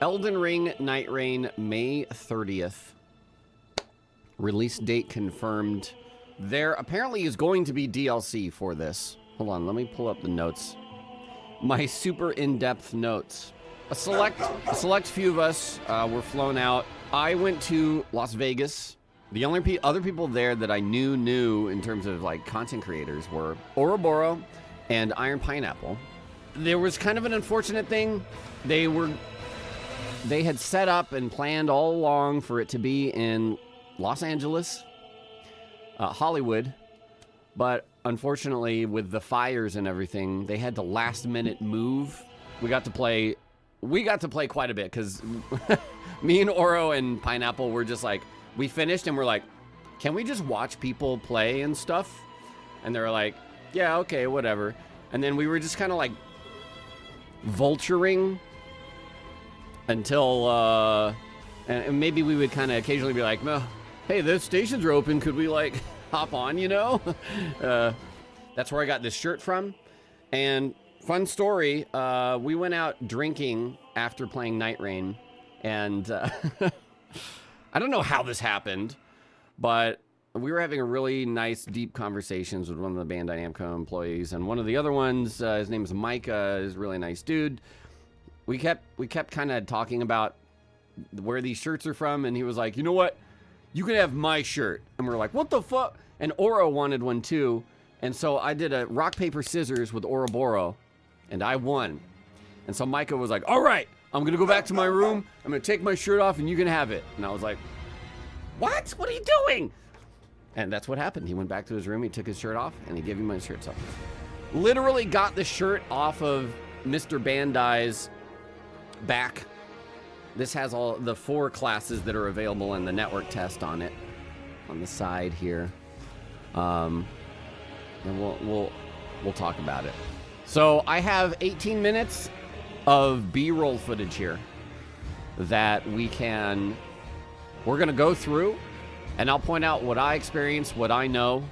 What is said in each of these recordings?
Elden Ring Nightreign, May 30th. Release date confirmed. There apparently is going to be DLC for this. Hold on, let me pull up the notes. My super in-depth notes. A select few of us were flown out. I went to Las Vegas. The only other people there that I knew in terms of like content creators were Ouroboros and Iron Pineapple. There was kind of an unfortunate thing. They had set up and planned all along for it to be in Los Angeles, Hollywood, but unfortunately with the fires and everything, they had to last minute move. We got to play quite a bit because me and Oro and Pineapple were just like, we finished and we're like, can we just watch people play and stuff? And they were like, yeah, okay, whatever. And then we were just kind of like vulturing until, and maybe we would kind of occasionally be like, no, hey, the stations are open. Could we like hop on, you know? That's where I got this shirt from. And fun story, we went out drinking after playing Nightreign. And I don't know how this happened, but we were having a really nice, deep conversations with one of the Bandai Namco employees. And one of the other ones, his name is Micah, is a really nice dude. We kept kind of talking about where these shirts are from. And he was like, you know what? You can have my shirt. And we're like, what the fuck? And Oro wanted one too. And so I did a rock, paper, scissors with Ouroboros, and I won. And so Micah was like, all right, I'm going to go back to my room. I'm going to take my shirt off and you can have it. And I was like, what? What are you doing? And that's what happened. He went back to his room. He took his shirt off and he gave me my shirt. So literally got the shirt off of Mr. Bandai's back. This has all the 4 classes that are available in the network test on it, on the side here, and we'll talk about it. So I have 18 minutes of B-roll footage here that we're gonna go through, and I'll point out what I experienced, what I know,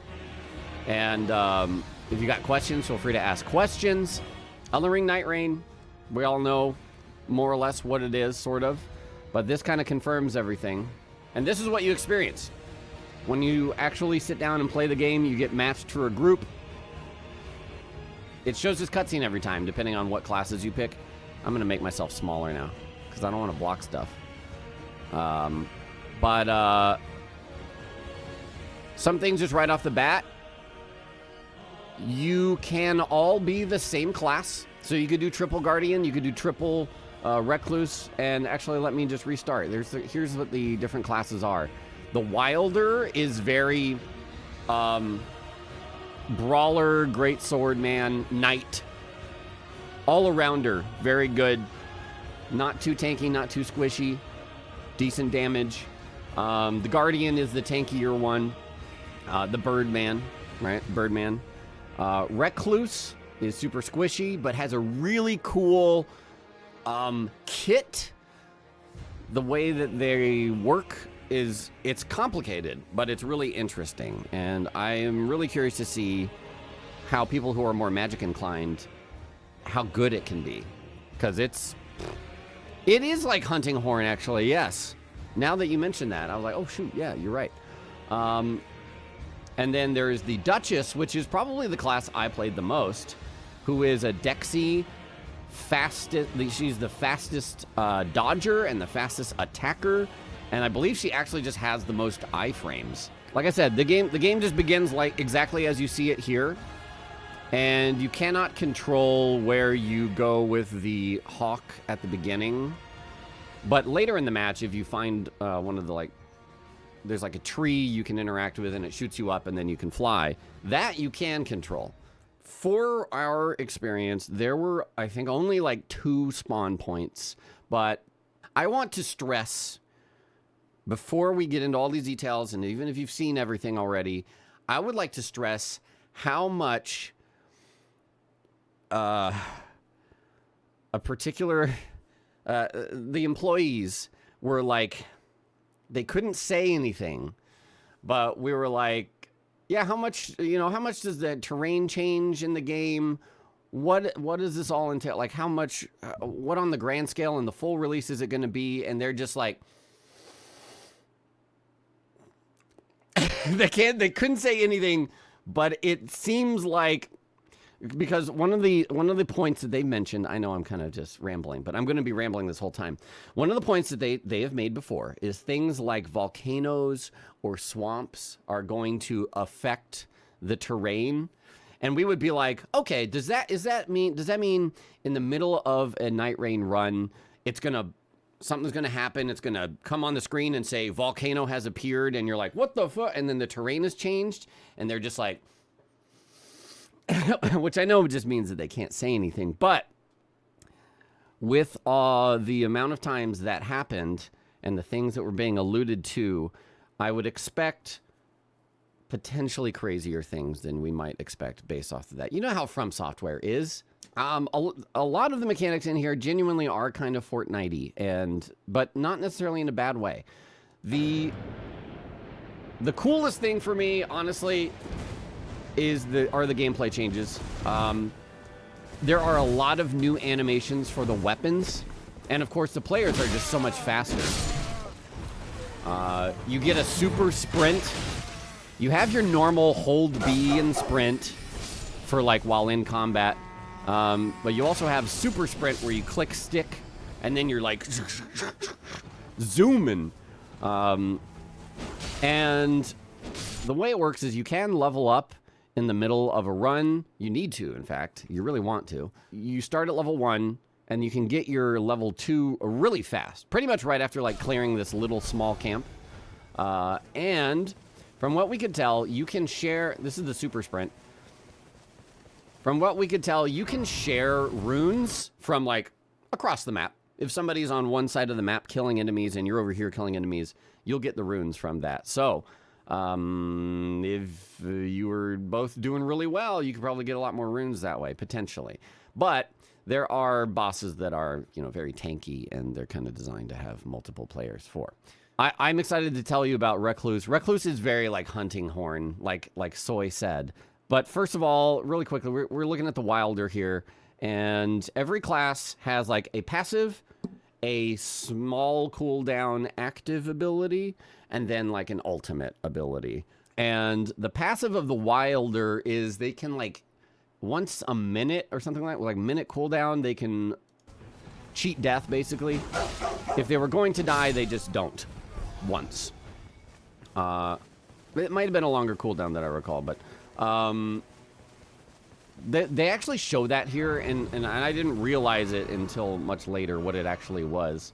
and if you got questions, feel free to ask questions. Elden Ring Nightreign, we all know more or less what it is, sort of, but this kind of confirms everything. And this is what you experience when you actually sit down and play the game. You get matched for a group. It shows this cutscene every time, depending on what classes you pick. I'm gonna make myself smaller now because I don't want to block stuff. But some things just right off the bat, you can all be the same class. So you could do triple Guardian, you could do triple Recluse, and actually let me just restart. Here's what the different classes are. The Wilder is very brawler, great swordman, knight, all-arounder, very good, not too tanky, not too squishy, decent damage. The Guardian is the tankier one, the Birdman, right? Birdman. Recluse is super squishy, but has a really cool kit. The way that they work it's complicated, but it's really interesting. And I am really curious to see how people who are more magic inclined, how good it can be. Because it is like hunting horn, actually, yes. Now that you mentioned that, I was like, oh shoot, yeah, you're right. And then there's the Duchess, which is probably the class I played the most, who is a Dexy she's the fastest dodger and the fastest attacker, and I believe she actually just has the most iframes. Like I said, the game just begins like exactly as you see it here, and you cannot control where you go with the hawk at the beginning. But later in the match, if you find one of the there's like a tree you can interact with and it shoots you up and then you can fly, that you can control. For our experience, there were, I think, only like 2 spawn points. But I want to stress, before we get into all these details, and even if you've seen everything already, I would like to stress how much a particular, the employees were like, they couldn't say anything, but we were like, yeah, how much does the terrain change in the game? what does this all entail? Like, how much, what on the grand scale and the full release is it going to be? And they're just like, they couldn't say anything, but it seems like, because one of the points that they mentioned, I know I'm kind of just rambling, but I'm going to be rambling this whole time. One of the points that they have made before is things like volcanoes or swamps are going to affect the terrain. And we would be like, okay, does that mean in the middle of a Nightreign run, something's gonna happen, it's gonna come on the screen and say volcano has appeared, and you're like, what the fuck? And then the terrain has changed, and they're just like, which I know just means that they can't say anything, but with the amount of times that happened and the things that were being alluded to, I would expect potentially crazier things than we might expect based off of that. You know how From Software is. A lot of the mechanics in here genuinely are kind of Fortnite-y, but not necessarily in a bad way. The coolest thing for me, honestly, are the gameplay changes. There are a lot of new animations for the weapons, and of course the players are just so much faster. You get a super sprint. You have your normal hold B and sprint for like while in combat, but you also have super sprint where you click stick and then you're like zooming. And the way it works is you can level up in the middle of a run. You need to, in fact, you really want to. You start at level 1 and you can get your level 2 really fast, pretty much right after like clearing this little small camp. And from what we could tell, you can share, this is the super sprint. From what we could tell, you can share runes from like across the map. If somebody's on one side of the map killing enemies and you're over here killing enemies, you'll get the runes from that. So, if you were both doing really well, you could probably get a lot more runes that way, potentially. But there are bosses that are, very tanky, and they're kind of designed to have multiple players for. I'm excited to tell you about Recluse. Recluse is very like hunting horn, like Soy said. But first of all, really quickly, we're looking at the Wilder here, and every class has like a passive, a small cooldown active ability, and then like an ultimate ability. And the passive of the Wilder is they can like once a minute or something like minute cooldown, they can cheat death basically. If they were going to die, they just don't. Once. It might have been a longer cooldown that I recall, but they actually show that here, and I didn't realize it until much later what it actually was.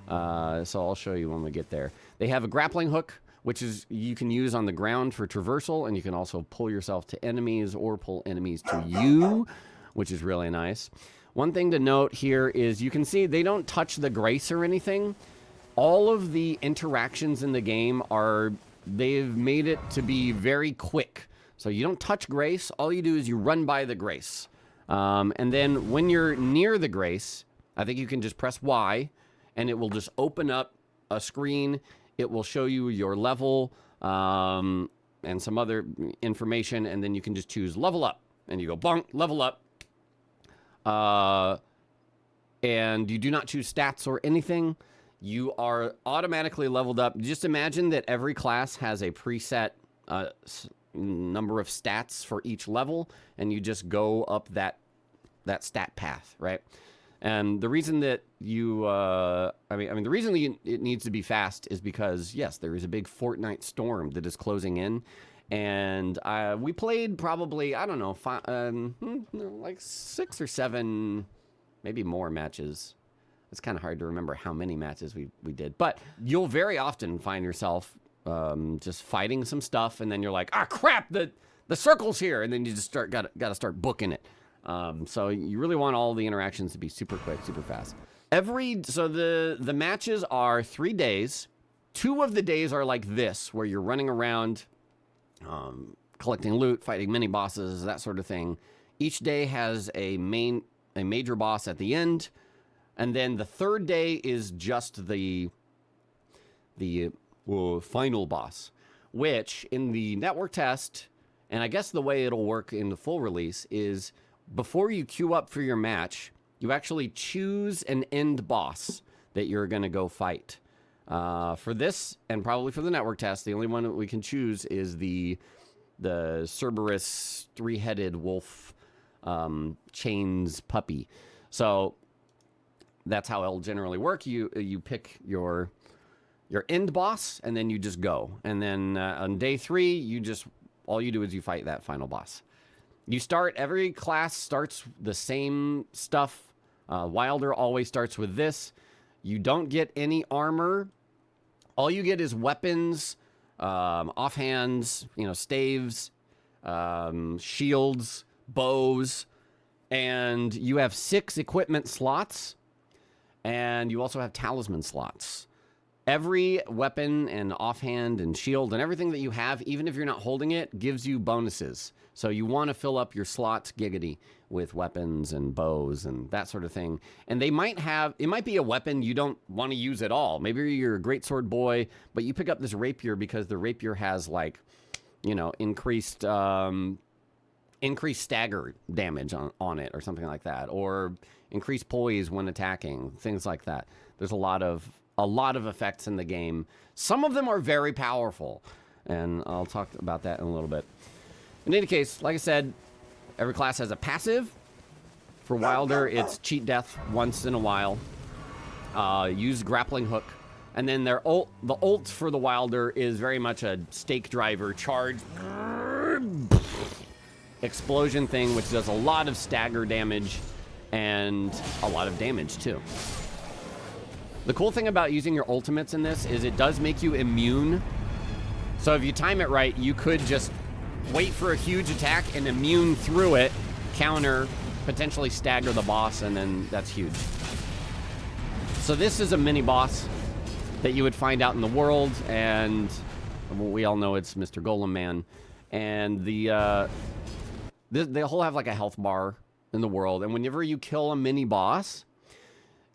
So I'll show you when we get there. They have a grappling hook, which is you can use on the ground for traversal, and you can also pull yourself to enemies or pull enemies to you, which is really nice. One thing to note here is you can see they don't touch the grace or anything. All of the interactions in the game they've made it to be very quick. So you don't touch grace. All you do is you run by the grace. And then when you're near the grace, I think you can just press Y, and it will just open up a screen. It will show you your level and some other information, and then you can just choose level up. And you go, bonk, level up. And you do not choose stats or anything. You are automatically leveled up. Just imagine that every class has a preset number of stats for each level, and you just go up that stat path, right? And the reason that the reason that it needs to be fast is because, yes, there is a big Fortnite storm that is closing in, and we played probably, I don't know, like 6 or 7, maybe more matches. It's kind of hard to remember how many matches we did. But you'll very often find yourself just fighting some stuff, and then you're like, ah, crap, the circle's here. And then you just got to start booking it. So you really want all the interactions to be super quick, super fast. So the matches are 3 days. 2 of the days are like this, where you're running around, collecting loot, fighting mini bosses, that sort of thing. Each day has a major boss at the end. And then the 3rd day is just the final boss, which in the network test, and I guess the way it'll work in the full release, is before you queue up for your match, you actually choose an end boss that you're going to go fight. For this, and probably for the network test, the only one that we can choose is the Cerberus three-headed wolf chains puppy. So that's how it'll generally work. You pick your end boss, and then you just go. And then on day 3, all you do is you fight that final boss. Every class starts the same stuff. Wilder always starts with this. You don't get any armor. All you get is weapons, offhands, staves, shields, bows, and you have 6 equipment slots, and you also have talisman slots. Every weapon and offhand and shield and everything that you have, even if you're not holding it, gives you bonuses. So you want to fill up your slots giggity with weapons and bows and that sort of thing. And it might be a weapon you don't want to use at all. Maybe you're a greatsword boy, but you pick up this rapier because the rapier has increased stagger damage on it or something like that, or increased poise when attacking, things like that. There's a lot of effects in the game. Some of them are very powerful, and I'll talk about that in a little bit. In any case, like I said, every class has a passive. For Wilder, it's cheat death once in a while. Use grappling hook. And then the ult for the Wilder is very much a stake driver charge explosion thing, which does a lot of stagger damage and a lot of damage too. The cool thing about using your ultimates in this is it does make you immune. So if you time it right, you could just wait for a huge attack and immune through it, counter, potentially stagger the boss, and then that's huge. So this is a mini boss that you would find out in the world, and we all know it's Mr. Golem Man. And they'll have like a health bar in the world, and whenever you kill a mini boss,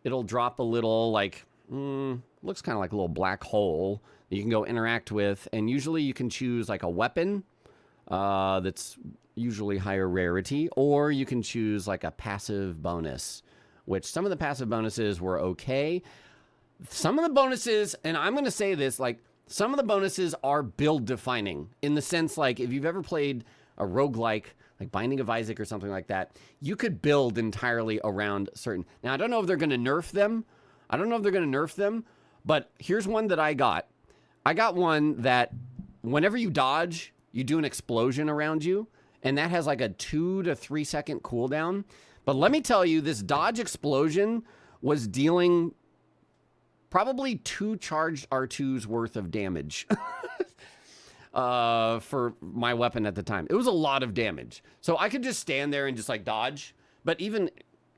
it'll drop a little looks kind of like a little black hole that you can go interact with, and usually you can choose like a weapon that's usually higher rarity, or you can choose like a passive bonus, which some of the passive bonuses were okay. Some of the bonuses, and I'm going to say this, some of the bonuses are build defining in the sense, like if you've ever played a roguelike, like Binding of Isaac or something like that, you could build entirely around certain. Now, I don't know if they're going to nerf them. But here's one that I got. I got one that whenever you dodge, you do an explosion around you, and that has like a 2 to 3 second cooldown. But let me tell you, this dodge explosion was dealing probably 2 charged R2s worth of damage for my weapon at the time. It was a lot of damage. So I could just stand there and just like dodge. But even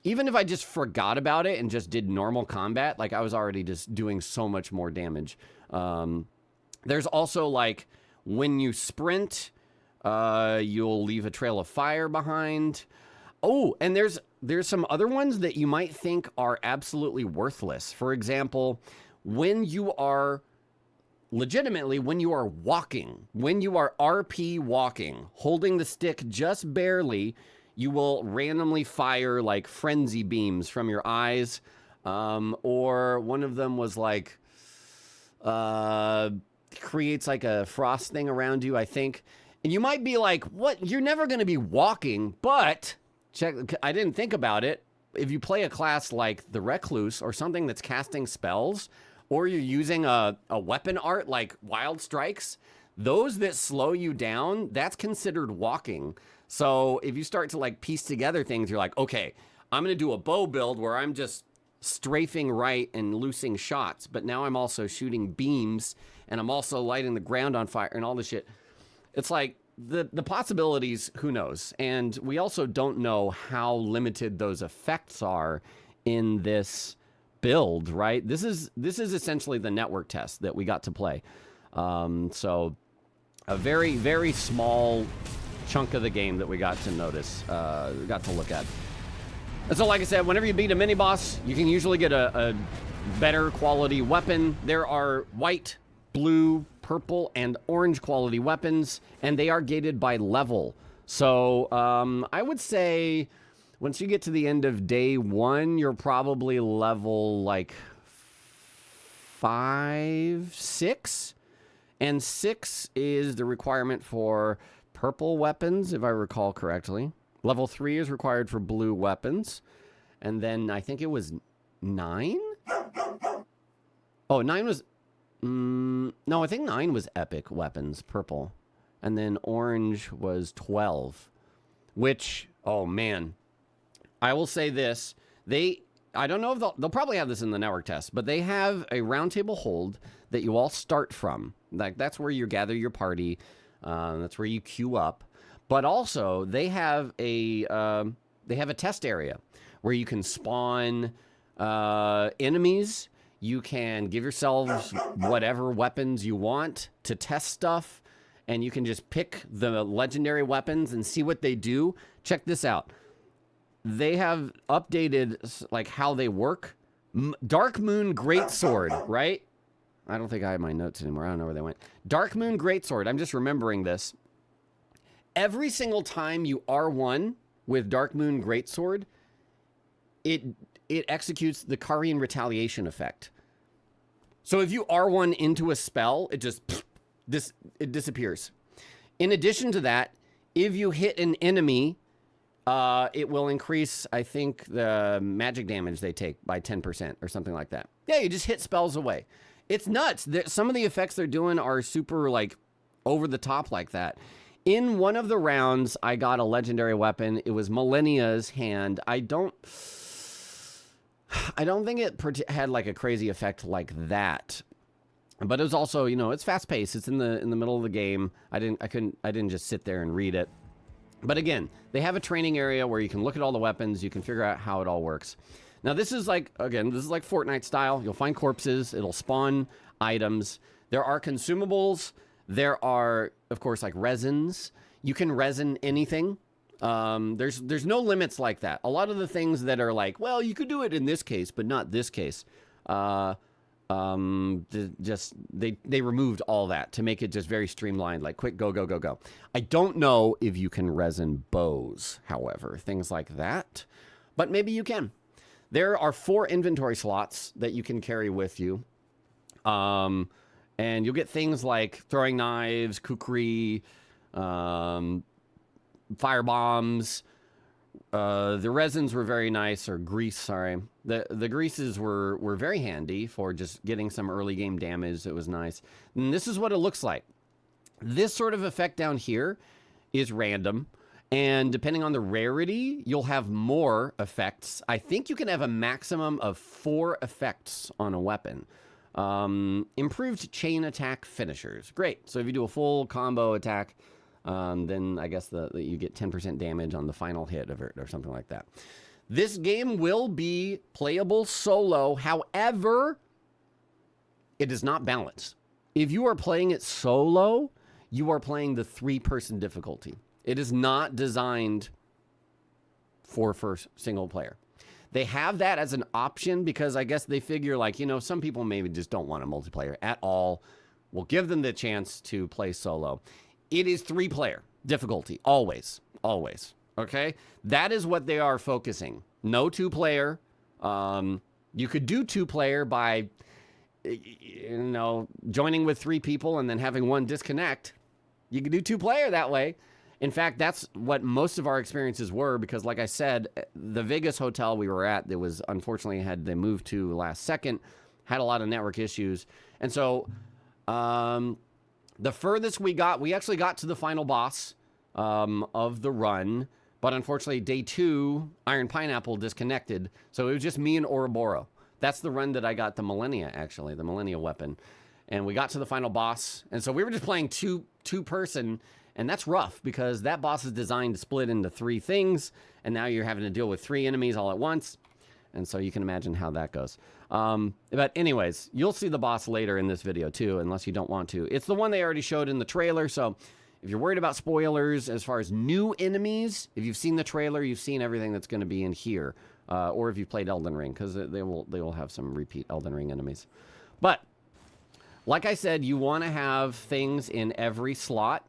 if I just forgot about it and just did normal combat, like I was already just doing so much more damage. There's also like when you sprint, you'll leave a trail of fire behind. Oh, and there's some other ones that you might think are absolutely worthless. For example, when you are walking, when you are RP walking, holding the stick just barely, you will randomly fire like frenzy beams from your eyes. Or one of them was like, creates like a frost thing around you, I think. And you might be like, what? You're never going to be walking, but check, I didn't think about it. If you play a class like the Recluse or something that's casting spells, or you're using a weapon art like Wild Strikes, those that slow you down, that's considered walking. So if you start to like piece together things, you're like, okay, I'm going to do a bow build where I'm just strafing right and loosing shots, but now I'm also shooting beams and I'm also lighting the ground on fire and all this shit. It's like the possibilities, who knows? And we also don't know how limited those effects are in this build, right? This is essentially the network test that we got to play. So a very, very small chunk of the game that we got to notice, got to look at. And so, like I said, whenever you beat a mini boss, you can usually get a better quality weapon. There are white, blue, purple, and orange quality weapons, and they are gated by level. So I would say Once you get to the end of day 1, you're probably level like 5, 6. And 6 is the requirement for purple weapons, if I recall correctly. Level 3 is required for blue weapons. And then I think it was 9? Oh, 9 was... no, I think 9 was epic weapons, purple. And then orange was 12. Which, oh man. I will say this. I don't know if they'll probably have this in the network test, but they have a roundtable hold that you all start from. Like, that's where you gather your party. That's where you queue up. But also, they have a test area where you can spawn enemies. You can give yourselves whatever weapons you want to test stuff, and you can just pick the legendary weapons and see what they do. Check this out. They have updated like how they work. Dark Moon Greatsword, right? I don't think I have my notes anymore. I don't know where they went. Dark Moon Greatsword. I'm just remembering this. Every single time you R1 with Dark Moon Greatsword, it executes the Karian retaliation effect. So if you R1 into a spell, it just it disappears. In addition to that, if you hit an enemy, it will increase, I think, the magic damage they take by 10% or something like that. Yeah, you just hit spells away. It's nuts. Some of the effects they're doing are super, like, over the top like that. In one of the rounds, I got a legendary weapon. It was Millennia's hand. I don't think it had, like, a crazy effect like that. But it was also, you know, it's fast paced. It's in the middle of the game. I didn't just sit there and read it. But again, they have a training area where you can look at all the weapons. You can figure out how it all works. Now, this is like, again, this is like Fortnite style. You'll find corpses. It'll spawn items. There are consumables. There are, of course, like resins. You can resin anything. There's no limits like that. A lot of the things that are like, well, you could do it in this case, but not this case. They removed all that to make it just very streamlined, like quick go, go, go, go. I don't know if you can resin bows, however, things like that, but maybe you can. There are 4 inventory slots that you can carry with you. And you'll get things like throwing knives, kukri, fire bombs. The resins were very nice, or grease, sorry. The greases were very handy for just getting some early game damage. It was nice. And this is what it looks like. This sort of effect down here is random. And depending on the rarity, you'll have more effects. I think you can have a maximum of 4 effects on a weapon. Improved chain attack finishers. Great. So if you do a full combo attack, then I guess you get 10% damage on the final hit of it or something like that. This game will be playable solo. However, it is not balanced. If you are playing it solo, you are playing the 3-person difficulty. It is not designed for first single player. They have that as an option because I guess they figure, like, you know, some people maybe just don't want a multiplayer at all. We'll give them the chance to play solo. It is 3-player difficulty, always, always, okay? That is what they are focusing. No 2-player. You could do 2-player by, you know, joining with 3 people and then having one disconnect. You could do 2-player that way. In fact, that's what most of our experiences were because, like I said, the Vegas hotel we were at, that was unfortunately they moved to last second, had a lot of network issues. And so the furthest we actually got to the final boss of the run, but unfortunately, day 2, Iron Pineapple disconnected. So it was just me and Ouroboros. That's the run that I got the Millennia, actually, the Millennia weapon. And we got to the final boss. And so we were just playing two-person. And that's rough because that boss is designed to split into 3 things. And now you're having to deal with 3 enemies all at once. And so you can imagine how that goes. But anyways, you'll see the boss later in this video too, unless you don't want to. It's the one they already showed in the trailer. So if you're worried about spoilers as far as new enemies, if you've seen the trailer, you've seen everything that's going to be in here. Or if you've played Elden Ring, because they will have some repeat Elden Ring enemies. But like I said, you want to have things in every slot.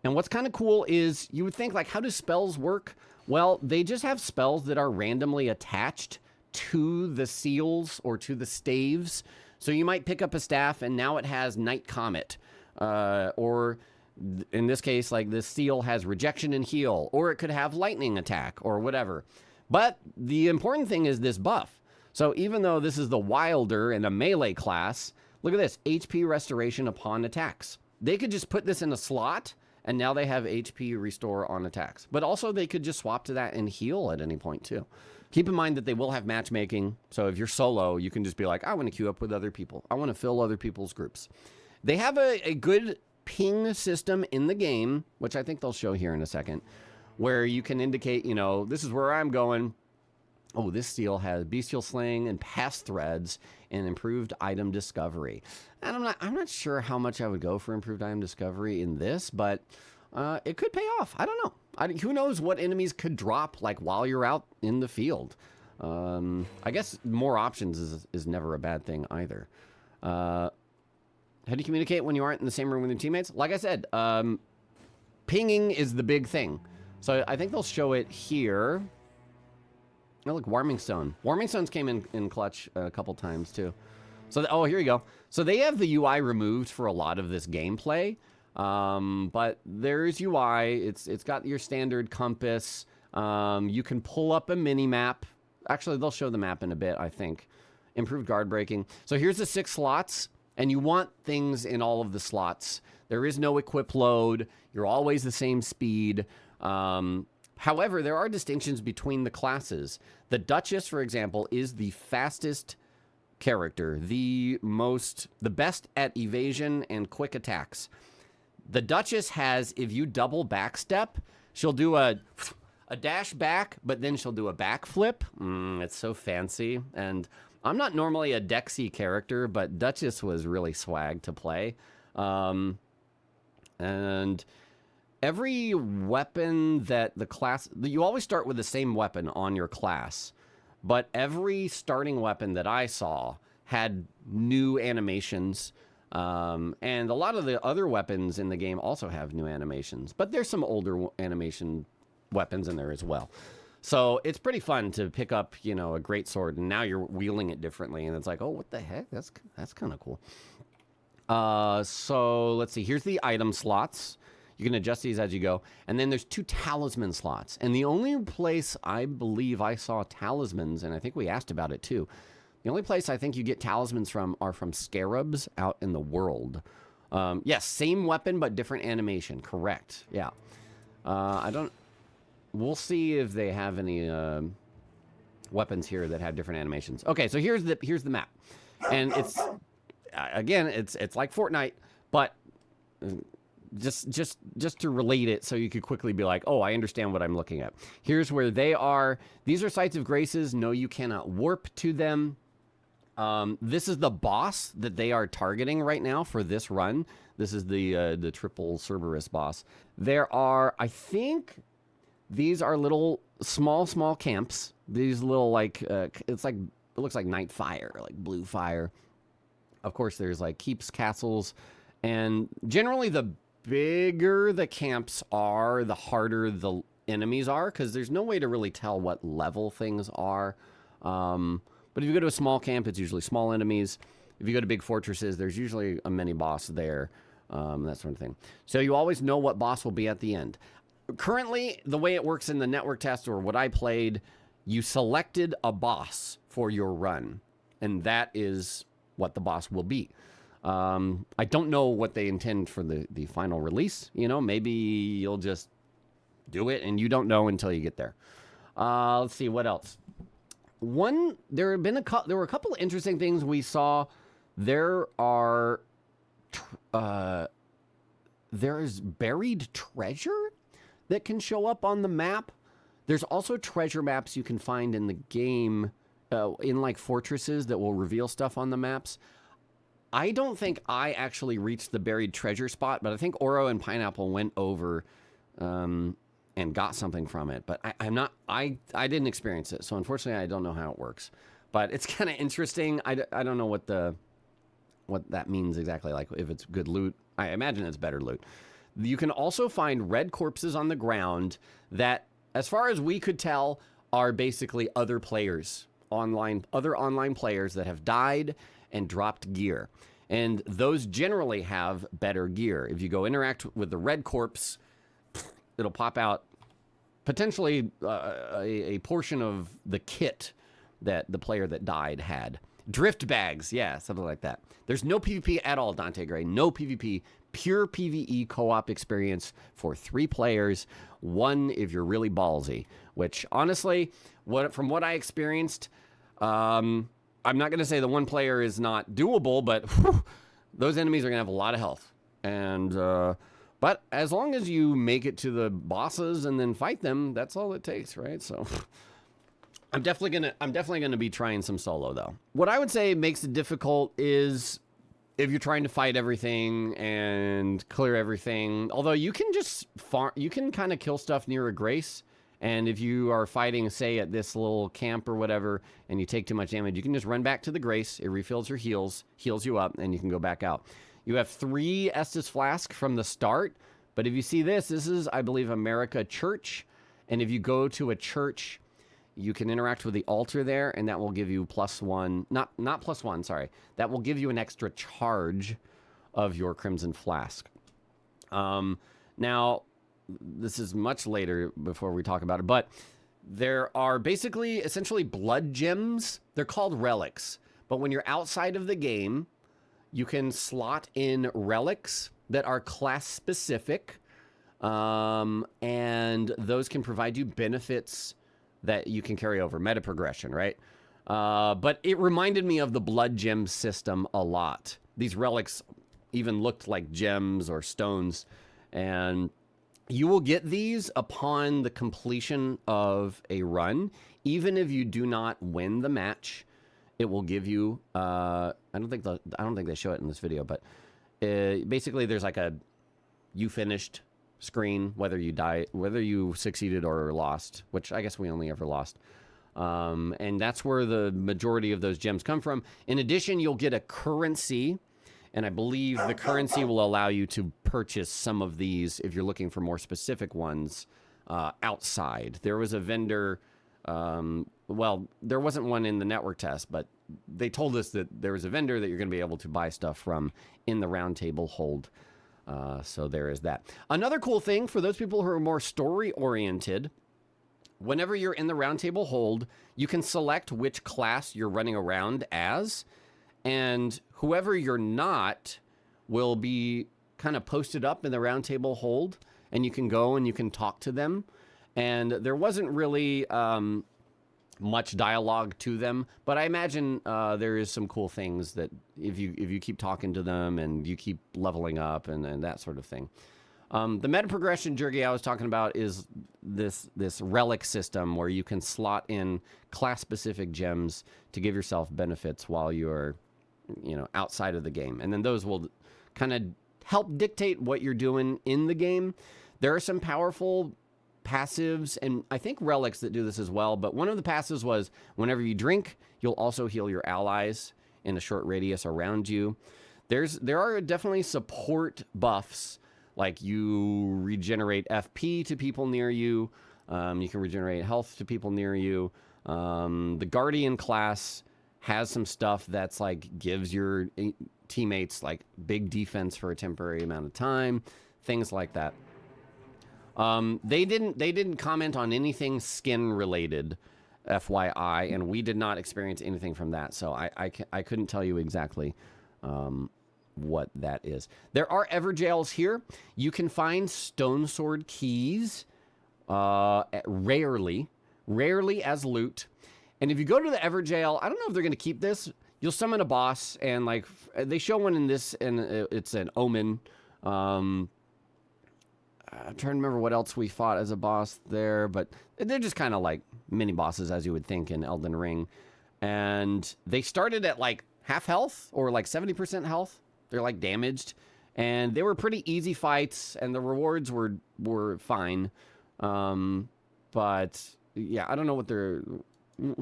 And what's kind of cool is you would think, like, how do spells work? Well, they just have spells that are randomly attached to the seals or to the staves. So you might pick up a staff and now it has Night Comet. Or in this case, like this seal has Rejection and Heal. Or it could have Lightning Attack or whatever. But the important thing is this buff. So even though this is the Wilder and a melee class, look at this, HP Restoration upon attacks. They could just put this in a slot, and now they have HP restore on attacks. But also they could just swap to that and heal at any point too. Keep in mind that they will have matchmaking. So if you're solo, you can just be like, I want to queue up with other people. I want to fill other people's groups. They have a good ping system in the game, which I think they'll show here in a second, where you can indicate, you know, this is where I'm going. Oh, this seal has Bestial Sling and Pass Threads and improved item discovery. And I'm not sure how much I would go for improved item discovery in this, but it could pay off. I don't know. Who knows what enemies could drop like while you're out in the field. I guess more options is never a bad thing either. How do you communicate when you aren't in the same room with your teammates? Like I said, pinging is the big thing. So I think they'll show it here. Oh, look, Warming Stone. Warming Stones came in clutch a couple times, too. So, oh, here you go. So they have the UI removed for a lot of this gameplay. But there's UI. It's got your standard compass. You can pull up a mini-map. Actually, they'll show the map in a bit, I think. Improved guard breaking. So here's the 6 slots, and you want things in all of the slots. There is no equip load. You're always the same speed. However, there are distinctions between the classes. The Duchess, for example, is the fastest character, the best at evasion and quick attacks. The Duchess has, if you double backstep, she'll do a dash back, but then she'll do a backflip. It's so fancy. And I'm not normally a Dexy character, but Duchess was really swag to play. And every weapon that the class... You always start with the same weapon on your class. But every starting weapon that I saw had new animations. And a lot of the other weapons in the game also have new animations. But there's some older animation weapons in there as well. So it's pretty fun to pick up, you know, a great sword. And now you're wielding it differently. And it's like, oh, what the heck? That's kind of cool. So let's see. Here's the item slots. You can adjust these as you go. And then there's 2 talisman slots. And the only place I believe I saw talismans, and I think we asked about it too, the only place I think you get talismans from are from scarabs out in the world. Yes, same weapon, but different animation. Correct. Yeah. We'll see if they have any weapons here that have different animations. Okay, so here's the map. And it's, again, it's like Fortnite, but... Just to relate it so you could quickly be like, oh, I understand what I'm looking at. Here's where they are. These are sites of graces. No, you cannot warp to them. This is the boss that they are targeting right now for this run. This is the triple Cerberus boss. There are, I think, these are little small camps. These little like, it looks like night fire, like blue fire. Of course, there's like keeps, castles, and generally the bigger the camps are, the harder the enemies are, because there's no way to really tell what level things are. But if you go to a small camp, it's usually small enemies. If you go to big fortresses, there's usually a mini boss there, that sort of thing. So you always know what boss will be at the end. Currently, the way it works in the network test, or what I played, you selected a boss for your run, and that is what the boss will be. I don't know what they intend for the final release. You know, maybe you'll just do it and you don't know until you get there. Let's see, what else? There were a couple of interesting things we saw. There is buried treasure that can show up on the map. There's also treasure maps you can find in the game, in like fortresses that will reveal stuff on the maps. I don't think I actually reached the buried treasure spot, but I think Oro and Pineapple went over and got something from it. But I didn't experience it, so unfortunately I don't know how it works. But it's kind of interesting. I don't know what that means exactly, like if it's good loot. I imagine it's better loot. You can also find red corpses on the ground that, as far as we could tell, are basically other players, other online players that have died and dropped gear. And those generally have better gear. If you go interact with the red corpse, it'll pop out potentially a portion of the kit that the player that died had. Drift bags, yeah, something like that. There's no PvP at all, Dante Gray. No PvP. Pure PvE co-op experience for 3 players. 1 if you're really ballsy. Which, honestly, from what I experienced, I'm not going to say the 1 player is not doable, but whew, those enemies are going to have a lot of health. And, but as long as you make it to the bosses and then fight them, that's all it takes, right? So... I'm definitely gonna be trying some solo though. What I would say makes it difficult is if you're trying to fight everything and clear everything. Although you can just you can kind of kill stuff near a grace, and if you are fighting, say at this little camp or whatever, and you take too much damage, you can just run back to the grace. It refills your heals you up, and you can go back out. You have 3 Estus Flask from the start, but if you see this is, I believe, America Church, and if you go to a church, you can interact with the altar there, and that will give you +1, not +1, sorry. That will give you an extra charge of your Crimson Flask. Now, this is much later before we talk about it, but there are basically, essentially blood gems. They're called relics, but when you're outside of the game, you can slot in relics that are class-specific, and those can provide you benefits that you can carry over. Metaprogression, right? But it reminded me of the blood gem system a lot. These relics even looked like gems or stones. And you will get these upon the completion of a run. Even if you do not win the match, it will give you, I don't think they show it in this video, but basically there's like a you finished screen, whether you succeeded or lost, which I guess we only ever lost. And that's where the majority of those gems come from. In addition, you'll get a currency, and I believe the currency will allow you to purchase some of these if you're looking for more specific ones outside. There was a vendor, well, there wasn't one in the network test, but they told us that there was a vendor that you're going to be able to buy stuff from in the Roundtable hold. So there is that. Another cool thing for those people who are more story-oriented, whenever you're in the Roundtable hold, you can select which class you're running around as, and whoever you're not will be kind of posted up in the Roundtable hold, and you can go and you can talk to them. And there wasn't really much dialogue to them, but I imagine there is some cool things that if you keep talking to them and you keep leveling up and that sort of thing. The meta progression, Jergy, I was talking about is this relic system where you can slot in class-specific gems to give yourself benefits while you're, outside of the game, and then those will kind of help dictate what you're doing in the game. There are some powerful passives, and I think relics that do this as well, but one of the passives was whenever you drink, you'll also heal your allies in a short radius around you. There are definitely support buffs, like you regenerate FP to people near you, you can regenerate health to people near you. The Guardian class has some stuff that's like gives your teammates like big defense for a temporary amount of time, things like that. They didn't comment on anything skin related, FYI, and we did not experience anything from that, so I couldn't tell you exactly what that is. There are Everjails here. You can find Stone Sword keys rarely as loot. And if you go to the Everjail, I don't know if they're going to keep this. You'll summon a boss, and like they show one in this, and it's an omen. I'm trying to remember what else we fought as a boss there, but they're just kind of like mini bosses, as you would think in Elden Ring. And they started at like half health or like 70% health. They're like damaged, and they were pretty easy fights, and the rewards were fine. But yeah, I don't know what they're.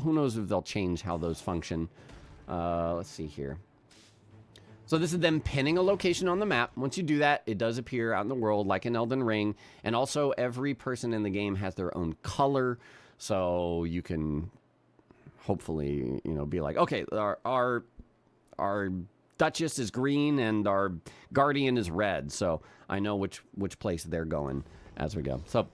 Who knows if they'll change how those function. Let's see here. So this is them pinning a location on the map. Once you do that, it does appear out in the world like in Elden Ring. And also every person in the game has their own color. So you can hopefully, you know, be like, okay, our Duchess is green and our Guardian is red. So I know which place they're going as we go. So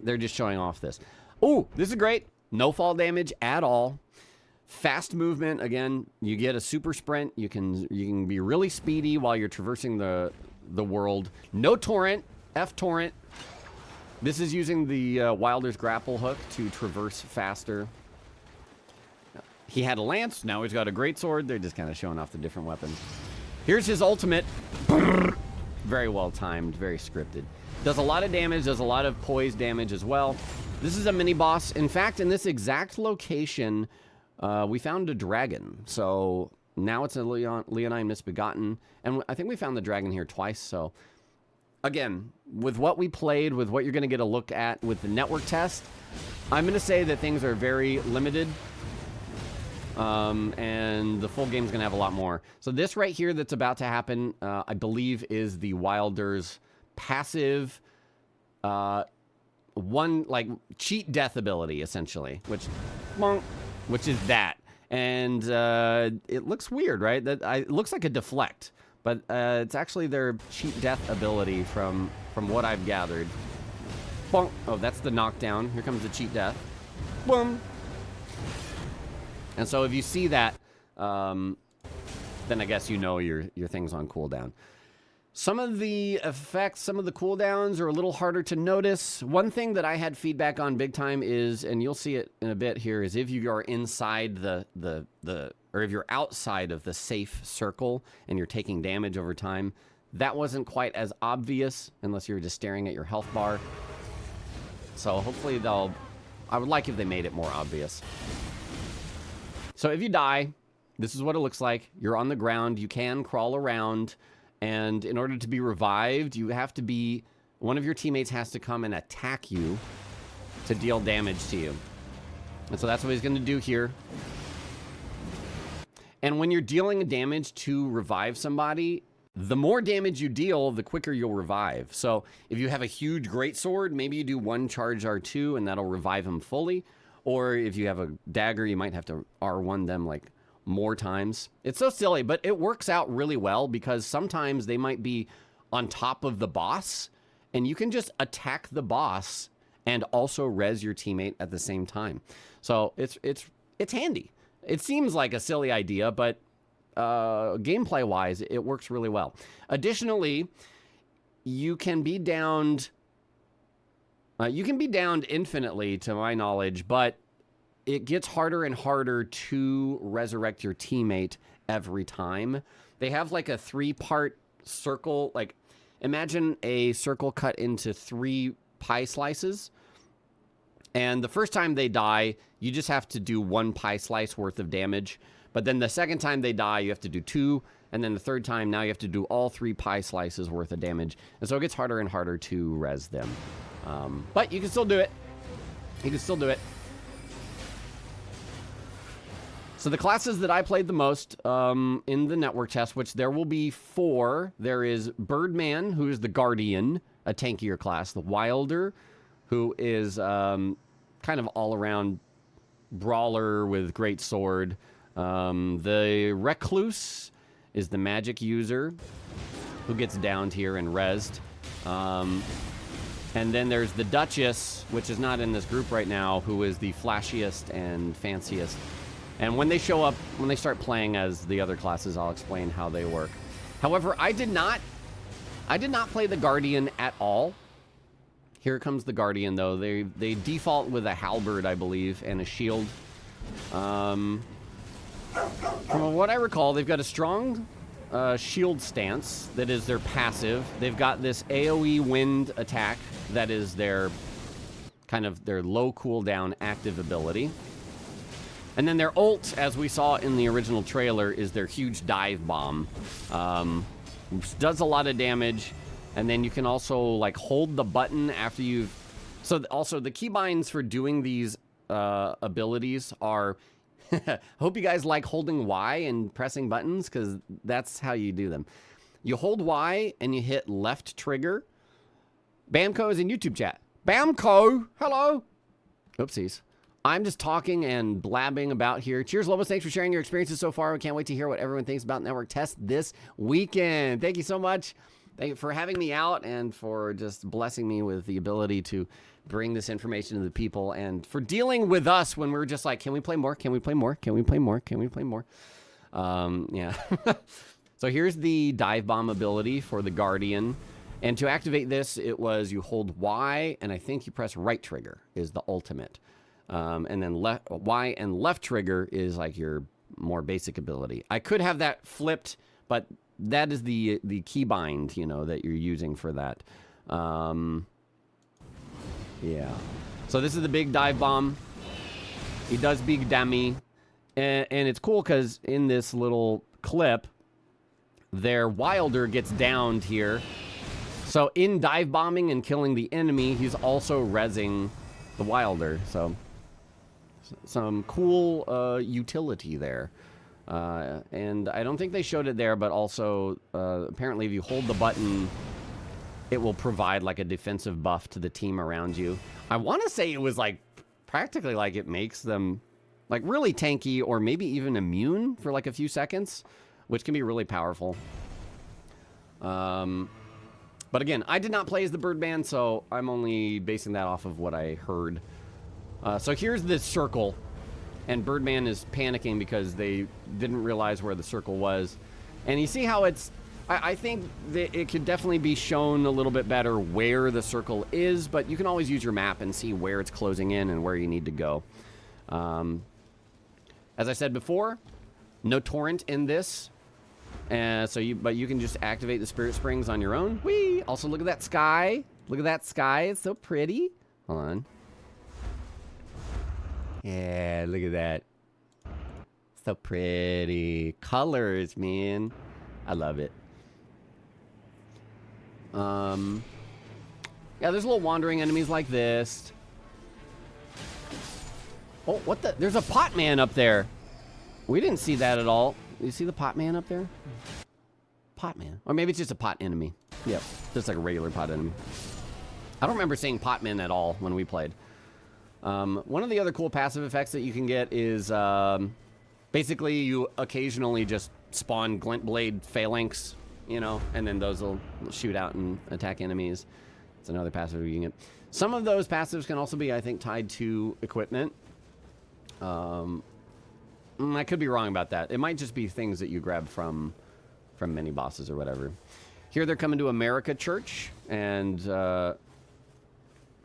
they're just showing off this. Ooh, this is great. No fall damage at all. Fast movement. Again, you get a super sprint. You can be really speedy while you're traversing the world. No torrent. F torrent. This is using the Wilder's grapple hook to traverse faster. He had a lance. Now he's got a greatsword. They're just kind of showing off the different weapons. Here's his ultimate. Very well timed. Very scripted. Does a lot of damage. Does a lot of poise damage as well. This is a mini boss. In fact, in this exact location, we found a dragon. So now it's a Leonine Misbegotten. And I think we found the dragon here twice. So again, with what we played, with what you're going to get a look at with the network test, I'm going to say that things are very limited. And the full game's going to have a lot more. So this right here that's about to happen, I believe is the Wilder's passive, cheat death ability, essentially, which is that. And it looks weird, right? It looks like a deflect, but it's actually their cheat death ability from what I've gathered. Bonk. Oh, that's the knockdown. Here comes the cheat death. Boom. And so if you see that, then I guess you know your thing's on cooldown. Some of the effects, some of the cooldowns are a little harder to notice. One thing that I had feedback on big time is, and you'll see it in a bit here, is if you are inside or if you're outside of the safe circle and you're taking damage over time, that wasn't quite as obvious unless you were just staring at your health bar. So hopefully I would like if they made it more obvious. So if you die, this is what it looks like. You're on the ground. You can crawl around. And in order to be revived, one of your teammates has to come and attack you to deal damage to you. And so that's what he's going to do here. And when you're dealing damage to revive somebody, the more damage you deal, the quicker you'll revive. So if you have a huge greatsword, maybe you do one charge R2 and that'll revive him fully. Or if you have a dagger, you might have to R1 them like more times. It's so silly, but it works out really well because sometimes they might be on top of the boss and you can just attack the boss and also res your teammate at the same time. So it's handy. It seems like a silly idea, but gameplay wise, it works really well. Additionally, you can be downed infinitely, to my knowledge, but it gets harder and harder to resurrect your teammate every time. They have like a 3-part circle. Like, imagine a circle cut into 3 pie slices. And the first time they die, you just have to do 1 pie slice worth of damage. But then the second time they die, you have to do 2. And then the third time, now you have to do all 3 pie slices worth of damage. And so it gets harder and harder to res them. But you can still do it. You can still do it. So the classes that I played the most in the network test, which there will be 4. There is Birdman, who is the Guardian, a tankier class. The Wilder, who is kind of all-around brawler with great sword. The Recluse is the magic user, who gets downed here and rezzed. And then there's the Duchess, which is not in this group right now, who is the flashiest and fanciest. And when they show up, when they start playing as the other classes, I'll explain how they work. However, I did not play the Guardian at all. Here comes the Guardian, though. They default with a halberd, I believe, and a shield. From what I recall, they've got a strong shield stance that is their passive. They've got this AoE wind attack that is their kind of their low cooldown active ability. And then their ult, as we saw in the original trailer, is their huge dive bomb. Which does a lot of damage. And then you can also like hold the button after you've... So also the keybinds for doing these abilities are Hope you guys like holding Y and pressing buttons, because that's how you do them. You hold Y and you hit left trigger. Bamco is in YouTube chat. Bamco, hello. Oopsies. I'm just talking and blabbing about here. Cheers, Lobos. Thanks for sharing your experiences so far. We can't wait to hear what everyone thinks about Network Test this weekend. Thank you so much. Thank you for having me out and for just blessing me with the ability to bring this information to the people and for dealing with us when we're just like, can we play more? Can we play more? Can we play more? Can we play more? Yeah. So here's the dive bomb ability for the Guardian. And to activate this, it was you hold Y and I think you press right trigger is the ultimate. And then Y and left trigger is like your more basic ability. I could have that flipped, but that is the keybind, you know, that you're using for that. Yeah. So this is the big dive bomb. He does big damage. And it's cool because in this little clip, their Wilder gets downed here. So in dive bombing and killing the enemy, he's also rezzing the Wilder. So some cool utility there. And I don't think they showed it there, but also apparently if you hold the button, it will provide like a defensive buff to the team around you. I want to say it was like practically like it makes them like really tanky or maybe even immune for like a few seconds, which can be really powerful. But again, I did not play as the Birdman, so I'm only basing that off of what I heard. So here's this circle, and Birdman is panicking because they didn't realize where the circle was. And you see how it's, I think that it could definitely be shown a little bit better where the circle is, but you can always use your map and see where it's closing in and where you need to go. As I said before, no torrent in this. But you can just activate the Spirit Springs on your own. Whee! Also, look at that sky. Look at that sky. It's so pretty. Hold on. Yeah, look at that. So pretty. Colors, man. I love it. Yeah, there's little wandering enemies like this. Oh, what the? There's a pot man up there. We didn't see that at all. You see the pot man up there? Pot man. Or maybe it's just a pot enemy. Yep, just like a regular pot enemy. I don't remember seeing pot men at all when we played. One of the other cool passive effects that you can get is basically you occasionally just spawn glint blade phalanx, you know, and then those will shoot out and attack enemies. It's another passive you can get. Some of those passives can also be, I think, tied to equipment. I could be wrong about that. It might just be things that you grab from Minibosses or whatever. Here they're coming to America Church, and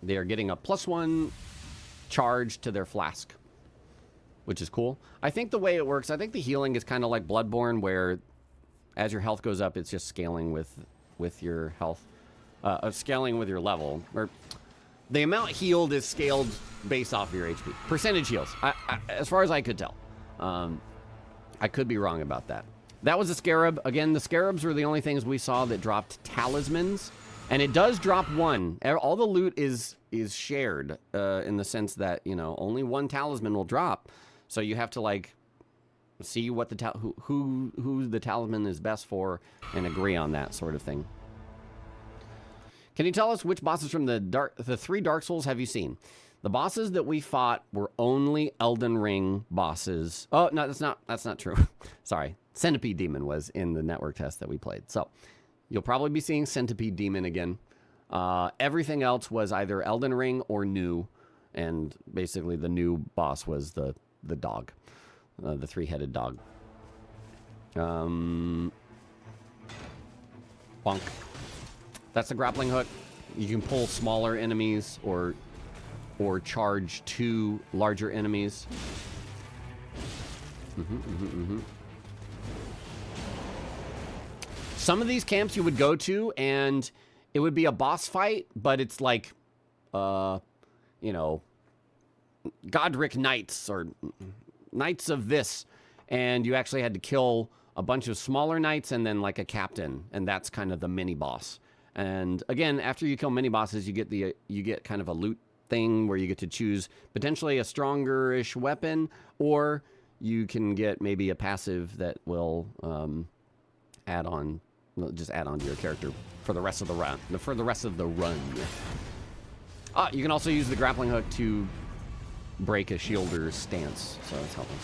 they are getting a +1 charge to their flask, which is cool. I think the way it works, I think the healing is kind of like Bloodborne, where as your health goes up, it's just scaling with your health, scaling with your level. Or the amount healed is scaled based off of your HP. Percentage heals, as far as I could tell. I could be wrong about that. That was a scarab. Again, the scarabs were the only things we saw that dropped talismans. And it does drop one. All the loot is shared in the sense that, you know, only one talisman will drop. So you have to, like, see what the who the talisman is best for and agree on that sort of thing. Can you tell us which bosses from the 3 Dark Souls have you seen? The bosses that we fought were only Elden Ring bosses. Oh, no, that's not true. Sorry. Centipede Demon was in the network test that we played. So you'll probably be seeing Centipede Demon again. Everything else was either Elden Ring or new. And basically the new boss was the dog. The 3-headed dog. Bonk. That's a grappling hook. You can pull smaller enemies or charge 2 larger enemies. Some of these camps you would go to and it would be a boss fight, but it's like, you know, Godric Knights or Knights of this. And you actually had to kill a bunch of smaller knights and then like a captain. And that's kind of the mini boss. And again, after you kill mini bosses, you get kind of a loot thing where you get to choose potentially a stronger-ish weapon, or you can get maybe a passive that will add on, just add on to your character for the rest of the run. You can also use the grappling hook to break a shielder's stance, so that's helpful.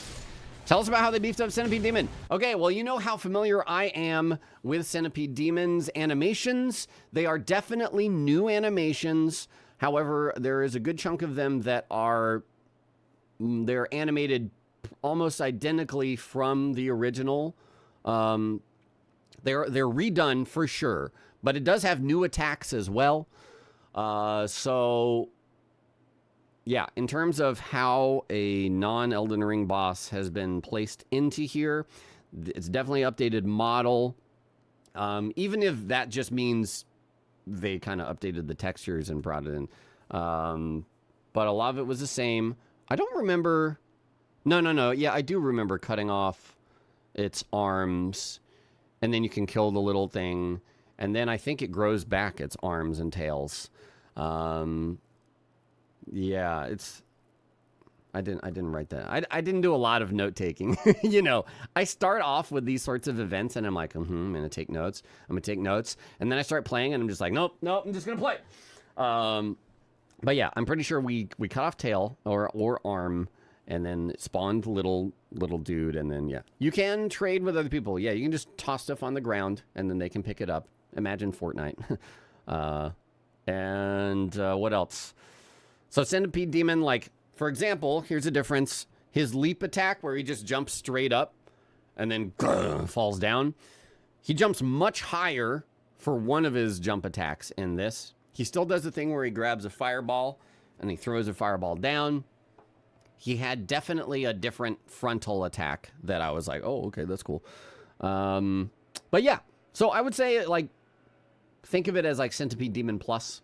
Tell us about how they beefed up Centipede Demon. Okay, well, you know how familiar I am with Centipede Demon's animations. They are definitely new animations. However, there is a good chunk of them that are, they're animated almost identically from the original. They're redone for sure, but it does have new attacks as well. So yeah, in terms of how a non-Elden Ring boss has been placed into here, it's definitely updated model. Even if that just means they kind of updated the textures and brought it in. But a lot of it was the same. I don't remember. No. Yeah, I do remember cutting off its arms, and then you can kill the little thing, and then I think it grows back its arms and tails. Yeah, it's. I didn't write that. I didn't do a lot of note taking. You know, I start off with these sorts of events, and I'm like, I'm gonna take notes. And then I start playing, and I'm just like, nope, I'm just gonna play. But yeah, I'm pretty sure we cut off tail or arm, and then it spawned little dude, and then yeah, you can trade with other people. Yeah, you can just toss stuff on the ground, and then they can pick it up. Imagine Fortnite. And what else? So Centipede Demon, like, for example, here's a difference. His leap attack, where he just jumps straight up and then falls down. He jumps much higher for one of his jump attacks in this. He still does the thing where he grabs a fireball and he throws a fireball down. He had definitely a different frontal attack that I was like, oh, okay, that's cool. But yeah, so I would say, like, think of it as like Centipede Demon Plus.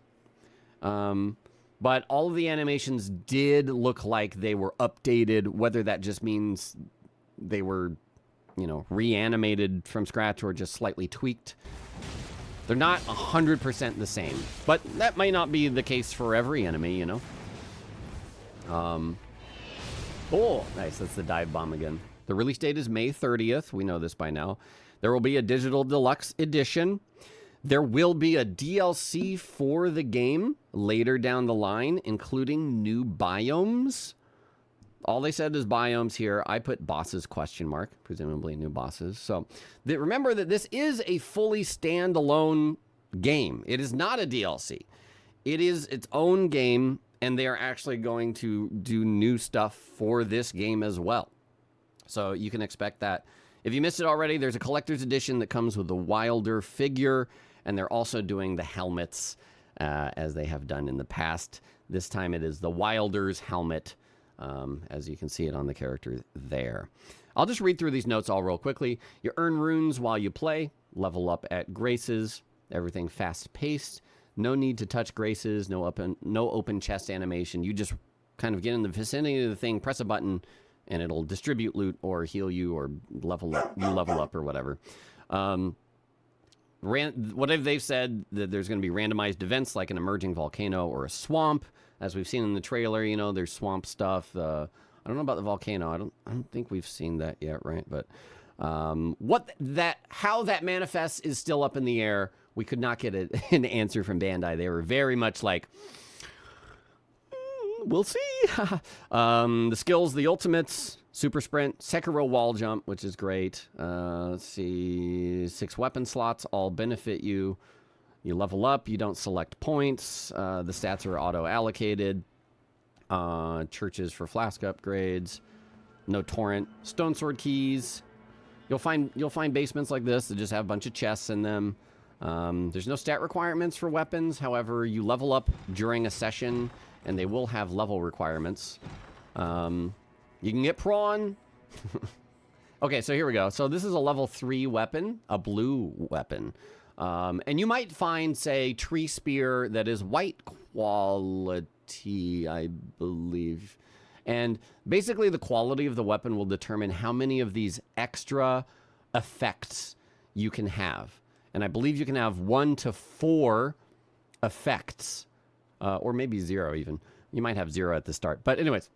But all of the animations did look like they were updated, whether that just means they were, you know, reanimated from scratch or just slightly tweaked. They're not 100% the same, but that might not be the case for every enemy, you know? Oh, nice. That's the dive bomb again. The release date is May 30th. We know this by now. There will be a digital deluxe edition. There will be a DLC for the game later down the line, including new biomes. All they said is biomes here. I put bosses ? Presumably new bosses. So remember that this is a fully standalone game. It is not a DLC. It is its own game, and they are actually going to do new stuff for this game as well. So you can expect that. If you missed it already, there's a collector's edition that comes with the Wilder figure, and they're also doing the helmets as they have done in the past. This time it is the Wilder's helmet, as you can see it on the character there. I'll just read through these notes all real quickly. You earn runes while you play, level up at graces, everything fast-paced, no need to touch graces, no open chest animation. You just kind of get in the vicinity of the thing, press a button, and it'll distribute loot or heal you or level up or whatever. What if they've said that there's going to be randomized events like an emerging volcano or a swamp, as we've seen in the trailer. You know, there's swamp stuff. I don't know about the volcano. I don't think we've seen that yet, right? But how that manifests is still up in the air. We could not get an answer from Bandai. They were very much like, we'll see. The skills, the ultimates, super sprint, Sekiro wall jump, which is great. Let's see, 6 weapon slots all benefit you. You level up, you don't select points. The stats are auto-allocated. Churches for flask upgrades. No torrent. Stone sword keys. You'll find basements like this that just have a bunch of chests in them. There's no stat requirements for weapons. However, you level up during a session, and they will have level requirements. You can get prawn. Okay, so here we go. So this is a level 3 weapon, a blue weapon. And you might find, say, tree spear that is white quality, I believe. And basically the quality of the weapon will determine how many of these extra effects you can have. And I believe you can have 1 to 4 effects, or maybe 0 even. You might have 0 at the start. But anyways,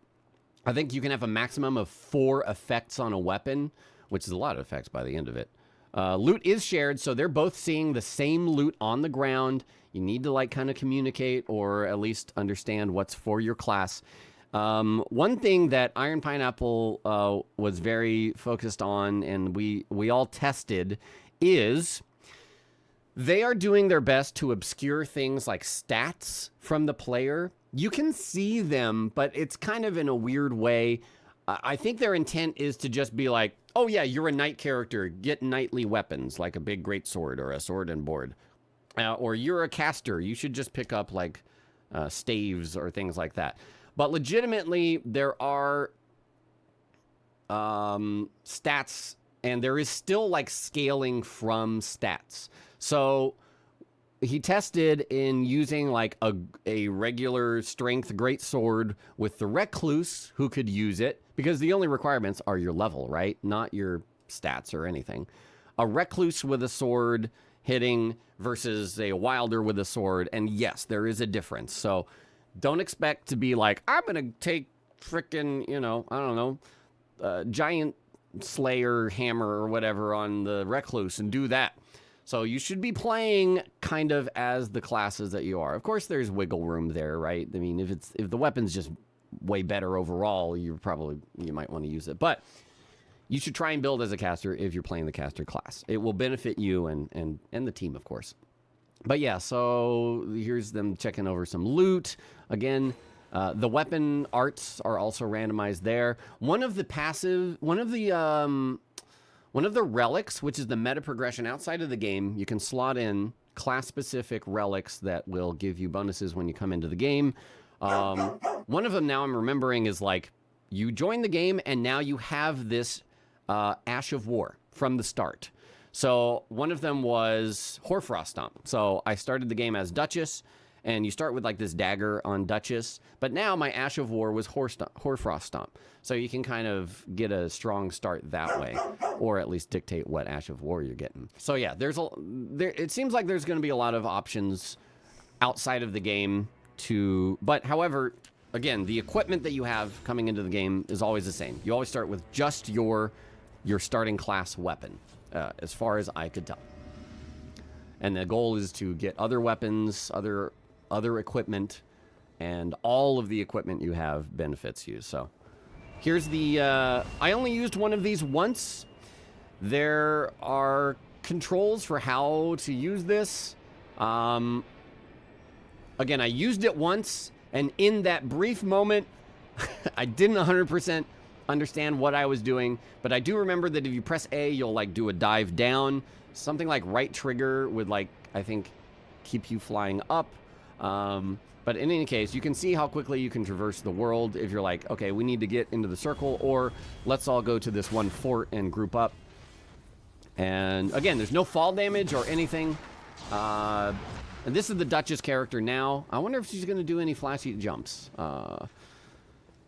I think you can have a maximum of 4 effects on a weapon, which is a lot of effects by the end of it. Loot is shared, so they're both seeing the same loot on the ground. You need to like kind of communicate or at least understand what's for your class. One thing that Iron Pineapple was very focused on, and we all tested, is they are doing their best to obscure things like stats from the player. You can see them, but it's kind of in a weird way. I think their intent is to just be like, oh yeah, you're a knight character, get knightly weapons, like a big greatsword or a sword and board. Or you're a caster, you should just pick up like staves or things like that. But legitimately, there are stats, and there is still like scaling from stats. So he tested in using like a regular strength greatsword with the Recluse, who could use it, because the only requirements are your level, right? Not your stats or anything. A Recluse with a sword hitting versus a Wilder with a sword, and yes, there is a difference. So don't expect to be like, I'm going to take frickin', you know, I don't know, giant slayer hammer or whatever on the Recluse and do that. So you should be playing kind of as the classes that you are. Of course, there's wiggle room there, right? I mean, if the weapon's just way better overall, you might want to use it. But you should try and build as a caster if you're playing the caster class. It will benefit you and the team, of course. But yeah, so here's them checking over some loot. Again, the weapon arts are also randomized there. One of the relics, which is the meta progression outside of the game, you can slot in class-specific relics that will give you bonuses when you come into the game. One of them now I'm remembering is like, you join the game and now you have this Ash of War from the start. So one of them was Hoarfrost Stomp. So I started the game as Duchess, and you start with like this dagger on Duchess, but now my Ash of War was Hoarfrost Stomp. So you can kind of get a strong start that way, or at least dictate what Ash of War you're getting. So yeah, it seems like there's going to be a lot of options outside of the game but however, again, the equipment that you have coming into the game is always the same. You always start with just your starting class weapon, as far as I could tell. And the goal is to get other weapons, other equipment, and all of the equipment you have benefits you. So here's the, I only used one of these once. There are controls for how to use this. Again, I used it once, and in that brief moment, I didn't 100% understand what I was doing, but I do remember that if you press A, you'll like do a dive down. Something like right trigger would like, I think, keep you flying up. But in any case, you can see how quickly you can traverse the world if you're like, okay, we need to get into the circle, or let's all go to this one fort and group up. And again, there's no fall damage or anything. And this is the Duchess character now. I wonder if she's going to do any flashy jumps.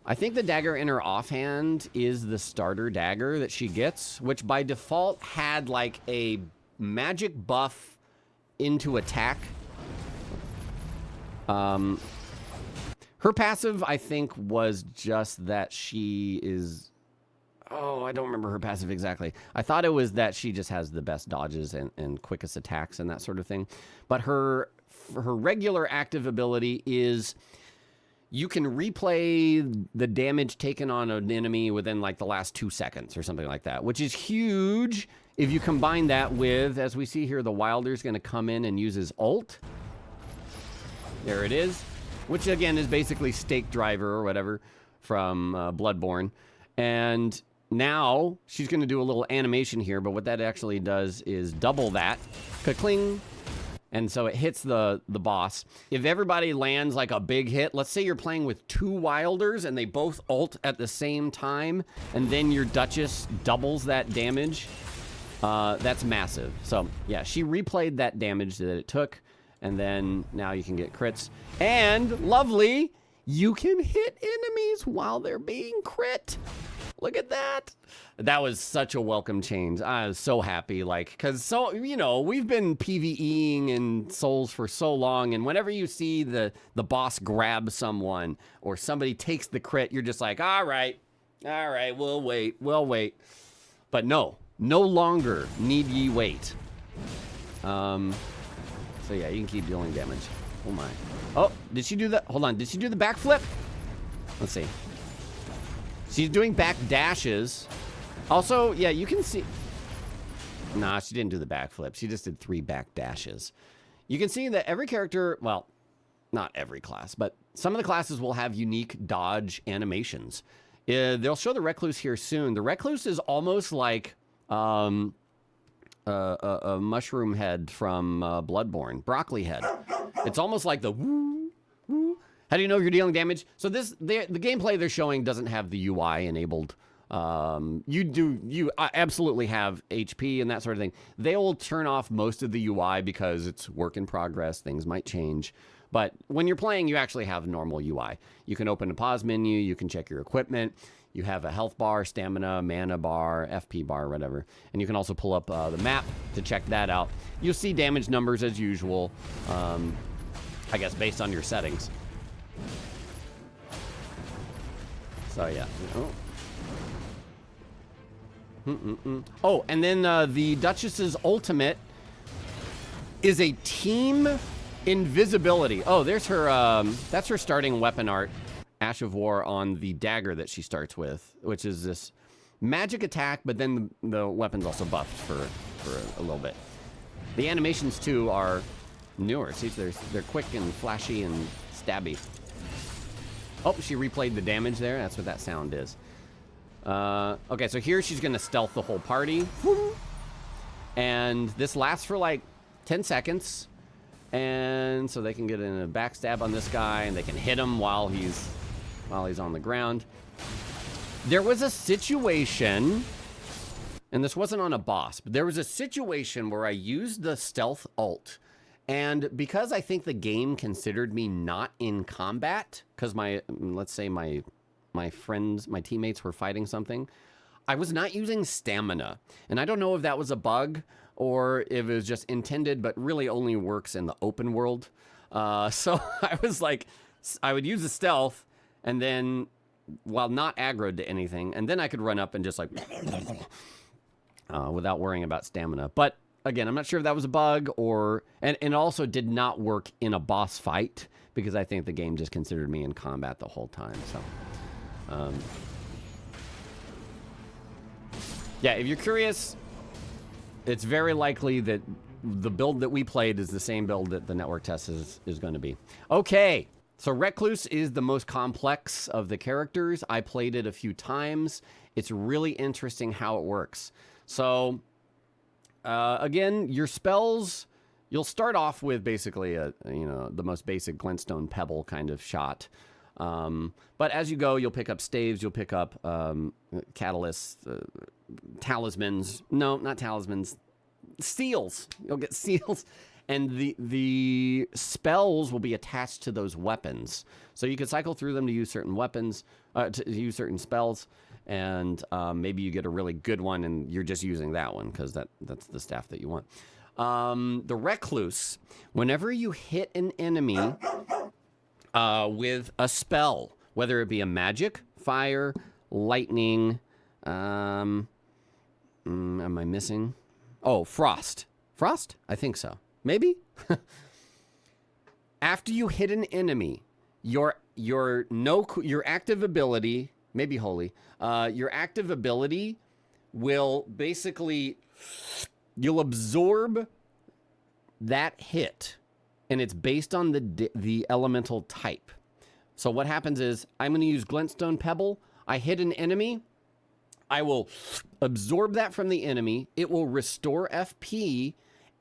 I think the dagger in her offhand is the starter dagger that she gets, which by default had like a magic buff into attack. Her passive, I think, was just that she is... Oh, I don't remember her passive exactly. I thought it was that she just has the best dodges and quickest attacks and that sort of thing. But her regular active ability is you can replay the damage taken on an enemy within like the last 2 seconds or something like that, which is huge if you combine that with, as we see here, the Wilder's going to come in and use his ult. There it is, which again is basically Stake Driver or whatever from Bloodborne. And now she's going to do a little animation here, but what that actually does is double that. Ka-cling. And so it hits the boss. If everybody lands like a big hit, let's say you're playing with 2 Wilders and they both ult at the same time, and then your Duchess doubles that damage, that's massive. So yeah, she replayed that damage that it took, and then now you can get crits. And lovely, you can hit enemies while they're being crit. Look at that. That was such a welcome change. I was so happy, like, because, so, you know, we've been PvEing in Souls for so long, and whenever you see the boss grab someone or somebody takes the crit, you're just like, all right, we'll wait. But no longer need ye wait. So yeah, you can keep dealing damage. Oh my. Oh, did she do that? Hold on, did she do the backflip? Let's see. She's doing back dashes. Also, yeah, you can see. Nah, she didn't do the backflip. She just did 3 back dashes. You can see that every character, well, not every class, but some of the classes will have unique dodge animations. They'll show the Recluse here soon. The Recluse is almost like a mushroom head from Bloodborne, broccoli head. It's almost like the woo, woo. How do you know you're dealing damage? So the gameplay they're showing doesn't have the UI enabled. You absolutely have HP and that sort of thing. They will turn off most of the UI because it's work in progress. Things might change. But when you're playing, you actually have normal UI. You can open a pause menu. You can check your equipment. You have a health bar, stamina, mana bar, FP bar, whatever. And you can also pull up the map to check that out. You'll see damage numbers as usual, I guess, based on your settings. So, yeah. Oh, and then the Duchess's ultimate is a team invisibility. Oh, there's her, that's her starting weapon art. Ash of War on the dagger that she starts with, which is this magic attack, but then the weapon's also buffed for a little bit. The animations, too, are newer. See, they're quick and flashy and stabby. Oh, she replayed the damage there. That's what that sound is. Okay, so here she's going to stealth the whole party. And this lasts for like 10 seconds. And so they can get in a backstab on this guy, and they can hit him while he's on the ground. There was a situation, and this wasn't on a boss, but there was a situation where I used the stealth ult. And because I think the game considered me not in combat, because let's say my friends, my teammates were fighting something, I was not using stamina. And I don't know if that was a bug or if it was just intended, but really only works in the open world. So I was like, I would use the stealth, and then, while not aggroed to anything, and then I could run up and just like, without worrying about stamina. But again, I'm not sure if that was a bug or, and it also did not work in a boss fight because I think the game just considered me in combat the whole time. So, yeah, if you're curious, it's very likely that the build that we played is the same build that the network test is going to be. Okay, so Recluse is the most complex of the characters. I played it a few times. It's really interesting how it works. So, again, your spells, you'll start off with basically the most basic glintstone pebble kind of shot. But as you go, you'll pick up staves, you'll pick up catalysts, talismans. No, not talismans. Seals. You'll get seals. And the spells will be attached to those weapons. So you can cycle through them to use certain weapons, to use certain spells. And maybe you get a really good one and you're just using that one because that's the staff that you want. The Recluse, whenever you hit an enemy with a spell, whether it be a magic, fire, lightning, am I missing? Oh, frost. Frost? I think so. Maybe? After you hit an enemy, your active ability, maybe holy, your active ability will basically, you'll absorb that hit, and it's based on the elemental type. So what happens is, I'm going to use Glintstone Pebble. I hit an enemy. I will absorb that from the enemy. It will restore FP,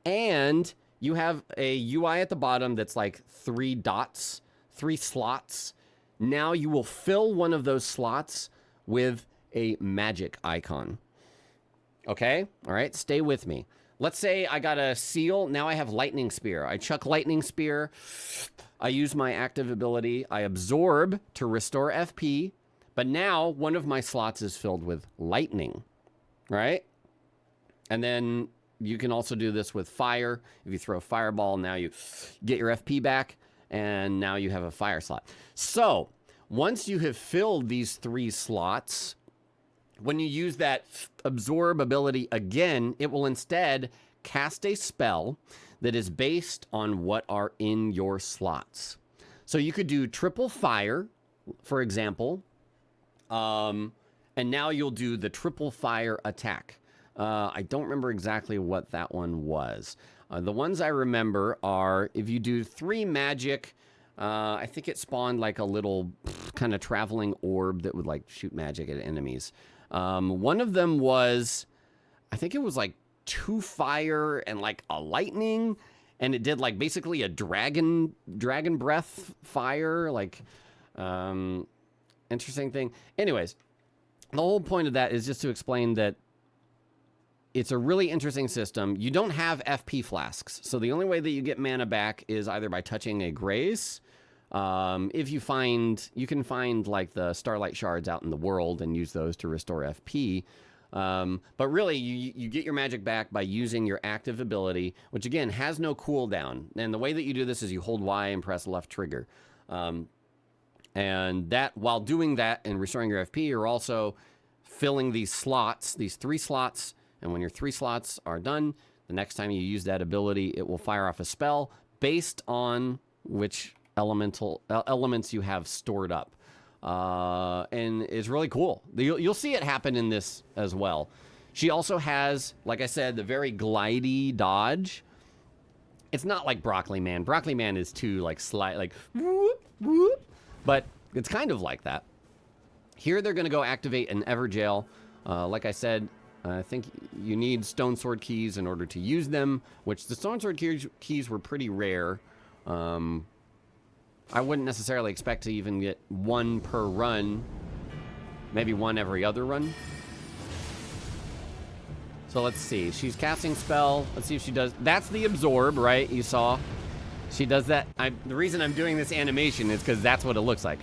and you have a UI at the bottom that's like 3 dots, 3 slots. Now you will fill one of those slots with a magic icon. Okay? All right, stay with me. Let's say I got a seal. Now I have Lightning Spear. I chuck Lightning Spear. I use my active ability. I absorb to restore FP. But now one of my slots is filled with lightning, right? And then you can also do this with fire. If you throw a fireball, now you get your FP back, and now you have a fire slot. So once you have filled these 3 slots, when you use that absorb ability again, it will instead cast a spell that is based on what are in your slots. So you could do triple fire, for example, and now you'll do the triple fire attack. I don't remember exactly what that one was. The ones I remember are if you do 3 magic, I think it spawned like a little kind of traveling orb that would like shoot magic at enemies. One of them was, I think it was like 2 fire and like a lightning, and it did like basically a dragon breath fire, like interesting thing. Anyways, the whole point of that is just to explain that it's a really interesting system. You don't have FP flasks, so the only way that you get mana back is either by touching a grace. If you can find like the starlight shards out in the world and use those to restore FP. But really, you get your magic back by using your active ability, which again has no cooldown. And the way that you do this is you hold Y and press left trigger. And that while doing that and restoring your FP, you're also filling these slots, these 3 slots. And when your 3 slots are done, the next time you use that ability, it will fire off a spell based on which elements you have stored up. And it's really cool. You'll see it happen in this as well. She also has, like I said, the very glidey dodge. It's not like Broccoli Man. Broccoli Man is too like slight, like whoop, whoop, but it's kind of like that. Here they're going to go activate an Everjail. Like I said, I think you need Stone Sword keys in order to use them, which the Stone Sword keys were pretty rare. I wouldn't necessarily expect to even get 1 per run. Maybe 1 every other run. So let's see. She's casting spell. Let's see if she does. That's the absorb, right? You saw. She does that. The reason I'm doing this animation is because that's what it looks like.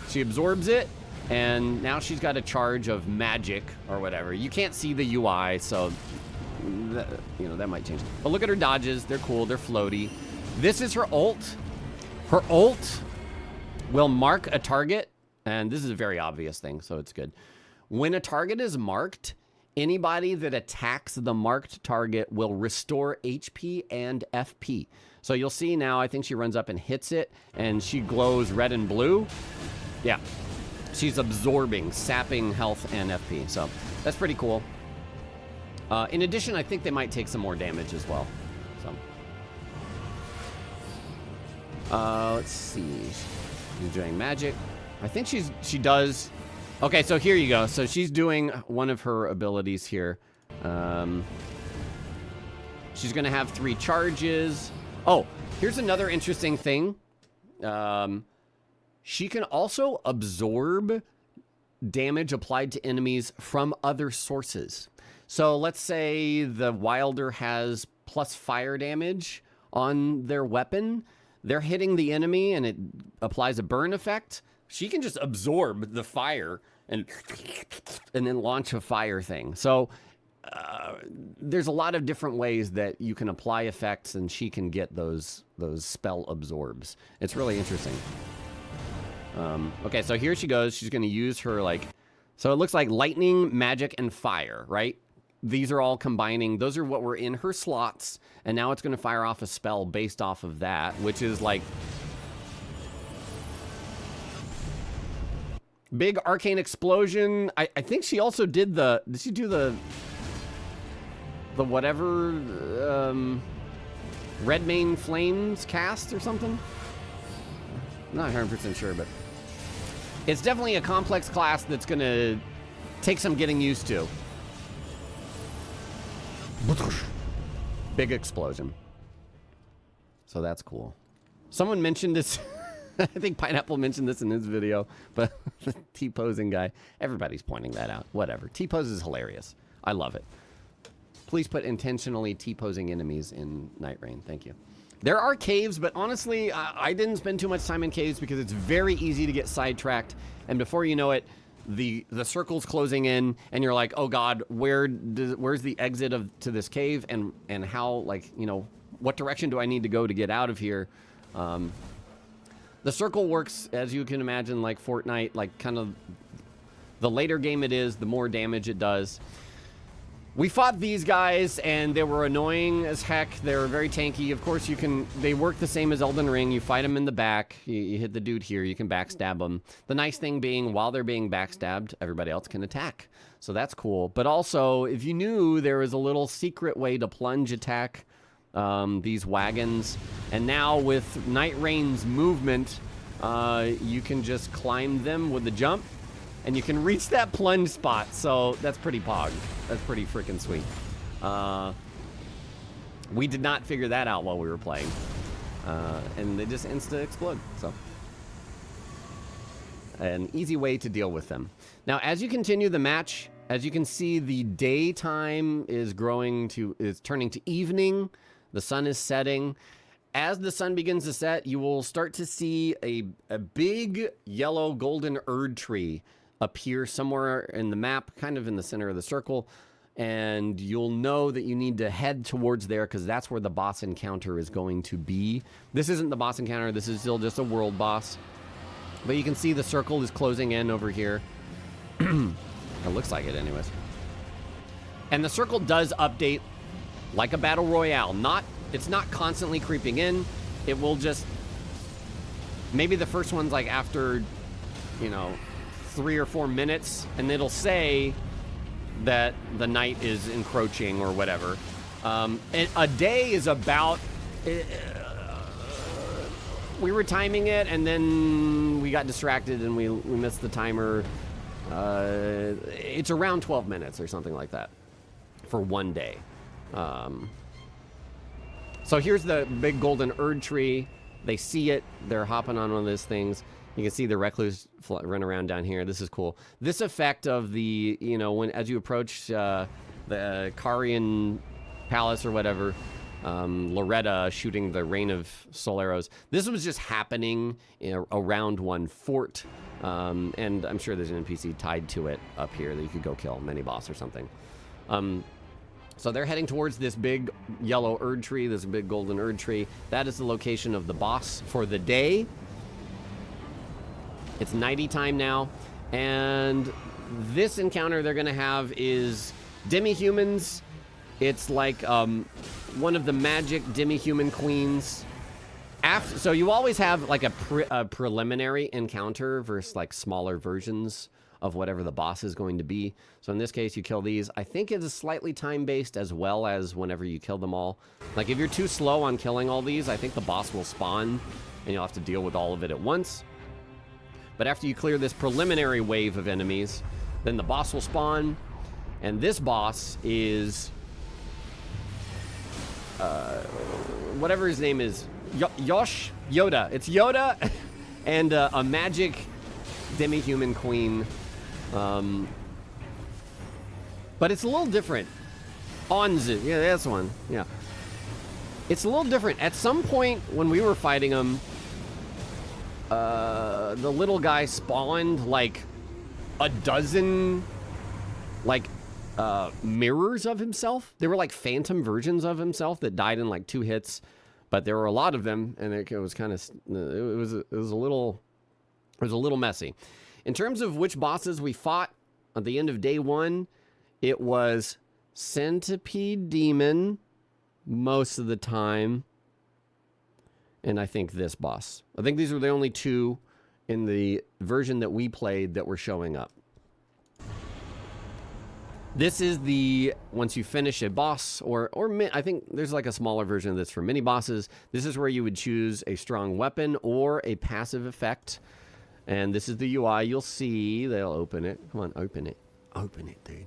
She absorbs it, and now she's got a charge of magic or whatever. You can't see the UI, so that might change. But look at her dodges. They're cool. They're floaty. This is her ult. Her ult will mark a target, and this is a very obvious thing, so it's good. When a target is marked, anybody that attacks the marked target will restore HP and FP. So you'll see now, I think she runs up and hits it, and she glows red and blue. Yeah, she's absorbing, sapping health and FP, so that's pretty cool. In addition, I think they might take some more damage as well. Let's see. She's doing magic. I think she does. Okay, so here you go. So she's doing one of her abilities here. She's going to have 3 charges. Oh, here's another interesting thing. She can also absorb damage applied to enemies from other sources. So let's say the Wilder has plus fire damage on their weapon. They're hitting the enemy and it applies a burn effect. She can just absorb the fire and then launch a fire thing. So there's a lot of different ways that you can apply effects, and she can get those spell absorbs. It's really interesting. Okay, so here she goes. She's going to use her so it looks like lightning, magic, and fire, right? These are all combining. Those are what were in her slots. And now it's going to fire off a spell based off of that, which is like big arcane explosion. I think she also did did she do the whatever, Red Mane Flames cast or something? I'm not 100% sure, but it's definitely a complex class that's going to take some getting used to. Big explosion. So that's cool. Someone mentioned this. I think Pineapple mentioned this in his video, but the T-posing guy, everybody's pointing that out. Whatever. T-pose is hilarious. I love it. Please put intentionally T-posing enemies in Nightreign. Thank you. There are caves, but honestly, I didn't spend too much time in caves because it's very easy to get sidetracked. And before you know it, the circle's closing in, and you're like, oh god, where's the exit to this cave, and how, like, you know, what direction do I need to go to get out of here? The circle works, as you can imagine, like Fortnite, like kind of the later game it is, the more damage it does. We fought these guys, and they were annoying as heck. They were very tanky. Of course, they work the same as Elden Ring. You fight them in the back. You hit the dude here. You can backstab them. The nice thing being, while they're being backstabbed, everybody else can attack. So that's cool. But also, if you knew, there was a little secret way to plunge attack these wagons. And now with Nightraign's movement, you can just climb them with the jump. And you can reach that plunge spot, so that's pretty pog. That's pretty freaking sweet. We did not figure that out while we were playing. And they just insta-explode, so. An easy way to deal with them. Now, as you continue the match, as you can see, the daytime is turning to evening. The sun is setting. As the sun begins to set, you will start to see a big yellow golden Erd tree appear somewhere in the map, kind of in the center of the circle, and you'll know that you need to head towards there because that's where the boss encounter is going to be. This isn't the boss encounter, this is still just a world boss. But you can see the circle is closing in over here. It looks like it anyways. And the circle does update like a battle royale. It's not constantly creeping in. It will just, maybe the first one's like after, you know, 3 or 4 minutes, and it'll say that the night is encroaching or whatever. And a day is about, we were timing it, and then we got distracted and we missed the timer. It's around 12 minutes or something like that for one day. So here's the big golden Erd tree. They see it. They're hopping on one of those things. You can see the Recluse run around down here. This is cool. This effect of the, you know, as you approach the Carian Palace or whatever, Loretta shooting the rain of soul arrows. This was just happening around one fort. And I'm sure there's an NPC tied to it up here that you could go kill, Miniboss or something. So they're heading towards this big yellow Erd tree, this big golden Erd tree. That is the location of the boss for the day. It's nighty time now, and this encounter they're gonna have is demi-humans. It's like one of the magic demi-human queens. So you always have like a preliminary encounter versus like smaller versions of whatever the boss is going to be. So in this case, you kill these. I think it is slightly time-based as well as whenever you kill them all. Like if you're too slow on killing all these, I think the boss will spawn and you'll have to deal with all of it at once. But after you clear this preliminary wave of enemies, then the boss will spawn. And this boss is, whatever his name is, Yoda. It's Yoda and a magic demi-human queen. But it's a little different. Onzu, yeah, that's one, yeah. It's a little different. At some point when we were fighting him, the little guy spawned like a dozen like mirrors of himself. They were like phantom versions of himself that died in like 2 hits, but there were a lot of them, and it was kind of it was a little messy. In terms of which bosses we fought at the end of day 1, it was Centipede Demon most of the time. And I think this boss. I think these were the only 2 in the version that we played that were showing up. This is the, once you finish a boss, or I think there's like a smaller version of this for mini bosses. This is where you would choose a strong weapon or a passive effect. And this is the UI. You'll see, they'll open it. Come on, open it. Open it, dude.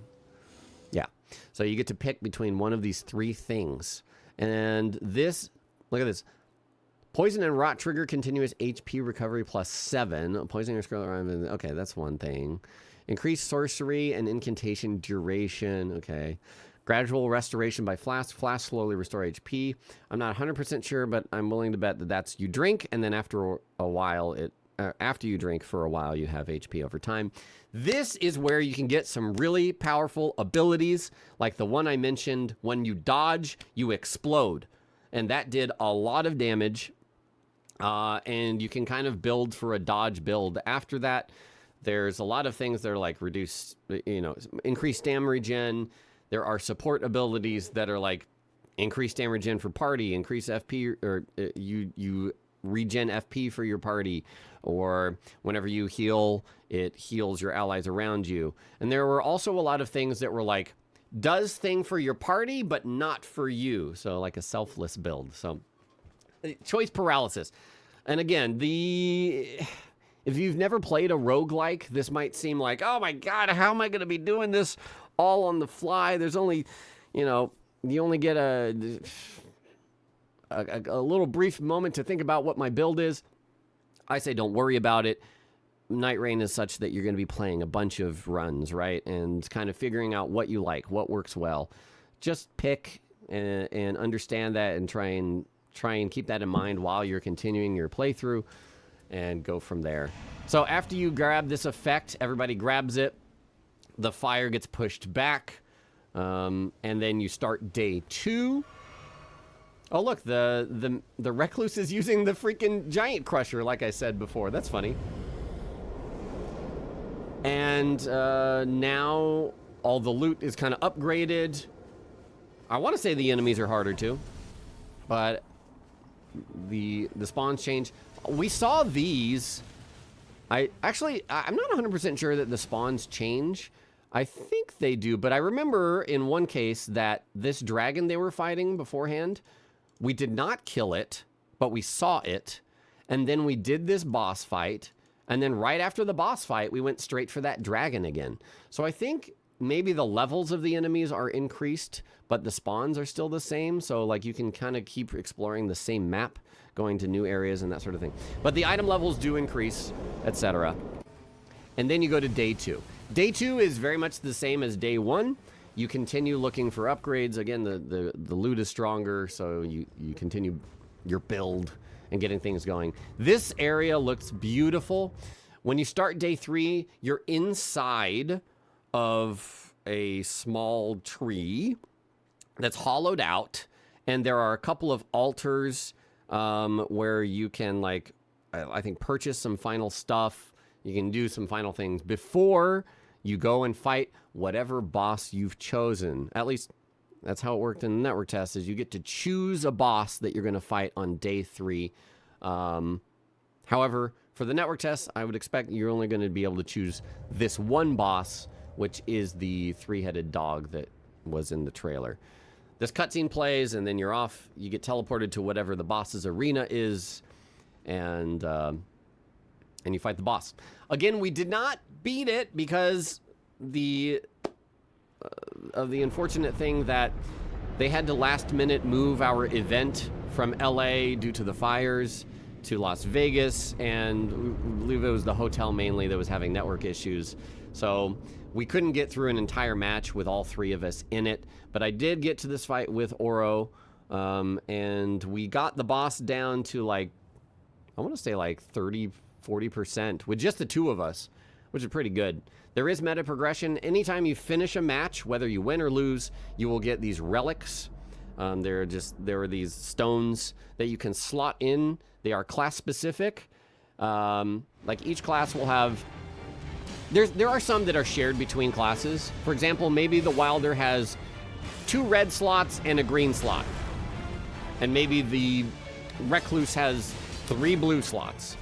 Yeah. So you get to pick between one of these 3 things. And this, look at this. Poison and rot trigger continuous HP recovery plus 7. Poison or scroll around. Okay, that's one thing. Increase sorcery and incantation duration. Okay. Gradual restoration by flask. Flask slowly restore HP. I'm not 100% sure, but I'm willing to bet that that's you drink, and then after a while, it after you drink for a while, you have HP over time. This is where you can get some really powerful abilities, like the one I mentioned. When you dodge, you explode, and that did a lot of damage. And you can kind of build for a dodge build. After that, there's a lot of things that are like reduce, increased stamina regen. There are support abilities that are like increased stamina regen for party, increase FP, or you regen FP for your party, or whenever you heal, it heals your allies around you. And there were also a lot of things that were like, does thing for your party, but not for you. So like a selfless build. So choice paralysis. And again, if you've never played a roguelike, this might seem like, oh my God, how am I going to be doing this all on the fly? There's only, you only get a little brief moment to think about what my build is. I say don't worry about it. Nightreign is such that you're going to be playing a bunch of runs, right? And kind of figuring out what you like, what works well. Just pick and understand that, and try and keep that in mind while you're continuing your playthrough, and go from there. So after you grab this effect, everybody grabs it. The fire gets pushed back, and then you start day 2. Oh, look, the Recluse is using the freaking Giant Crusher, like I said before. That's funny. And now all the loot is kind of upgraded. I want to say the enemies are harder too, but the spawns change. We saw these. I'm not 100% sure that the spawns change. I think they do, but I remember in one case that this dragon they were fighting beforehand, we did not kill it, but we saw it, and then we did this boss fight, and then right after the boss fight, we went straight for that dragon again. So I think maybe the levels of the enemies are increased, but the spawns are still the same, so like you can kind of keep exploring the same map, going to new areas and that sort of thing. But the item levels do increase, etc. And then you go to day 2. Day 2 is very much the same as day 1. You continue looking for upgrades. Again, the loot is stronger, so you continue your build and getting things going. This area looks beautiful. When you start day 3, you're inside of a small tree that's hollowed out, and there are a couple of altars where you can, like, I think purchase some final stuff. You can do some final things before you go and fight whatever boss you've chosen. At least that's how it worked in the network test, is you get to choose a boss that you're going to fight on day 3. However, for the network test, I would expect you're only going to be able to choose this one boss, which is the 3-headed dog that was in the trailer. This cutscene plays, and then you're off. You get teleported to whatever the boss's arena is, and you fight the boss. Again, we did not beat it because of the unfortunate thing that they had to last minute move our event from LA due to the fires to Las Vegas, and I believe it was the hotel mainly that was having network issues. So we couldn't get through an entire match with all 3 of us in it, but I did get to this fight with Oro, and we got the boss down to, like, I want to say like 30-40% with just the 2 of us, which is pretty good. There is meta progression. Anytime you finish a match, whether you win or lose, you will get these relics. There are these stones that you can slot in. They are class specific. Like each class will have. There are some that are shared between classes. For example, maybe the Wilder has 2 red slots and a green slot, and maybe the Recluse has 3 blue slots.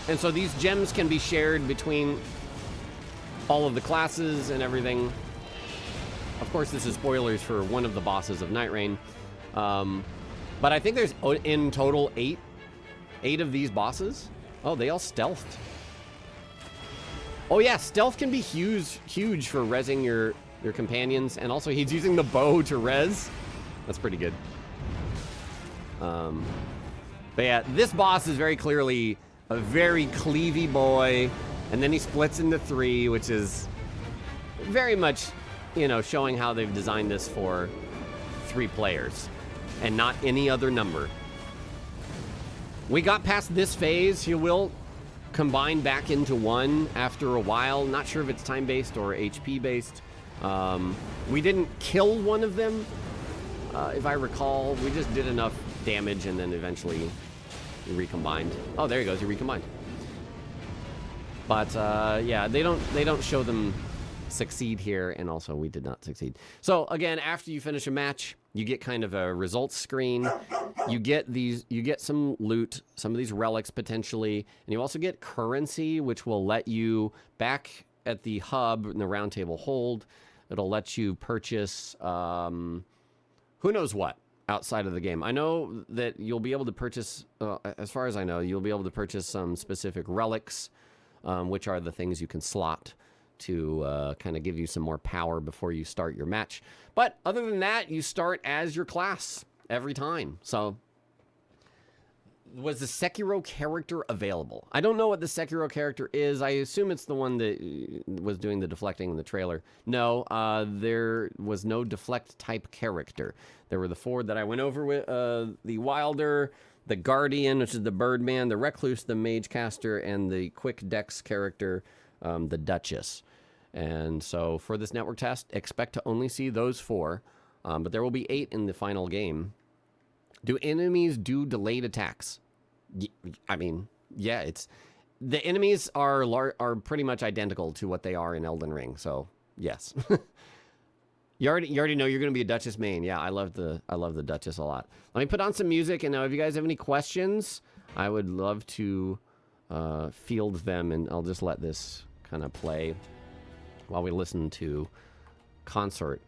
And so these gems can be shared between all of the classes and everything. Of course, this is spoilers for one of the bosses of Nightreign. But I think there's in total 8 of these bosses. Oh, they all stealthed. Oh yeah, stealth can be huge for rezzing your companions. And also he's using the bow to res. That's pretty good. But yeah, this boss is very clearly a very cleavy boy, and then he splits into 3, which is very much, showing how they've designed this for 3 players and not any other number. We got past this phase. He will combine back into one after a while. Not sure if it's time-based or HP-based. We didn't kill one of them, if I recall. We just did enough damage and then eventually he recombined. Oh, there he goes. He recombined. But yeah, they don't show them succeed here, and also we did not succeed. So again, after you finish a match, you get kind of a results screen. You get some loot, some of these relics potentially, and you also get currency, which will let you back at the hub in the Roundtable hold. It'll let you purchase who knows what outside of the game. I know that you'll be able to purchase, as far as I know, you'll be able to purchase some specific relics, which are the things you can slot to kind of give you some more power before you start your match. But other than that, you start as your class every time. So, was the Sekiro character available? I don't know what the Sekiro character is. I assume it's the one that was doing the deflecting in the trailer. No, there was no deflect type character. There were the four that I went over with, the Wilder, the Guardian, which is the Birdman, the Recluse, the Mage Caster, and the Quick Dex character, the Duchess. And so for this network test, expect to only see those four, but there will be 8 in the final game. Do enemies do delayed attacks? I mean, yeah, the enemies are pretty much identical to what they are in Elden Ring, so yes. You already know you're going to be a Duchess main. Yeah, I love the Duchess a lot. Let me put on some music, and now if you guys have any questions, I would love to field them, and I'll just let this kind of play while we listen to concert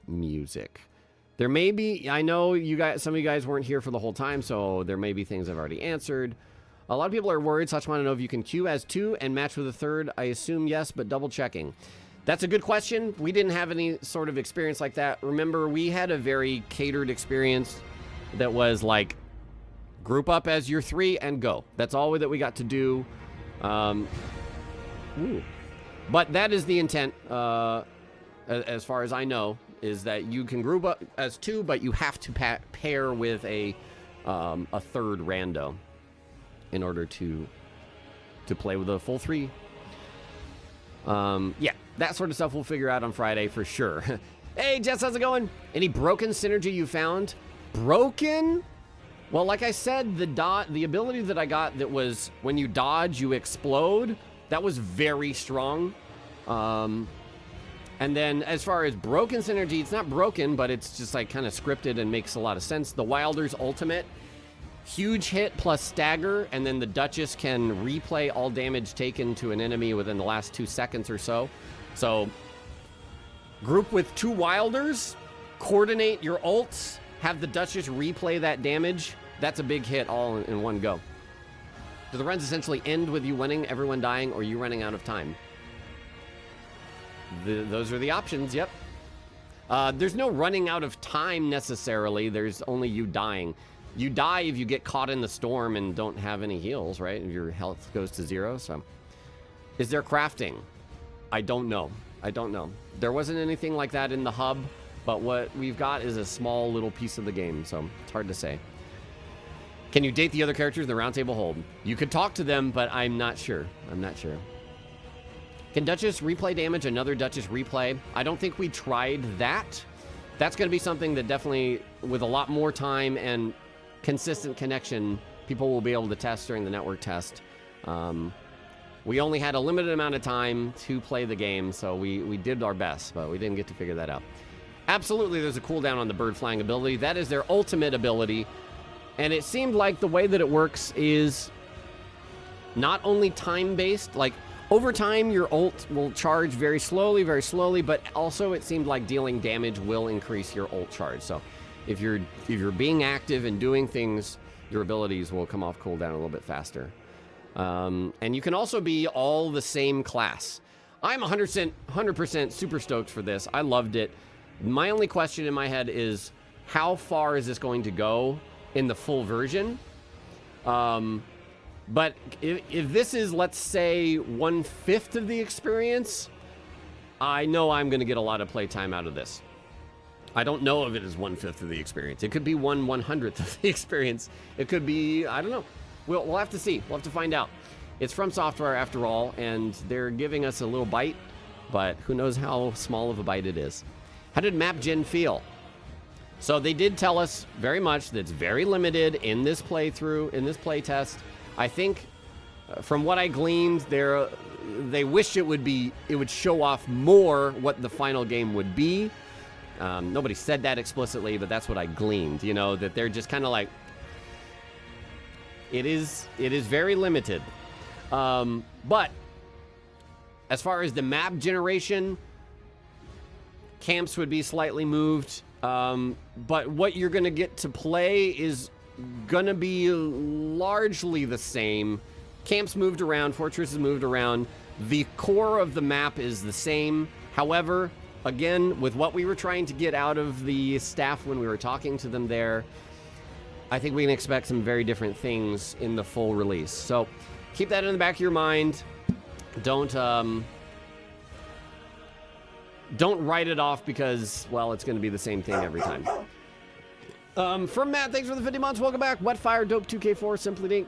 music. There may be, I know you guys, some of you guys weren't here for the whole time, so there may be things I've already answered. A lot of people are worried, so I just want to know if you can queue as 2 and match with a 3rd. I assume yes, but double checking. That's a good question. We didn't have any sort of experience like that. Remember, we had a very catered experience that was like, group up as your 3 and go. That's all that we got to do. But that is the intent, as far as I know, is that you can group up as 2, but you have to pair with a 3rd rando in order to play with a full 3. Yeah, that sort of stuff we'll figure out on Friday for sure. Hey, Jess, how's it going? Any broken synergy you found? Broken? Well, like I said, the ability that I got that was when you dodge, you explode, that was very strong. And then as far as broken synergy, it's not broken, but it's just like kind of scripted and makes a lot of sense. The Wilder's ultimate, huge hit plus stagger, and then the Duchess can replay all damage taken to an enemy within the last 2 seconds or so. So, group with 2 Wilders, coordinate your ults, have the Duchess replay that damage. That's a big hit all in one go. Do the runs essentially end with you winning, everyone dying, or you running out of time? Those are the options, yep. There's no running out of time necessarily. There's only you dying. You die if you get caught in the storm and don't have any heals, right? If your health goes to 0, so. Is there crafting? I don't know. I don't know. There wasn't anything like that in the hub, but what we've got is a small little piece of the game, so it's hard to say. Can you date the other characters in the Roundtable hold? You could talk to them, but I'm not sure. I'm not sure. Can Duchess replay damage, another Duchess replay? I don't think we tried that. That's going to be something that definitely, with a lot more time and consistent connection, people will be able to test during the network test. We only had a limited amount of time to play the game, so we did our best, but we didn't get to figure that out. Absolutely, there's a cooldown on the bird flying ability. That is their ultimate ability, and it seemed like the way that it works is not only time-based, like over time your ult will charge very slowly, but also it seemed like dealing damage will increase your ult charge. So if you're being active and doing things, your abilities will come off cooldown a little bit faster. And you can also be all the same class. I'm 100% super stoked for this. I loved it. My only question in my head is, how far is this going to go in the full version? But if this is, let's say, 1/5 of the experience, I know I'm going to get a lot of playtime out of this. I don't know if it is 1/5 of the experience. It could be 1/100th of the experience. It could be, I don't know. We'll have to see. We'll have to find out. It's From Software after all, and they're giving us a little bite, but who knows how small of a bite it is. How did Map Gen feel? So they did tell us very much that it's very limited in this playthrough, in this playtest. I think from what I gleaned, they wish it would show off more what the final game would be. Nobody said that explicitly, but that's what I gleaned, you know, that they're just kind of like, it is very limited. But as far as the map generation, camps would be slightly moved. But what you're going to get to play is going to be largely the same. Camps moved around, fortresses moved around. The core of the map is the same. However, again, with what we were trying to get out of the staff when we were talking to them there, I think we can expect some very different things in the full release. So keep that in the back of your mind. Don't write it off because, well, it's going to be the same thing every time. From Matt, thanks for the 50 months. Welcome back. Wetfire, Dope 2K4, Simply Dink.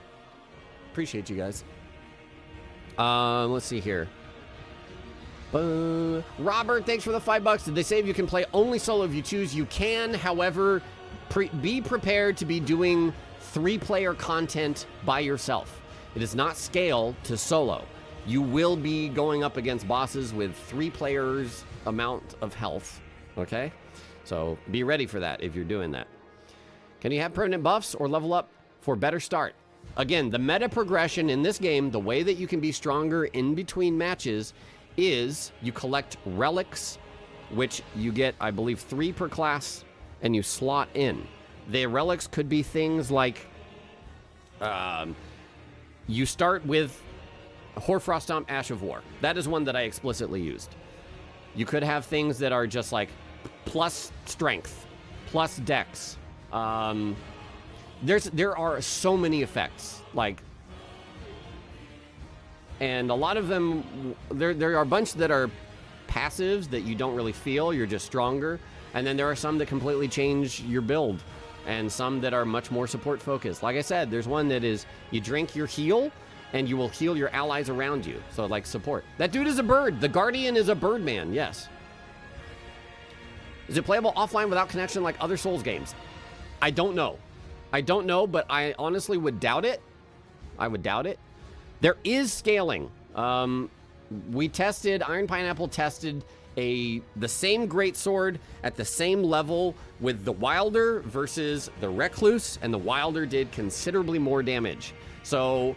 Appreciate you guys. Let's see here. Robert, thanks for the $5. Did they say if you can play only solo if you choose? You can, however, be prepared to be doing 3-player content by yourself. It does not scale to solo. You will be going up against bosses with 3 players amount of health, okay? So be ready for that if you're doing that. Can you have permanent buffs or level up for better start? Again, the meta progression in this game, the way that you can be stronger in between matches is you collect relics, which you get, I believe, 3 per class, and you slot in. The relics could be things like you start with Hoarfrost Stomp, Ash of War. That is one that I explicitly used. You could have things that are just like plus strength, plus dex. There are so many effects, like, and a lot of them, there are a bunch that are passives that you don't really feel, you're just stronger, and then there are some that completely change your build, and some that are much more support focused. Like I said, there's one that is, you drink your heal, and you will heal your allies around you, so like support. That dude is a bird. The Guardian is a bird man, yes. Is it playable offline without connection like other Souls games? I don't know. I don't know, but I honestly would doubt it. I would doubt it. There is scaling. We tested, Iron Pineapple tested the same greatsword at the same level with the Wilder versus the Recluse, and the Wilder did considerably more damage. So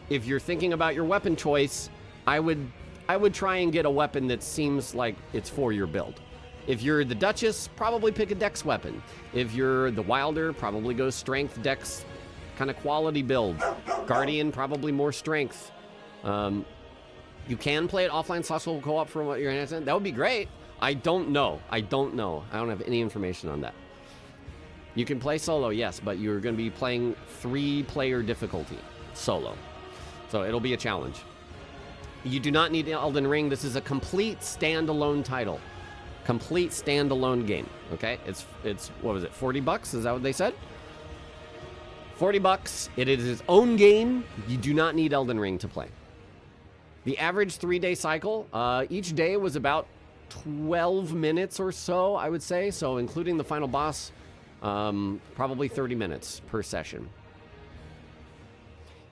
if you're thinking about your weapon choice, I would try and get a weapon that seems like it's for your build. If you're the Duchess, probably pick a dex weapon. If you're the Wilder, probably go strength, dex, kind of quality build. Guardian, probably more strength. You can play it offline / co-op for what you're asking. That would be great. I don't know. I don't have any information on that. You can play solo, yes, but you're going to be playing 3-player difficulty solo. So it'll be a challenge. You do not need Elden Ring. This is a complete standalone title. Complete standalone game, okay? It's what was it, $40? Is that what they said? $40. It is its own game. You do not need Elden Ring to play. The average 3-day cycle, each day was about 12 minutes or so, I would say. So including the final boss, probably 30 minutes per session.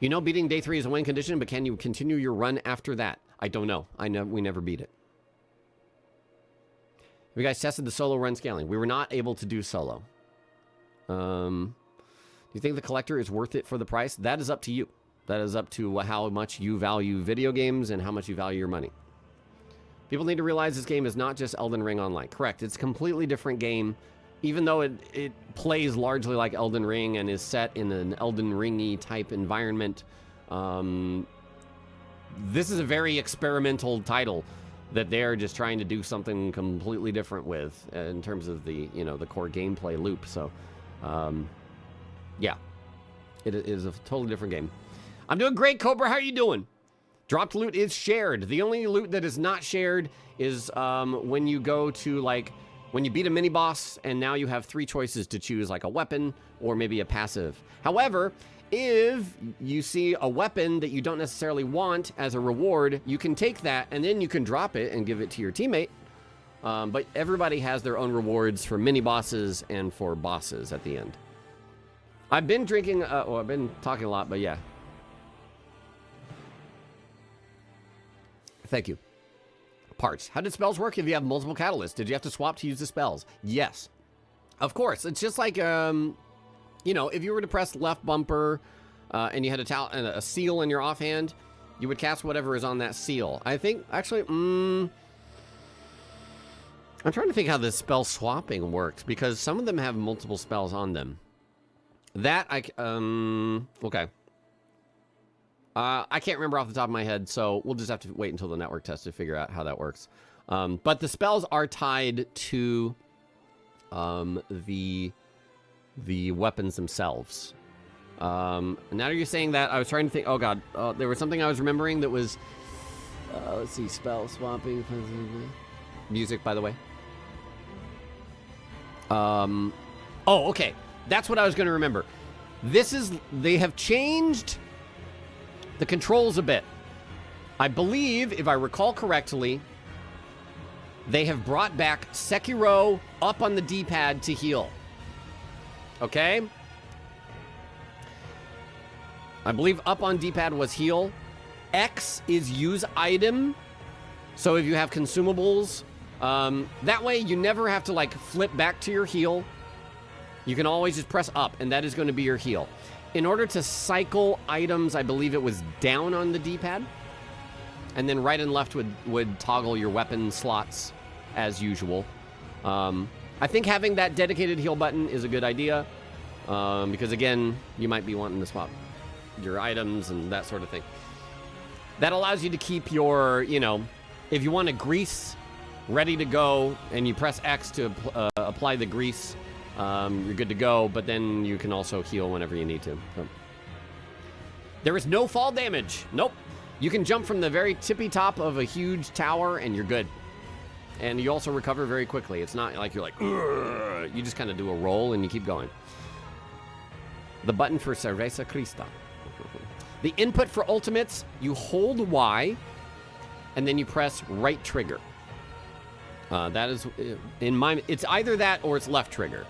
You know beating day 3 is a win condition, but can you continue your run after that? I don't know. We never beat it. Have you guys tested the solo run scaling? We were not able to do solo. Do you think the collector is worth it for the price? That is up to you. That is up to how much you value video games and how much you value your money. People need to realize this game is not just Elden Ring Online. Correct. It's a completely different game. Even though it plays largely like Elden Ring and is set in an Elden Ring-y type environment, this is a very experimental title that they're just trying to do something completely different with in terms of the core gameplay loop. So, yeah, it is a totally different game. I'm doing great, Cobra. How are you doing? Dropped loot is shared. The only loot that is not shared is when you go to like when you beat a mini boss, and now you have 3 choices to choose, like a weapon or maybe a passive. However, if you see a weapon that you don't necessarily want as a reward, you can take that and then you can drop it and give it to your teammate. But everybody has their own rewards for mini bosses and for bosses at the end. I've been drinking, well, I've been talking a lot, but yeah. Thank you. Parts. How did spells work if you have multiple catalysts? Did you have to swap to use the spells? Yes. Of course. It's just like, you know, if you were to press left bumper and you had a seal in your offhand, you would cast whatever is on that seal. I think, actually, I'm trying to think how this spell swapping works, because some of them have multiple spells on them. That, okay. I can't remember off the top of my head, so we'll just have to wait until the network test to figure out how that works. But the spells are tied to the weapons themselves. Now you're saying that, I was trying to think, oh god, there was something I was remembering that was, let's see, spell swapping, music, by the way. Oh, okay, that's what I was going to remember. They have changed the controls a bit. I believe, if I recall correctly, they have brought back Sekiro up on the D-pad to heal. Okay? I believe up on D-pad was heal. X is use item. So if you have consumables, that way you never have to like flip back to your heal. You can always just press up, and that is going to be your heal. In order to cycle items, I believe it was down on the D-pad. And then right and left would toggle your weapon slots as usual. I think having that dedicated heal button is a good idea. Because again, you might be wanting to swap your items and that sort of thing. That allows you to keep your, you know, if you want to grease ready to go and you press X to apply the grease, you're good to go, but then you can also heal whenever you need to. So. There is no fall damage. Nope. You can jump from the very tippy top of a huge tower and you're good. And you also recover very quickly. It's not like you're like, ugh. You just kind of do a roll and you keep going. The button for Cerveza Crista. The input for ultimates, you hold Y and then you press right trigger. That is, in my, it's either that or it's left trigger.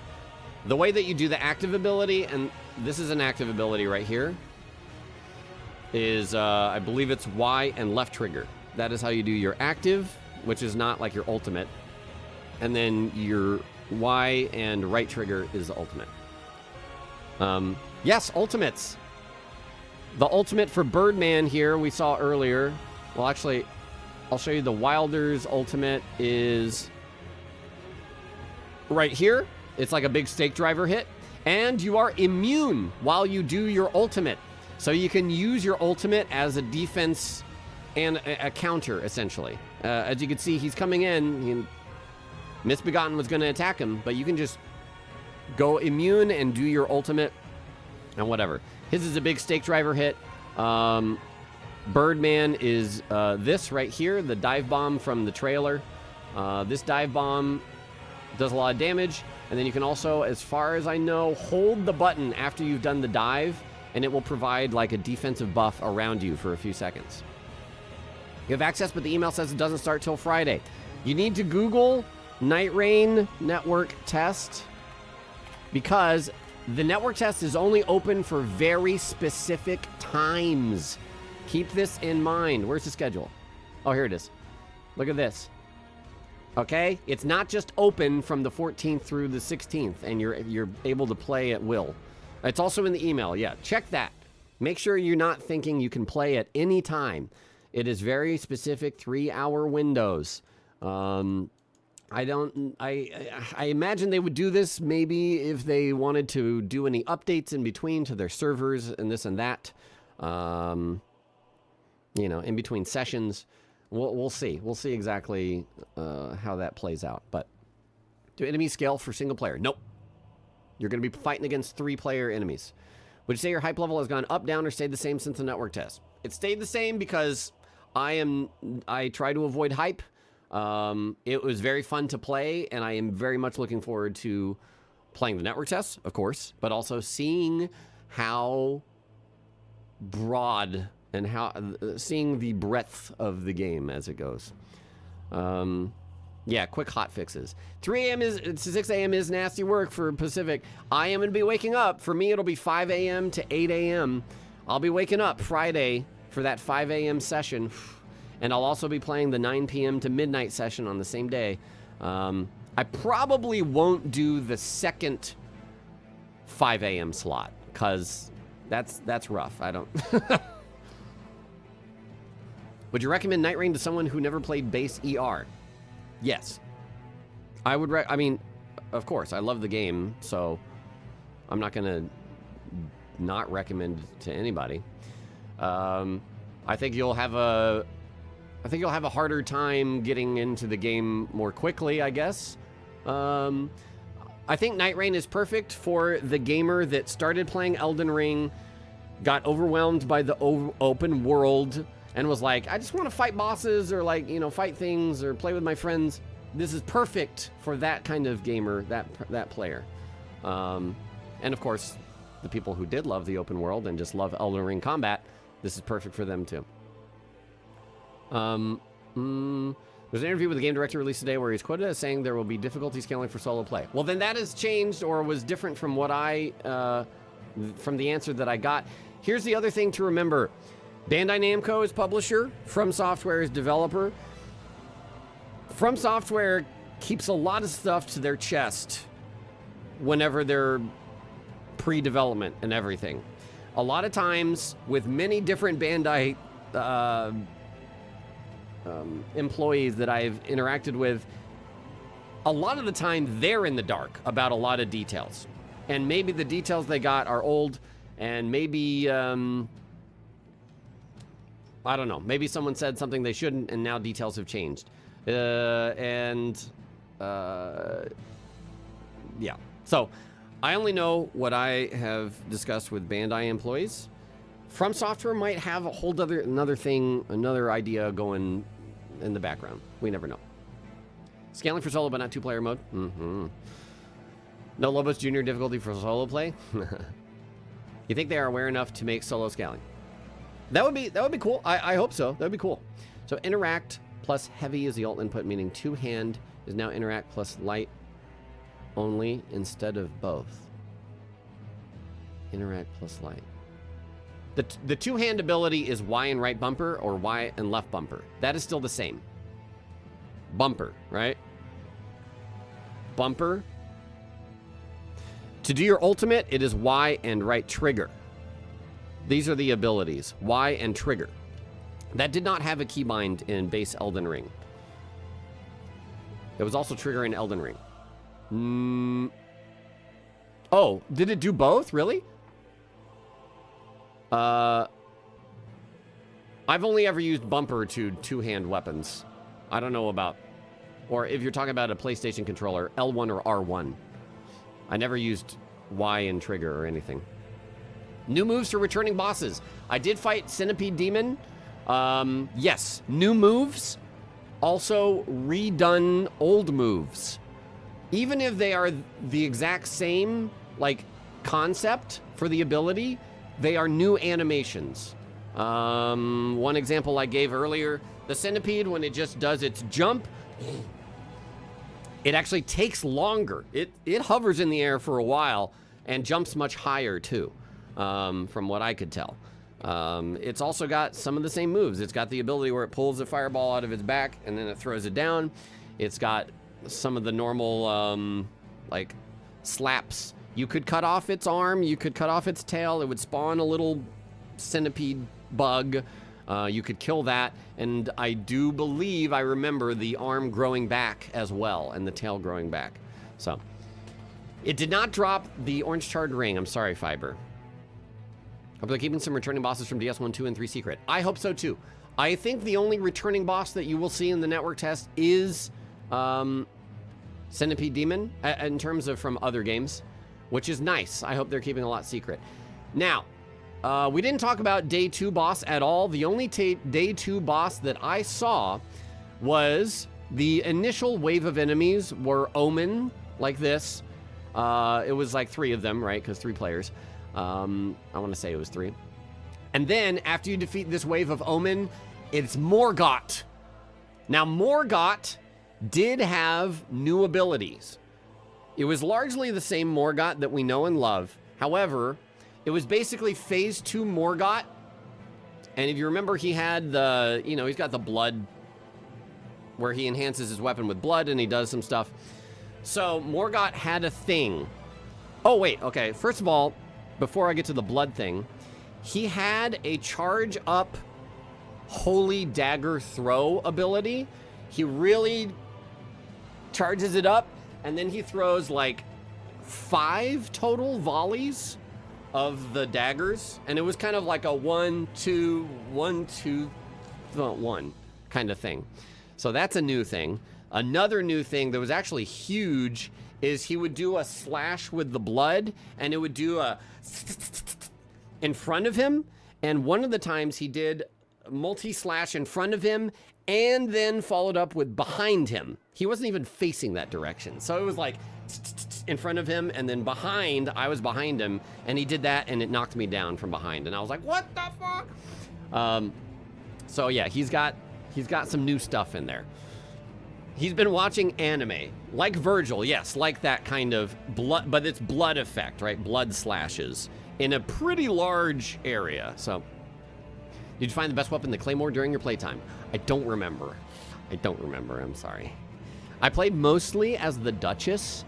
The way that you do the active ability, and this is an active ability right here, is I believe it's Y and left trigger. That is how you do your active, which is not like your ultimate. And then your Y and right trigger is the ultimate. Yes, ultimates. The ultimate for Birdman here we saw earlier. Well, actually, I'll show you the Wilder's ultimate is right here. It's like a big stake driver hit. And you are immune while you do your ultimate. So you can use your ultimate as a defense and a counter, essentially. As you can see, he's coming in. Misbegotten was going to attack him, but you can just go immune and do your ultimate and whatever. His is a big stake driver hit. Birdman is this right here, the dive bomb from the trailer. This dive bomb does a lot of damage. And then you can also, as far as I know, hold the button after you've done the dive, and it will provide like a defensive buff around you for a few seconds. You have access, but the email says it doesn't start till Friday. You need to Google Nightreign network test, because the network test is only open for very specific times. Keep this in mind. Where's the schedule? Oh, here it is. Look at this. Okay? It's not just open from the 14th through the 16th, and you're able to play at will. It's also in the email. Yeah, check that. Make sure you're not thinking you can play at any time. It is very specific 3-hour windows. I imagine they would do this maybe if they wanted to do any updates in between to their servers and this and that. You know, in between sessions. We'll see. We'll see exactly how that plays out. But do enemies scale for single player? Nope. You're going to be fighting against 3-player enemies. Would you say your hype level has gone up, down, or stayed the same since the network test? It stayed the same because I try to avoid hype. It was very fun to play, and I am very much looking forward to playing the network tests, of course, but also seeing how broad and how seeing the breadth of the game as it goes. Yeah, quick hot fixes. 3 a.m. is 6 a.m. is nasty work for Pacific. I am going to be waking up. For me, it'll be 5 a.m. to 8 a.m. I'll be waking up Friday for that 5 a.m. session, and I'll also be playing the 9 p.m. to midnight session on the same day. I probably won't do the second 5 a.m. slot, because that's rough. I don't... Would you recommend Nightreign to someone who never played base ER? Yes. I would I mean, of course, I love the game, so I'm not going to not recommend it to anybody. I think you'll have a harder time getting into the game more quickly, I guess. I think Nightreign is perfect for the gamer that started playing Elden Ring, got overwhelmed by the open world, and was like, I just want to fight bosses or, like, you know, fight things or play with my friends. This is perfect for that kind of gamer, that player. And of course, the people who did love the open world and just love Elden Ring combat, this is perfect for them too. There's an interview with the game director released today where he's quoted as saying there will be difficulty scaling for solo play. Well, then that has changed or was different from what from the answer that I got. Here's the other thing to remember. Bandai Namco is publisher, From Software is developer. From Software keeps a lot of stuff to their chest whenever they're pre-development and everything. A lot of times, with many different Bandai employees that I've interacted with, a lot of the time they're in the dark about a lot of details. And maybe the details they got are old, and maybe... I don't know. Maybe someone said something they shouldn't, and now details have changed. Yeah. So, I only know what I have discussed with Bandai employees. From Software might have a whole another idea going in the background. We never know. Scaling for solo, but not two-player mode. Mm-hmm. No Lobos Junior difficulty for solo play. You think they are aware enough to make solo scaling? That would be cool. I hope so. That would be cool. So interact plus heavy is the alt input, meaning two-hand is now interact plus light only instead of both. Interact plus light. The two-hand ability is Y and right bumper or Y and left bumper. That is still the same. Bumper, right? Bumper. To do your ultimate, it is Y and right trigger. These are the abilities, Y and trigger. That did not have a keybind in base Elden Ring. It was also trigger in Elden Ring. Oh, did it do both? Really? I've only ever used bumper to two-hand weapons. I don't know about... Or if you're talking about a PlayStation controller, L1 or R1. I never used Y and trigger or anything. New moves for returning bosses. I did fight Centipede Demon. Yes, new moves. Also redone old moves. Even if they are the exact same, like, concept for the ability, they are new animations. One example I gave earlier, the Centipede, when it just does its jump, it actually takes longer. It hovers in the air for a while and jumps much higher, too. From what I could tell. It's also got some of the same moves. It's got the ability where it pulls the fireball out of its back and then it throws it down. It's got some of the normal, like, slaps. You could cut off its arm. You could cut off its tail. It would spawn a little centipede bug. You could kill that. And I do believe I remember the arm growing back as well and the tail growing back. So, it did not drop the orange charred ring. I'm sorry, Fiber. Hope they're keeping some returning bosses from DS1, 2, and 3 secret. I hope so, too. I think the only returning boss that you will see in the network test is Centipede Demon, in terms of from other games, which is nice. I hope they're keeping a lot secret. Now, we didn't talk about Day 2 boss at all. The only Day 2 boss that I saw was The initial wave of enemies were Omen, like this. It was like 3 of them, right? Because 3 players. I want to say it was 3. And then after you defeat this wave of Omen, it's Morgott. Now, Morgott did have new abilities. It was largely the same Morgott that we know and love. However, it was basically phase 2 Morgott. And if you remember, he had the, he's got the blood where he enhances his weapon with blood and he does some stuff. So Morgott had a thing. Oh, wait. Okay. First of all, before I get to the blood thing, he had a charge up Holy Dagger Throw ability. He really charges it up, and then he throws like 5 total volleys of the daggers, and it was kind of like a 1, 2, 1, 2, 1 kind of thing. So that's a new thing. Another new thing that was actually huge is he would do a slash with the blood, and it would do a in front of him, and one of the times he did multi-slash in front of him and then followed up with behind him. He wasn't even facing that direction. So it was like in front of him and then behind, I was behind him, and he did that and it knocked me down from behind. And I was like, what the fuck? So yeah, he's got some new stuff in there. He's been watching anime, like Virgil, yes, like that kind of blood, but it's blood effect, right? Blood slashes in a pretty large area. So did you find the best weapon, the Claymore, during your playtime? I don't remember. I'm sorry. I played mostly as the Duchess,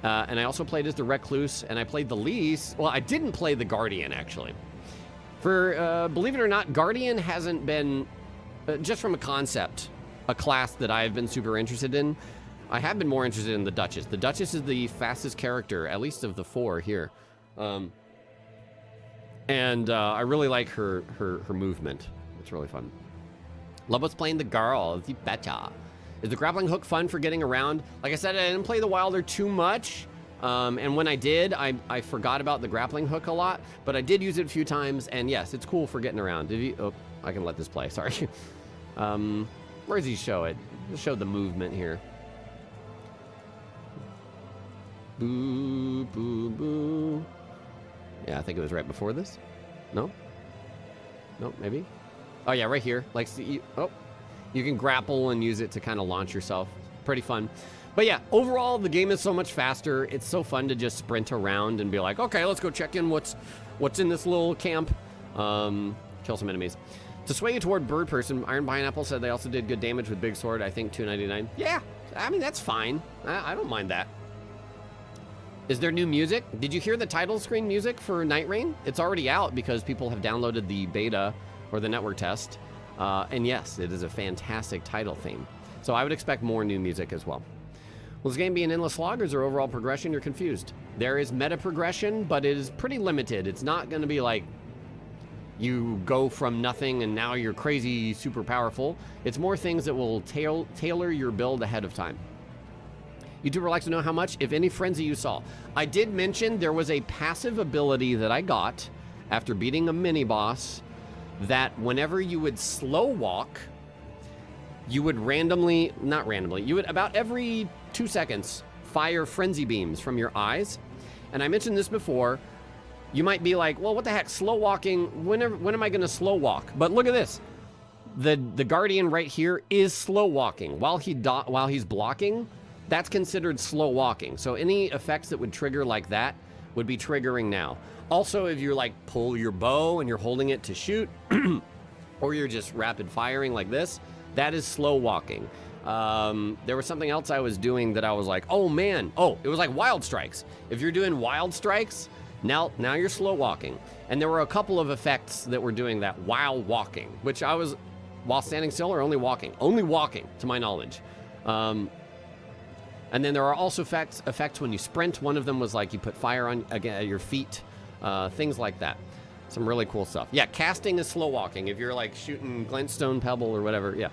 and I also played as the Recluse, and I played the least. Well, I didn't play the Guardian, actually. For, believe it or not, Guardian hasn't been, just from a concept, a class that I've been super interested in. I have been more interested in the Duchess. The Duchess is the fastest character, at least of the 4 here. And I really like her movement. It's really fun. Love what's playing the girl. The betcha. Is the grappling hook fun for getting around? Like I said, I didn't play the Wilder too much. And when I did, I forgot about the grappling hook a lot. But I did use it a few times. And yes, it's cool for getting around. Oh, I can let this play. Sorry. Where does he show it? Just show the movement here. Boo, boo, boo. Yeah, I think it was right before this. No? No, maybe? Oh, yeah, right here. Like, see, you can grapple and use it to kind of launch yourself. Pretty fun. But yeah, overall, the game is so much faster. It's so fun to just sprint around and be like, okay, let's go check in what's in this little camp. Kill some enemies. To sway you toward Bird Person, Iron Pineapple said they also did good damage with Big Sword. I think 299. Yeah, I mean, that's fine. I don't mind that. Is there new music? Did you hear the title screen music for Nightreign? It's already out because people have downloaded the beta or the network test. And yes, it is a fantastic title theme. So I would expect more new music as well. Will this game be an endless slog, or is there overall progression? You're confused. There is meta progression, but it is pretty limited. It's not going to be like you go from nothing and now you're crazy, super powerful. It's more things that will tailor your build ahead of time. YouTuber likes to know how much, if any, frenzy you saw. I did mention there was a passive ability that I got after beating a mini-boss that whenever you would slow walk, you would you would about every 2 seconds fire frenzy beams from your eyes. And I mentioned this before. You might be like, well, what the heck, slow walking, when am I gonna slow walk? But look at this. The Guardian right here is slow walking. While he's blocking, that's considered slow walking. So any effects that would trigger like that would be triggering now. Also, if you like pull your bow and you're holding it to shoot, or you're just rapid firing like this, that is slow walking. There was something else I was doing that I was like, oh man, it was like wild strikes. If you're doing wild strikes, now you're slow walking. And there were a couple of effects that were doing that while walking, which I was, while standing still or only walking to my knowledge. And then there are also effects when you sprint. One of them was like you put fire on your feet, things like that. Some really cool stuff. Yeah, casting is slow walking. If you're like shooting glintstone pebble or whatever, yeah.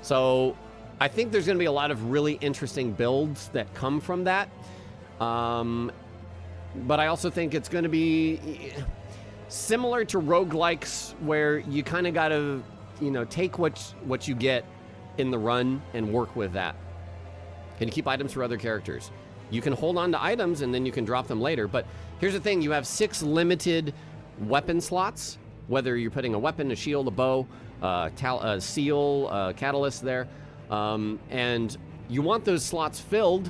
So I think there's going to be a lot of really interesting builds that come from that. But I also think it's going to be similar to roguelikes, where you kind of got to, take what you get in the run and work with that. Can you keep items for other characters? You can hold on to items and then you can drop them later. But here's the thing. You have 6 limited weapon slots, whether you're putting a weapon, a shield, a bow, a seal, catalyst there. And you want those slots filled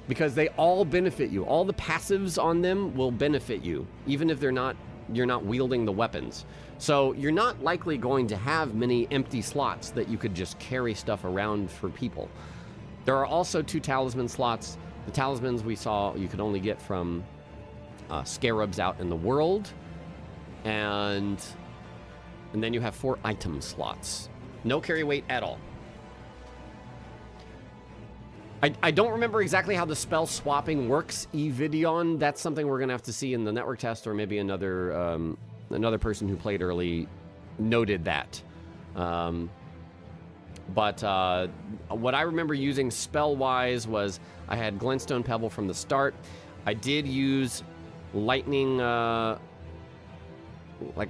because they all benefit you. All the passives on them will benefit you, even if you're not wielding the weapons. So you're not likely going to have many empty slots that you could just carry stuff around for people. There are also 2 talisman slots. The talismans we saw you could only get from scarabs out in the world. And then you have 4 item slots. No carry weight at all. I don't remember exactly how the spell swapping works, Evidion. That's something we're going to have to see in the network test, or maybe another person who played early noted that. But what I remember using spell-wise was I had Glintstone Pebble from the start. I did use lightning, like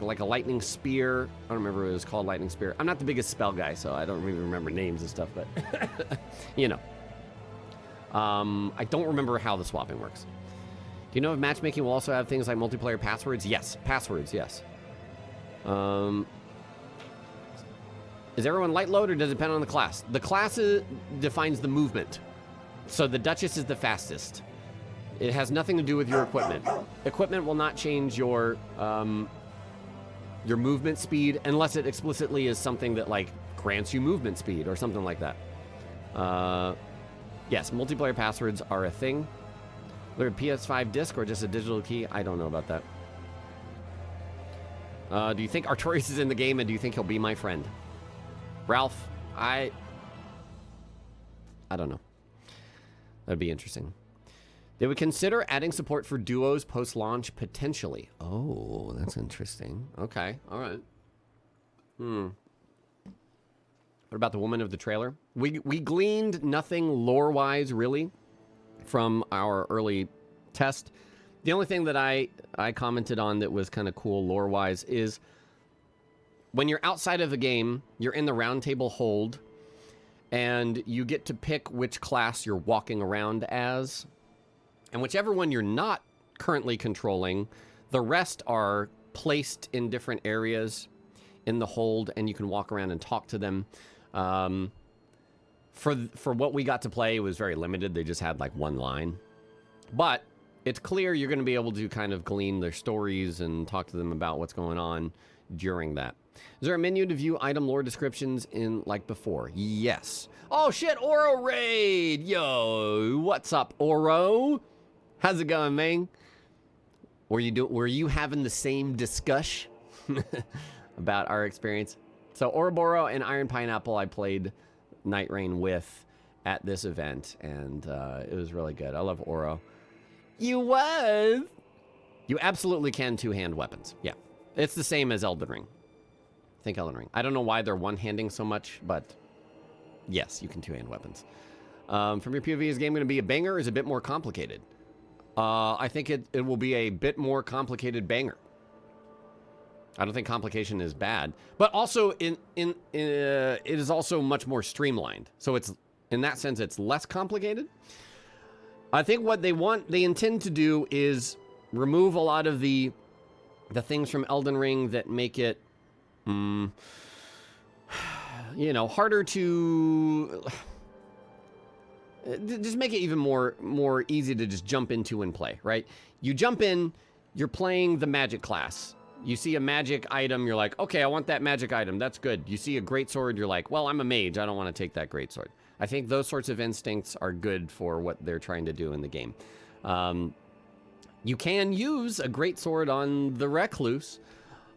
a lightning spear. I don't remember if it was called lightning spear. I'm not the biggest spell guy, so I don't really remember names and stuff, but you know. I don't remember how the swapping works. Do you know if matchmaking will also have things like multiplayer passwords? Yes, passwords, yes. Is everyone light load or does it depend on the class? The class defines the movement. So the Duchess is the fastest. It has nothing to do with your equipment. Equipment will not change your movement speed unless it explicitly is something that like grants you movement speed or something like that. Yes, multiplayer passwords are a thing. They're a PS5 disc or just a digital key? I don't know about that. Do you think Artorias is in the game and do you think he'll be my friend? Ralph, I don't know. That'd be interesting. They would consider adding support for duos post-launch potentially. Oh, that's interesting. Okay, all right. What about the woman of the trailer? We gleaned nothing lore-wise, really, from our early test. The only thing that I commented on that was kind of cool lore-wise is when you're outside of the game, you're in the Roundtable hold, and you get to pick which class you're walking around as. And whichever one you're not currently controlling, the rest are placed in different areas in the hold, and you can walk around and talk to them. For what we got to play, it was very limited. They just had like one line. But it's clear you're going to be able to kind of glean their stories and talk to them about what's going on during that. Is there a menu to view item lore descriptions in like before? Yes. Oh shit, Oro Raid! Yo, what's up, Oro? How's it going, man? Were you having the same discussion about our experience? So Ouroboros and Iron Pineapple I played Nightreign with at this event, and it was really good. I love Oro. You absolutely can two-hand weapons. Yeah. It's the same as Elden Ring. Think Elden Ring. I don't know why they're one-handing so much, but yes, you can two-hand weapons. From your POV, is the game going to be a banger or is it a bit more complicated? I think it will be a bit more complicated banger. I don't think complication is bad, but also it is also much more streamlined. So it's, in that sense, it's less complicated. I think what they intend to do is remove a lot of the things from Elden Ring that make it, harder to just make it even more easy to just jump into and play, right? You jump in, you're playing the magic class. You see a magic item, you're like, okay, I want that magic item. That's good. You see a greatsword, you're like, well, I'm a mage. I don't want to take that greatsword. I think those sorts of instincts are good for what they're trying to do in the game. You can use a greatsword on the Recluse,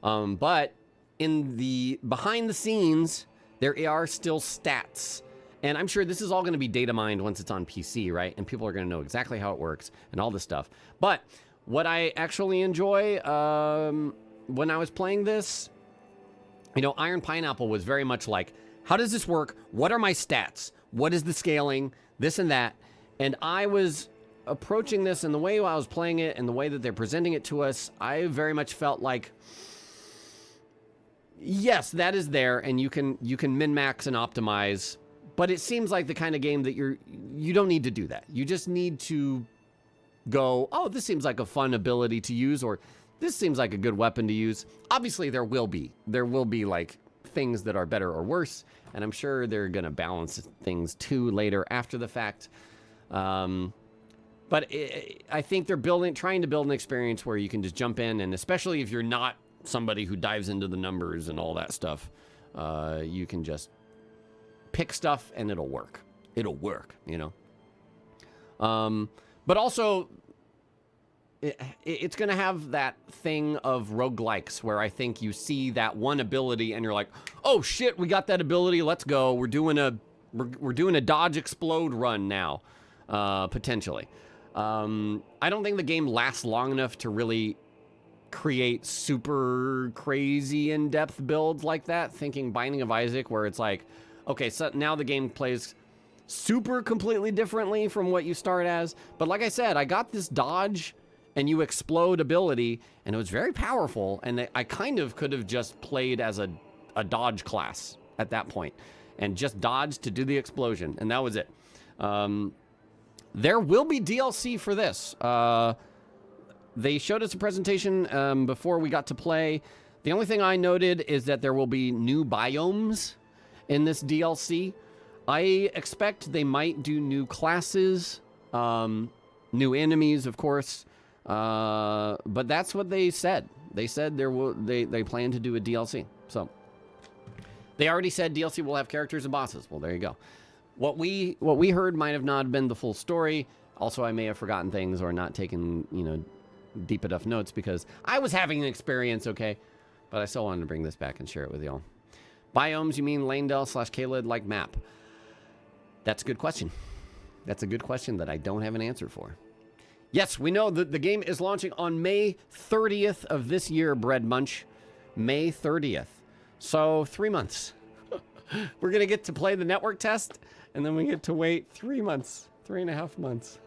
but in the behind the scenes, there are still stats. And I'm sure this is all going to be data mined once it's on PC, right? And people are going to know exactly how it works and all this stuff. But what I actually enjoy when I was playing this, Iron Pineapple was very much like, how does this work? What are my stats? What is the scaling? This and that. And I was approaching this, and the way I was playing it and the way that they're presenting it to us, I very much felt like, yes, that is there, and you can min-max and optimize But it seems like the kind of game that you don't need to do that. You just need to go, oh, this seems like a fun ability to use, or this seems like a good weapon to use. Obviously, there will be like things that are better or worse, and I'm sure they're going to balance things too later after the fact. But I think they're trying to build an experience where you can just jump in, and especially if you're not somebody who dives into the numbers and all that stuff, you can just pick stuff and it'll work. It'll work, you know. But also, it's going to have that thing of roguelikes where I think you see that one ability and you're like, oh shit, we got that ability. Let's go. We're doing a dodge explode run now, potentially. I don't think the game lasts long enough to really create super crazy in-depth builds like that. Thinking Binding of Isaac, where it's like, okay, so now the game plays super completely differently from what you start as. But like I said, I got this dodge and you explode ability, and it was very powerful, and I kind of could have just played as a dodge class at that point and just dodged to do the explosion, and that was it. There will be DLC for this. They showed us a presentation before we got to play. The only thing I noted is that there will be new biomes in this DLC. I expect they might do new classes, new enemies, of course. But that's what they said. They said they plan to do a DLC. So they already said DLC will have characters and bosses. Well, there you go. What we heard might have not been the full story. Also, I may have forgotten things or not taken, deep enough notes because I was having an experience, okay? But I still wanted to bring this back and share it with y'all. Biomes, you mean Lanedale/Caelid-like map? That's a good question. That's a good question that I don't have an answer for. Yes, we know that the game is launching on May 30th of this year, Bread Munch. May 30th. So 3 months. We're going to get to play the network test, and then we get to wait 3 months, 3.5 months.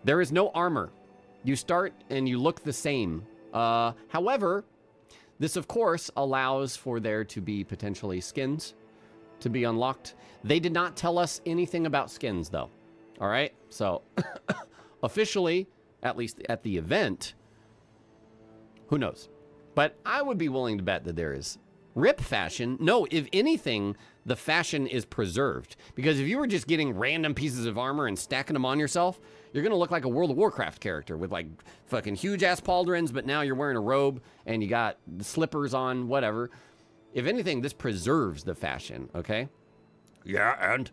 There is no armor. You start and you look the same. However, this, of course, allows for there to be potentially skins to be unlocked. They did not tell us anything about skins, though. All right? So, officially, at least at the event, who knows? But I would be willing to bet that there is rip fashion. No, if anything, the fashion is preserved. Because if you were just getting random pieces of armor and stacking them on yourself, you're going to look like a World of Warcraft character with like fucking huge ass pauldrons, but now you're wearing a robe and you got the slippers on, whatever. If anything, this preserves the fashion, okay? Yeah, and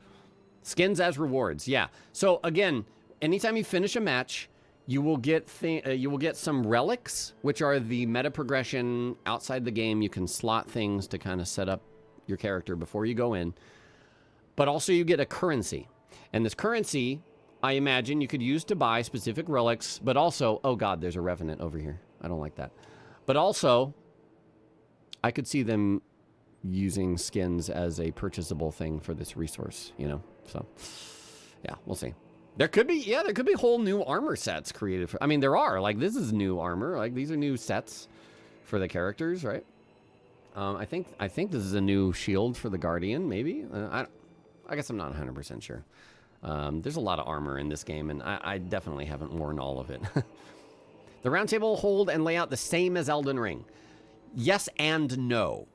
skins as rewards, yeah. So again, anytime you finish a match, you will get some relics, which are the meta progression outside the game. You can slot things to kind of set up your character before you go in. But also you get a currency. And this currency, I imagine you could use to buy specific relics, but also, oh God, there's a revenant over here. I don't like that. But also, I could see them using skins as a purchasable thing for this resource, So, yeah, we'll see. There could be whole new armor sets created for, I mean, there are, like, this is new armor. Like, these are new sets for the characters, right? I think this is a new shield for the Guardian, maybe? I guess I'm not 100% sure. There's a lot of armor in this game, and I definitely haven't worn all of it. The Roundtable hold and layout the same as Elden Ring. Yes and no.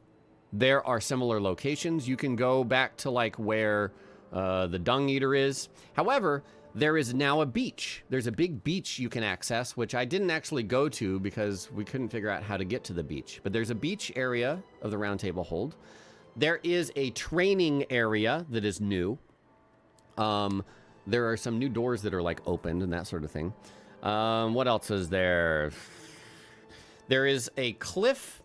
There are similar locations. You can go back to, like, where the Dung Eater is. However, there is now a beach. There's a big beach you can access, which I didn't actually go to because we couldn't figure out how to get to the beach. But there's a beach area of the Roundtable hold. There is a training area that is new. There are some new doors that are, like, opened and that sort of thing. What else is there? There is a cliff.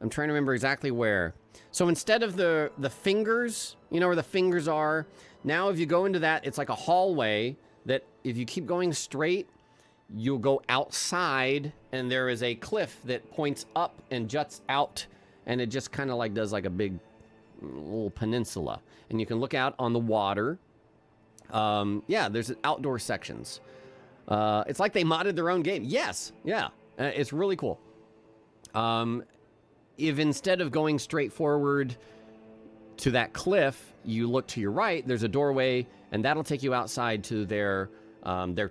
I'm trying to remember exactly where. So instead of the fingers, where the fingers are, now if you go into that, it's like a hallway that if you keep going straight, you'll go outside, and there is a cliff that points up and juts out, and it just kind of like does like a big little peninsula. And you can look out on the water. Yeah, there's outdoor sections. It's like they modded their own game. Yes, yeah, it's really cool. If instead of going straight forward, to that cliff, you look to your right, there's a doorway, and that'll take you outside to their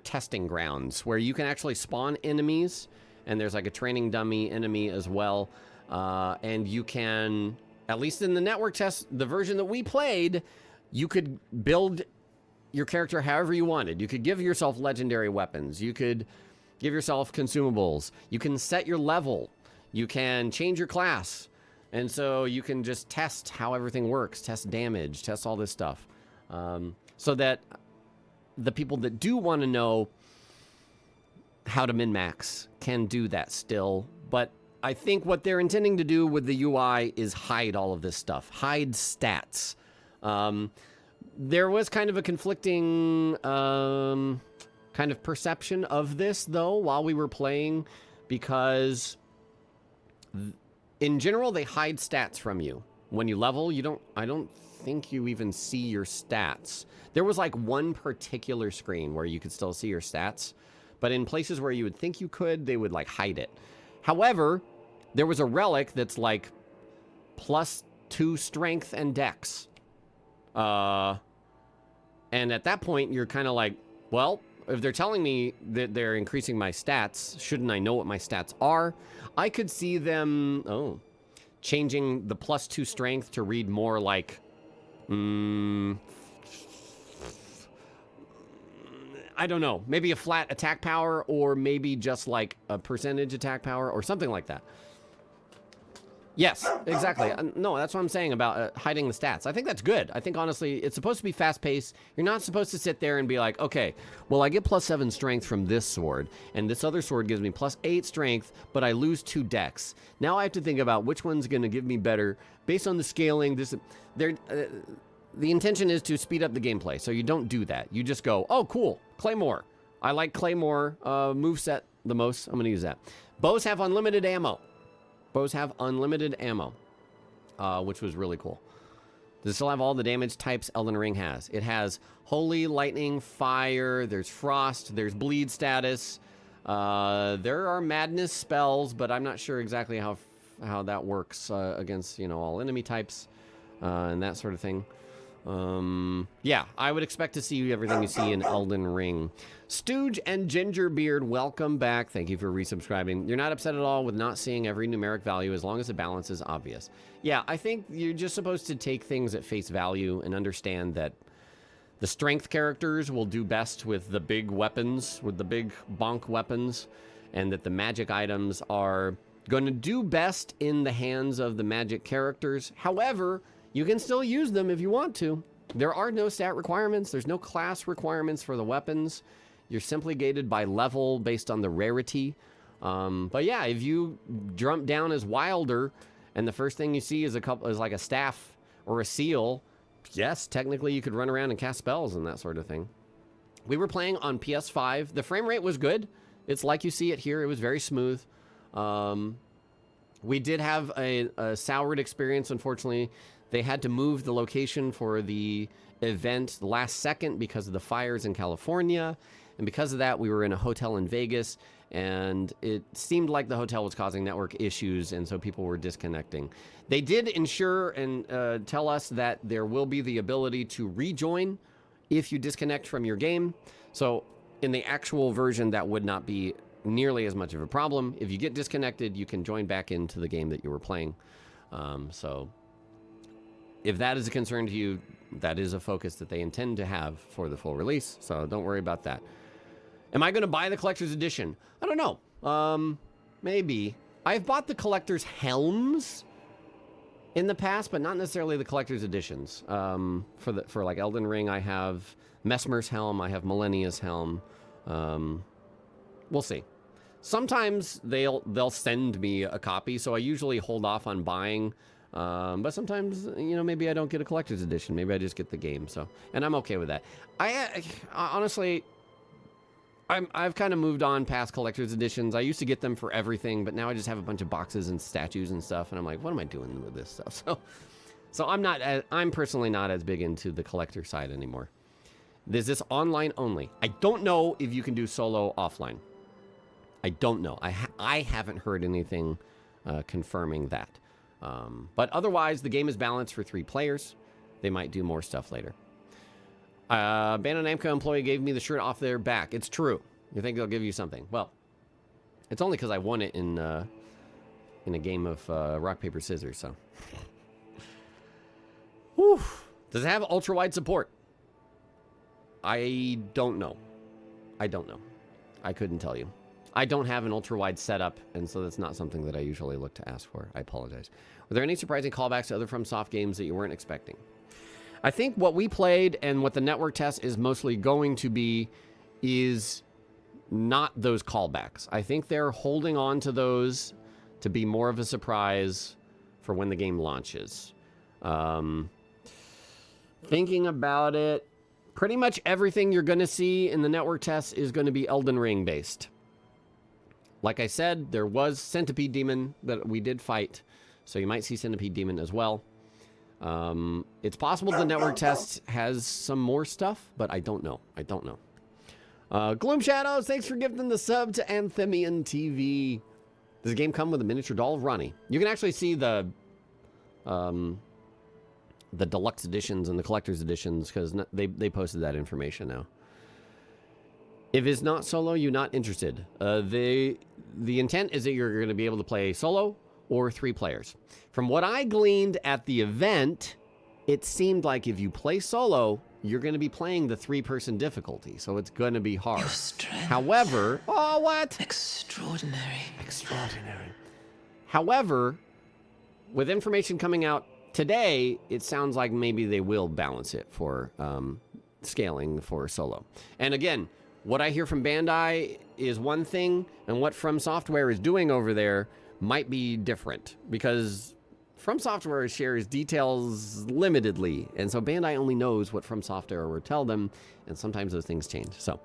testing grounds, where you can actually spawn enemies, and there's like a training dummy enemy as well. And you can, at least in the network test, the version that we played, you could build your character however you wanted. You could give yourself legendary weapons. You could give yourself consumables. You can set your level. You can change your class. And so you can just test how everything works, test damage, test all this stuff. So that the people that do want to know how to min-max can do that still. But I think what they're intending to do with the UI is hide all of this stuff, hide stats. There was kind of a conflicting kind of perception of this, though, while we were playing, because in general, they hide stats from you. When you level, I don't think you even see your stats. There was like one particular screen where you could still see your stats, but in places where you would think you could, they would like hide it. However, there was a relic that's like +2 strength and dex. And at that point, you're kind of like, well, if they're telling me that they're increasing my stats, shouldn't I know what my stats are? I could see them, changing the +2 strength to read more like, I don't know, maybe a flat attack power, or maybe just like a percentage attack power or something like that. Yes, exactly. No, that's what I'm saying about hiding the stats. I think that's good. I think, honestly, it's supposed to be fast-paced. You're not supposed to sit there and be like, okay, well, I get +7 strength from this sword, and this other sword gives me +8 strength, but I lose 2 dex. Now I have to think about which one's going to give me better based on the scaling. The intention is to speed up the gameplay, so you don't do that. You just go, oh, cool, Claymore. I like Claymore moveset the most. I'm going to use that. Bows have unlimited ammo. Bows have unlimited ammo, which was really cool. Does it still have all the damage types Elden Ring has? It has Holy, Lightning, Fire, there's Frost, there's Bleed status. There are Madness spells, but I'm not sure exactly how that works against, all enemy types and that sort of thing. Yeah, I would expect to see everything you see in Elden Ring. Stooge and Gingerbeard, welcome back. Thank you for resubscribing. You're not upset at all with not seeing every numeric value as long as the balance is obvious. Yeah, I think you're just supposed to take things at face value and understand that the strength characters will do best with the big weapons, with the big bonk weapons, and that the magic items are going to do best in the hands of the magic characters. However, you can still use them if you want to. There are no stat requirements. There's no class requirements for the weapons. You're simply gated by level based on the rarity. But yeah, if you jump down as Wilder and the first thing you see is like a staff or a seal, yes, technically you could run around and cast spells and that sort of thing. We were playing on PS5. The frame rate was good. It's like you see it here. It was very smooth. We did have a soured experience, unfortunately. They had to move the location for the event last second because of the fires in California. And because of that, we were in a hotel in Vegas, and it seemed like the hotel was causing network issues, and so people were disconnecting. They did ensure and tell us that there will be the ability to rejoin if you disconnect from your game. So in the actual version, that would not be nearly as much of a problem. If you get disconnected, you can join back into the game that you were playing. So if that is a concern to you, that is a focus that they intend to have for the full release, so don't worry about that. Am I going to buy the collector's edition? I don't know. Maybe. I've bought the collector's helms in the past, but not necessarily the collector's editions. For like Elden Ring, I have Messmer's helm, I have Millennia's helm. We'll see. Sometimes they'll send me a copy, so I usually hold off on buying. But sometimes, maybe I don't get a collector's edition. Maybe I just get the game. So, and I'm okay with that. I honestly, I've kind of moved on past collector's editions. I used to get them for everything, but now I just have a bunch of boxes and statues and stuff, and I'm like, what am I doing with this stuff? So I'm personally not as big into the collector side anymore. Is this online only? I don't know if you can do solo offline. I don't know. I haven't heard anything confirming that. But otherwise, the game is balanced for 3 players. They might do more stuff later. Bandai Namco employee gave me the shirt off their back. It's true. You think they'll give you something? Well, it's only because I won it in a game of rock, paper, scissors, so. Whew. Does it have ultra-wide support? I don't know. I don't know. I couldn't tell you. I don't have an ultra-wide setup, and so that's not something that I usually look to ask for. I apologize. Were there any surprising callbacks to other FromSoft games that you weren't expecting? I think what we played and what the network test is mostly going to be is not those callbacks. I think they're holding on to those to be more of a surprise for when the game launches. Thinking about it, pretty much everything you're going to see in the network test is going to be Elden Ring based. Like I said, there was Centipede Demon that we did fight, so you might see Centipede Demon as well. It's possible the network test has some more stuff, but I don't know. I don't know. Gloom Shadows, thanks for giving the sub to Anthemian TV. Does the game come with a miniature doll of Ronnie? You can actually see the deluxe editions and the collector's editions because they posted that information now. If it's not solo, you're not interested. The intent is that you're going to be able to play solo or 3 players. From what I gleaned at the event, it seemed like if you play solo, you're going to be playing the 3-person difficulty, so it's going to be hard. Your strength. However, oh, what? Extraordinary. Extraordinary. However, with information coming out today, it sounds like maybe they will balance it for scaling for solo. And again, what I hear from Bandai is one thing, and what From Software is doing over there might be different, because From Software shares details limitedly, and so Bandai only knows what From Software will tell them, and sometimes those things change. So,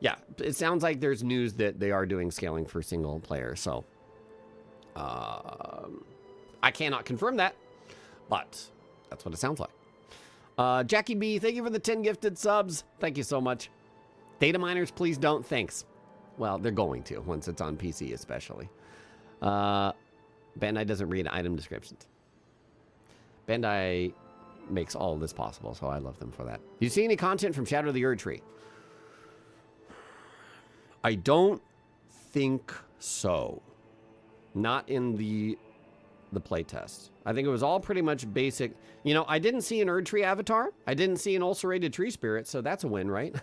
yeah, it sounds like there's news that they are doing scaling for single player, so I cannot confirm that, but that's what it sounds like. Jackie B, thank you for the 10 gifted subs. Thank you so much. Data miners, please don't. Thanks. Well, they're going to once it's on PC, especially. Bandai doesn't read item descriptions. Bandai makes all of this possible, so I love them for that. Do you see any content from Shadow of the Erd Tree? I don't think so. Not in the playtest. I think it was all pretty much basic. You know, I didn't see an Erd Tree avatar. I didn't see an ulcerated tree spirit, so that's a win, right?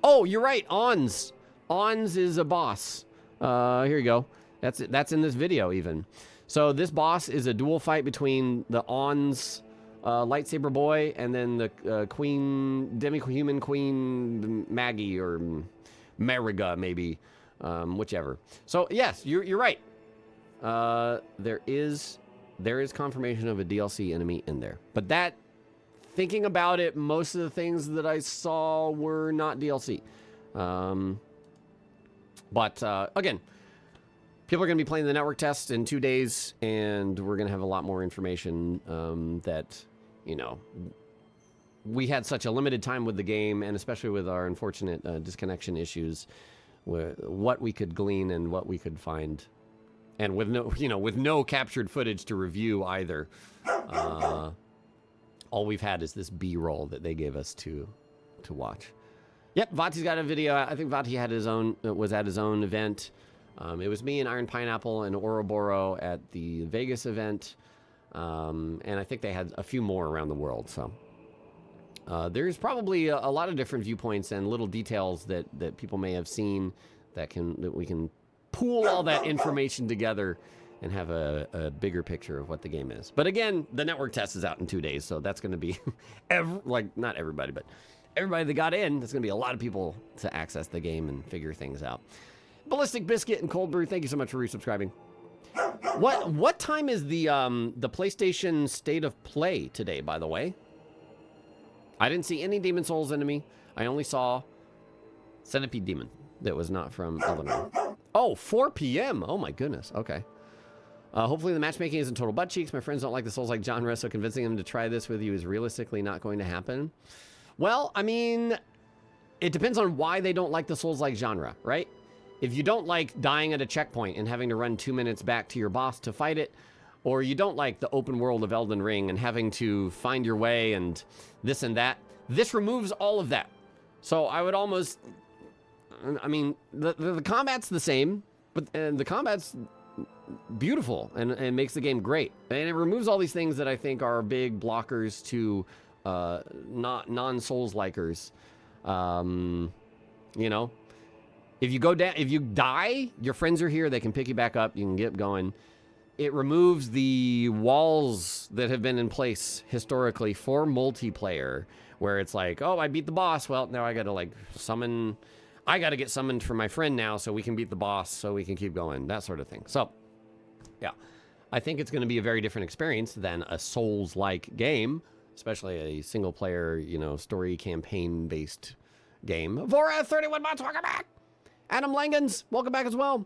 Oh, you're right. Ons. Ons is a boss. Here you go. That's in this video even. So this boss is a dual fight between the Ons lightsaber boy and then the queen, demi-human queen Maggie or Mariga maybe, whichever. So yes, you're right. There is confirmation of a DLC enemy in there, but that, thinking about it, most of the things that I saw were not DLC. But again, people are going to be playing the network test in 2 days, and we're going to have a lot more information that, you know, we had such a limited time with the game, and especially with our unfortunate disconnection issues, what we could glean and what we could find. And with no captured footage to review either. All we've had is this B-roll that they gave us to watch. Yep, Vati's got a video. I think Vati had was at his own event. It was me and Iron Pineapple and Ouroboros at the Vegas event. And I think they had a few more around the world. So there's probably a lot of different viewpoints and little details that people may have seen that we can pool all that information together and have a bigger picture of what the game is. But again, the network test is out in 2 days, so that's going to be, not everybody, but everybody that got in, there's going to be a lot of people to access the game and figure things out. Ballistic Biscuit and Cold Brew, thank you so much for resubscribing. What time is the PlayStation State of Play today, by the way? I didn't see any Demon Souls enemy. I only saw Centipede Demon that was not from Elden Ring. Oh, 4 p.m. Oh my goodness. Okay. Hopefully the matchmaking isn't total butt cheeks. My friends don't like the Souls-like genre, so convincing them to try this with you is realistically not going to happen. Well, I mean, it depends on why they don't like the Souls-like genre, right? If you don't like dying at a checkpoint and having to run 2 minutes back to your boss to fight it, or you don't like the open world of Elden Ring and having to find your way and this and that, this removes all of that. So I would almost, I mean, the combat's the same, but the combat's beautiful and makes the game great. And it removes all these things that I think are big blockers to not non-Souls-likers. You know, if you go down, if you die, your friends are here. They can pick you back up. You can get going. It removes the walls that have been in place historically for multiplayer, where it's like, oh, I beat the boss. Well, now I got to like summon. I got to get summoned for my friend now so we can beat the boss, so we can keep going. That sort of thing. So, yeah, I think it's going to be a very different experience than a Souls-like game, especially a single-player, you know, story campaign-based game. Vora 31 months, welcome back. Adam Langens, welcome back as well.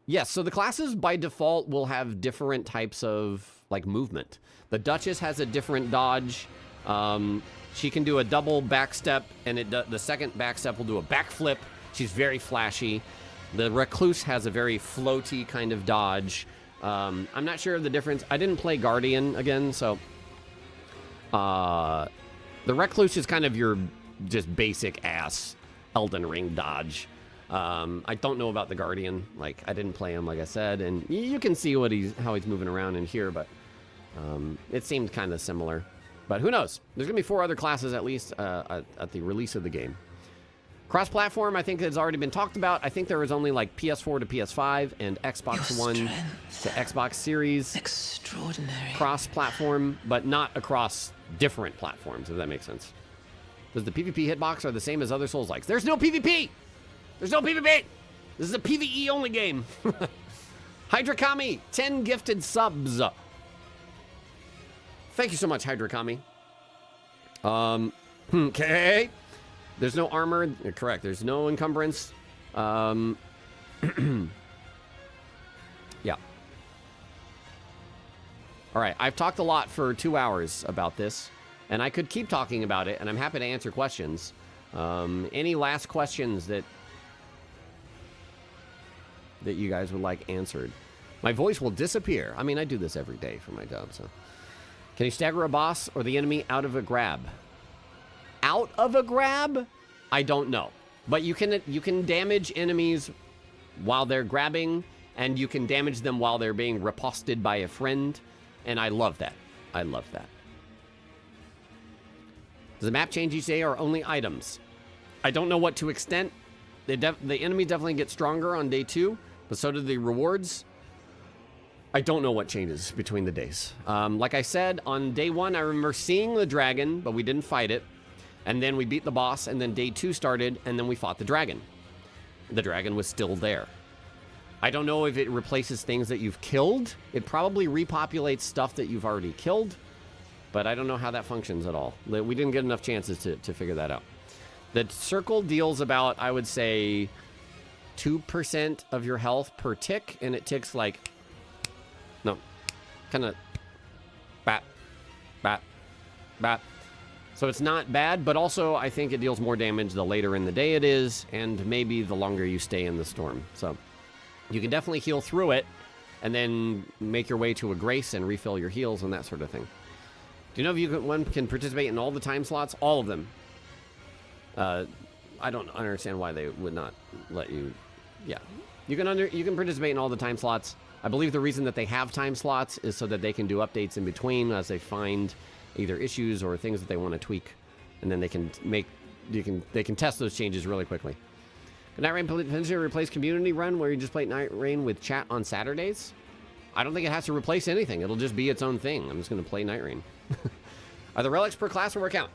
Yes, so the classes by default will have different types of like movement. The Duchess has a different dodge. She can do a double backstep, and the second backstep will do a backflip. She's very flashy. The Recluse has a very floaty kind of dodge. I'm not sure of the difference. I didn't play Guardian again, so the Recluse is kind of your just basic ass Elden Ring dodge. I don't know about the Guardian. Like, I didn't play him, like I said, and you can see how he's moving around in here, but it seemed kind of similar. But who knows? There's gonna be 4 other classes at least at the release of the game. Cross-platform, I think, has already been talked about. I think there was only like PS4 to PS5 and Xbox One to Xbox Series. Extraordinary. Cross-platform, but not across different platforms, if that makes sense. Does the PvP hitbox are the same as other Souls-likes? There's no PvP! There's no PvP! This is a PvE-only game. Hydrakami, 10 gifted subs. Thank you so much, Hydrakami. Okay. There's no armor. Correct. There's no encumbrance. Yeah. All right. I've talked a lot for 2 hours about this, and I could keep talking about it, and I'm happy to answer questions. Any last questions that you guys would like answered? My voice will disappear. I mean, I do this every day for my job, so. Can you stagger a boss or the enemy out of a grab? Out of a grab? I don't know. But you can damage enemies while they're grabbing, and you can damage them while they're being riposted by a friend, and I love that. I love that. Does the map change each day or only items? I don't know what to extent. The enemy definitely gets stronger on day 2, but so do the rewards. I don't know what changes between the days. Like I said, on day 1, I remember seeing the dragon, but we didn't fight it. And then we beat the boss, and then day 2 started, and then we fought the dragon. The dragon was still there. I don't know if it replaces things that you've killed. It probably repopulates stuff that you've already killed, but I don't know how that functions at all. We didn't get enough chances to figure that out. The circle deals about, I would say, 2% of your health per tick, and it ticks like... No, kind of bat, bat, bat. So it's not bad, but also I think it deals more damage the later in the day it is, and maybe the longer you stay in the storm. So you can definitely heal through it, and then make your way to a grace and refill your heals and that sort of thing. Do you know if one can participate in all the time slots? All of them. I don't understand why they would not let you. Yeah, you can participate in all the time slots. I believe the reason that they have time slots is so that they can do updates in between as they find either issues or things that they want to tweak, and then they can test those changes really quickly. Can Nightreign potentially replace Community Run, where you just play Nightreign with chat on Saturdays? I don't think it has to replace anything. It'll just be its own thing. I'm just going to play Nightreign. Are the relics per class or per account?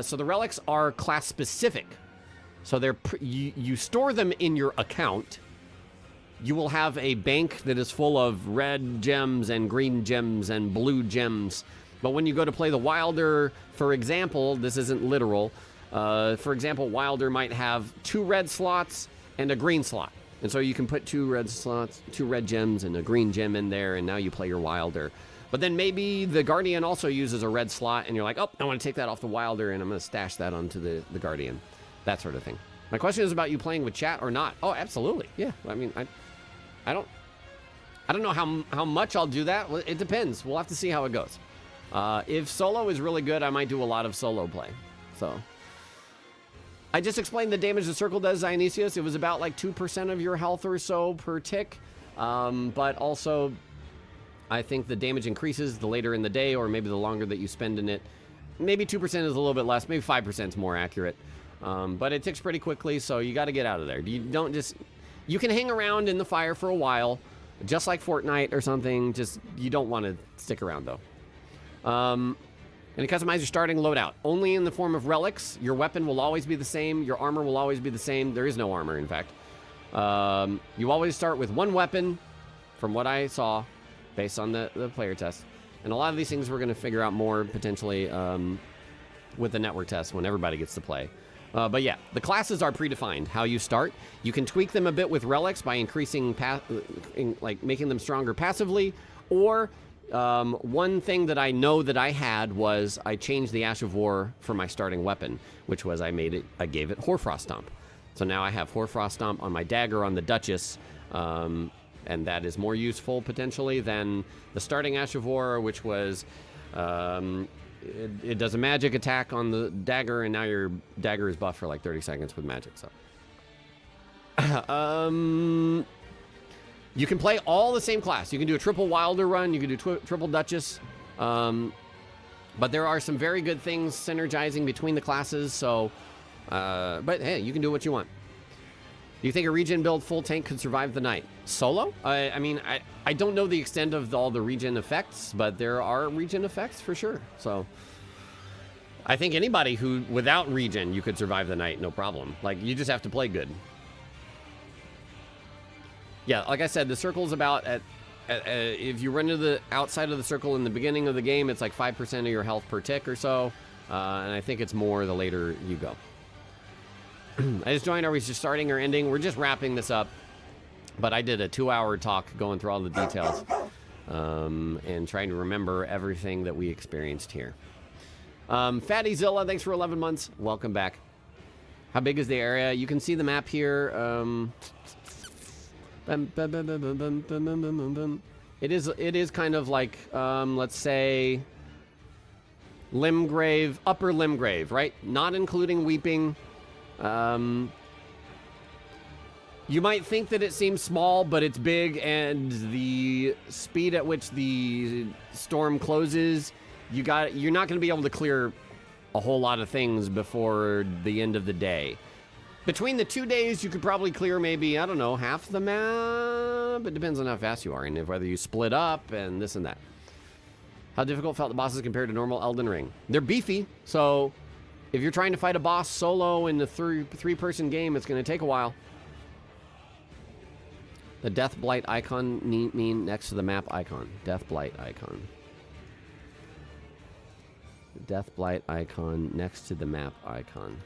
So the relics are class specific. So you store them in your account. You will have a bank that is full of red gems and green gems and blue gems. But when you go to play the Wilder, for example, this isn't literal. For example, Wilder might have 2 red slots and a green slot. And so you can put 2 red slots, 2 red gems and a green gem in there, and now you play your Wilder. But then maybe the Guardian also uses a red slot, and you're like, oh, I want to take that off the Wilder, and I'm going to stash that onto the Guardian. That sort of thing. My question is about you playing with chat or not. Oh, absolutely. Yeah. I mean, I I don't know how much I'll do that. It depends. We'll have to see how it goes. If solo is really good, I might do a lot of solo play. So I just explained the damage the circle does, Dionysius. It was about like 2% of your health or so per tick. But also, I think the damage increases the later in the day or maybe the longer that you spend in it. Maybe 2% is a little bit less. Maybe 5% is more accurate. But it ticks pretty quickly, so you got to get out of there. You can hang around in the fire for a while, just like Fortnite or something. Just, you don't want to stick around, though. And to customize your starting loadout, only in the form of relics. Your weapon will always be the same. Your armor will always be the same. There is no armor, in fact. You always start with one weapon, from what I saw, based on the player test. And a lot of these things we're going to figure out more, potentially, with the network test when everybody gets to play. But yeah, the classes are predefined, how you start. You can tweak them a bit with relics by increasing, making them stronger passively. Or one thing that I know that I had was I changed the Ash of War for my starting weapon, which was I gave it Hoarfrost Stomp. So now I have Hoarfrost Stomp on my dagger on the Duchess, and that is more useful potentially than the starting Ash of War, which was it does a magic attack on the dagger, and now your dagger is buffed for like 30 seconds with magic. So you can play all the same class. You can do a triple Wilder run. You can do triple Duchess. But there are some very good things synergizing between the classes. So, but hey, you can do what you want. Do you think a regen build full tank could survive the night? Solo? I mean, I don't know the extent of all the regen effects, but there are regen effects for sure. So I think anybody who, without regen, you could survive the night, no problem. Like, you just have to play good. Yeah, like I said, the circle's about if you run to the outside of the circle in the beginning of the game, it's like 5% of your health per tick or so. And I think it's more the later you go. I just joined. Are we just starting or ending? We're just wrapping this up. But I did a 2-hour talk going through all the details and trying to remember everything that we experienced here. Fatty Zilla, thanks for 11 months. Welcome back. How big is the area? You can see the map here. It is kind of like, let's say, Limgrave, Upper Limgrave, right? Not including Weeping. You might think that it seems small, but it's big, and the speed at which the storm closes, you're not going to be able to clear a whole lot of things before the end of the day. Between the 2 days, you could probably clear maybe, I don't know, half the map. It depends on how fast you are and whether you split up and this and that. How difficult felt the bosses compared to normal Elden Ring? They're beefy, so if you're trying to fight a boss solo in the three-person game, it's going to take a while. The Death Blight icon mean next to the map icon. Death Blight icon. The Death Blight icon next to the map icon.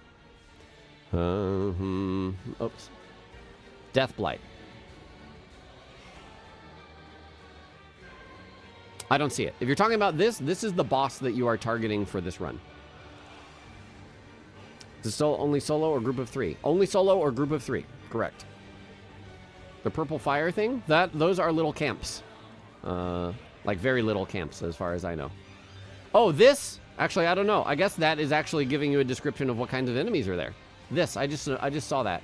Oops. Death Blight. I don't see it. If you're talking about this is the boss that you are targeting for this run. Is it only solo or group of 3? Only solo or group of 3. Correct. The purple fire thing? Those are little camps. Like very little camps as far as I know. Oh, this? Actually, I don't know. I guess that is actually giving you a description of what kinds of enemies are there. This, I just saw that.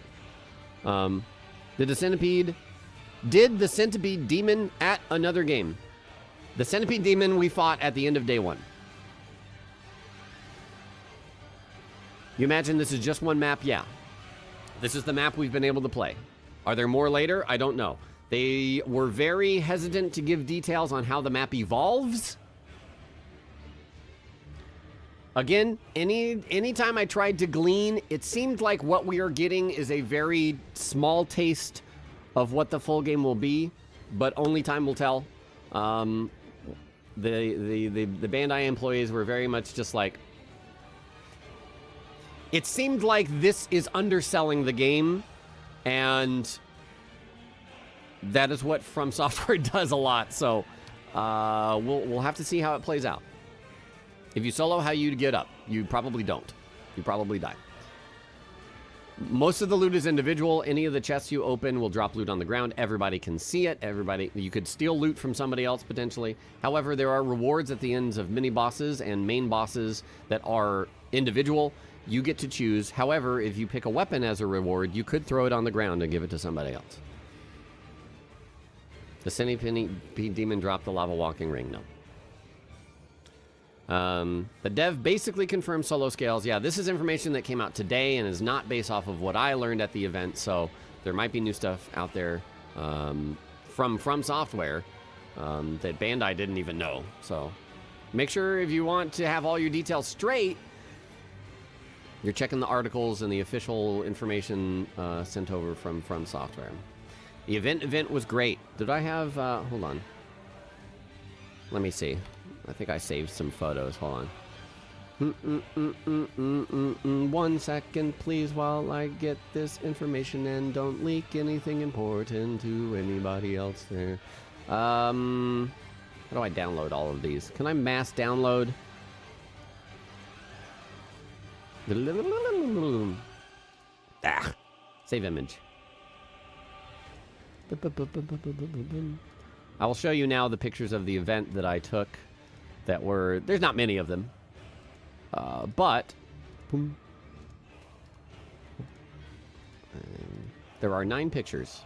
Did the centipede demon at another game? The centipede demon we fought at the end of day 1. You imagine this is just one map? Yeah. This is the map we've been able to play. Are there more later? I don't know. They were very hesitant to give details on how the map evolves. Again, anytime I tried to glean, it seemed like what we are getting is a very small taste of what the full game will be, but only time will tell. The Bandai employees were very much just like, it seemed like this is underselling the game, and that is what From Software does a lot. So we'll have to see how it plays out. If you solo, how you get up? You probably don't. You probably die. Most of the loot is individual. Any of the chests you open will drop loot on the ground. Everybody can see it. You could steal loot from somebody else potentially. However, there are rewards at the ends of mini bosses and main bosses that are individual. You get to choose. However, if you pick a weapon as a reward, you could throw it on the ground and give it to somebody else. The Centipede Demon dropped the lava walking ring. No. The dev basically confirmed solo scales. Yeah, this is information that came out today and is not based off of what I learned at the event, so there might be new stuff out there from Software that Bandai didn't even know. So make sure if you want to have all your details straight, you're checking the articles and the official information sent over from Software. The event was great. Did I have, hold on. Let me see. I think I saved some photos. Hold on. 1 second, please, while I get this information and don't leak anything important to anybody else there. How do I download all of these? Can I mass download? Save image. I will show you now the pictures of the event that I took that were... There's not many of them. But... there are 9 pictures.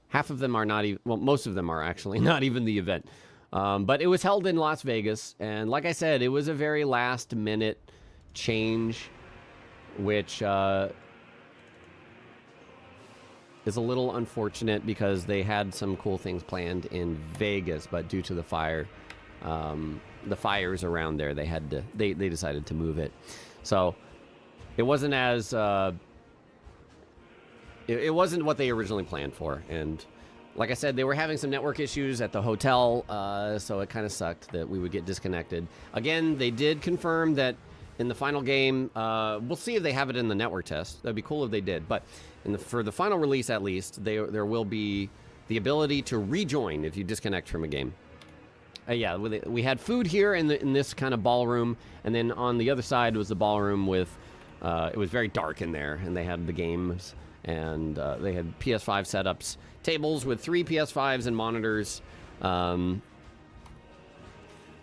Half of them are not even... Well, most of them are actually not even the event. But it was held in Las Vegas. And like I said, it was a very last-minute change, which... is a little unfortunate because they had some cool things planned in Vegas, but due to the fires around there, they had to they decided to move it. So it wasn't as it wasn't what they originally planned for. And like I said, they were having some network issues at the hotel, so it kind of sucked that we would get disconnected. Again, they did confirm that in the final game, we'll see if they have it in the network test. That'd be cool if they did, but for the final release, at least, there will be the ability to rejoin if you disconnect from a game. Yeah, we had food here in this kind of ballroom, and then on the other side was the ballroom with, it was very dark in there, and they had the games, and they had PS5 setups, tables with 3 PS5s and monitors.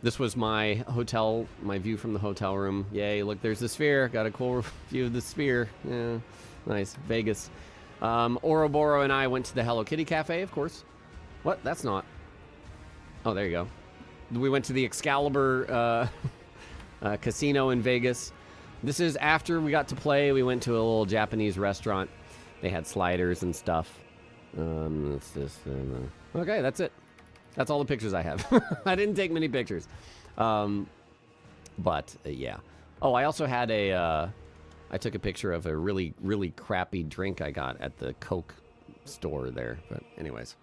This was my hotel, my view from the hotel room. Yay, look, there's the sphere. Got a cool view of the sphere. Yeah. Nice. Vegas. Ouroboros and I went to the Hello Kitty Cafe, of course. What? That's not. Oh, there you go. We went to the Excalibur casino in Vegas. This is after we got to play. We went to a little Japanese restaurant. They had sliders and stuff. Okay, that's it. That's all the pictures I have. I didn't take many pictures. But, yeah. Oh, I also had I took a picture of a really, really crappy drink I got at the Coke store there. But anyways.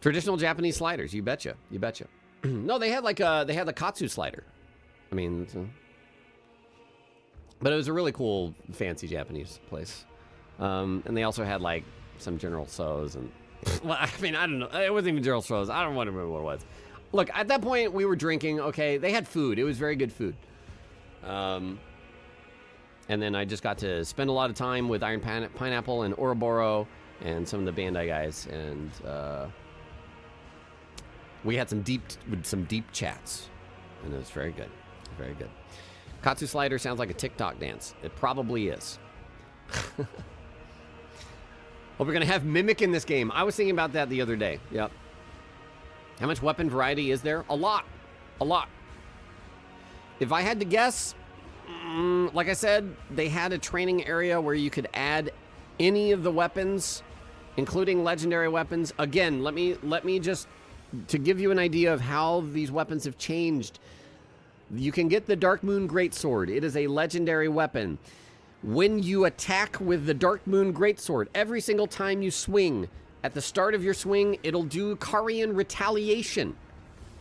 Traditional Japanese sliders, you betcha. You betcha. No, they had the Katsu slider. I mean, but it was a really cool, fancy Japanese place. And they also had like some General Tso's and... Well, I mean, I don't know. It wasn't even General Tso's. I don't remember what it was. Look, at that point, we were drinking. Okay, they had food. It was very good food. And then I just got to spend a lot of time with Iron Pineapple and Ouroboros and some of the Bandai guys, and we had some deep chats, and it was very good, very good. Katsu slider sounds like a TikTok dance. It probably is. Well, we're gonna have Mimic in this game. I was thinking about that the other day. Yep. How much weapon variety is there? A lot. A lot. If I had to guess, like I said, they had a training area where you could add any of the weapons, including legendary weapons. Again, let me just, to give you an idea of how these weapons have changed. You can get the Dark Moon Greatsword. It is a legendary weapon. When you attack with the Dark Moon Greatsword, every single time you swing, at the start of your swing, it'll do Karian Retaliation.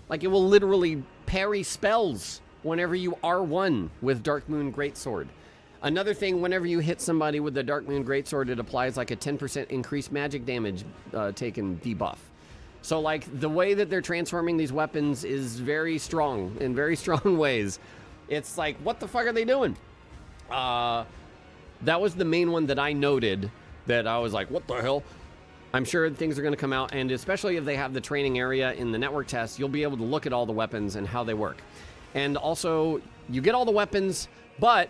Like, it will literally parry spells whenever you R1 with Dark Moon Greatsword. Another thing, whenever you hit somebody with the Dark Moon Greatsword, it applies like a 10% increased magic damage taken debuff. So, like, the way that they're transforming these weapons is very strong, in very strong ways. It's like, what the fuck are they doing? that was the main one that I noted that I was like, what the hell? I'm sure things are going to come out, and especially if they have the training area in the network test, you'll be able to look at all the weapons and how they work. And also, you get all the weapons, but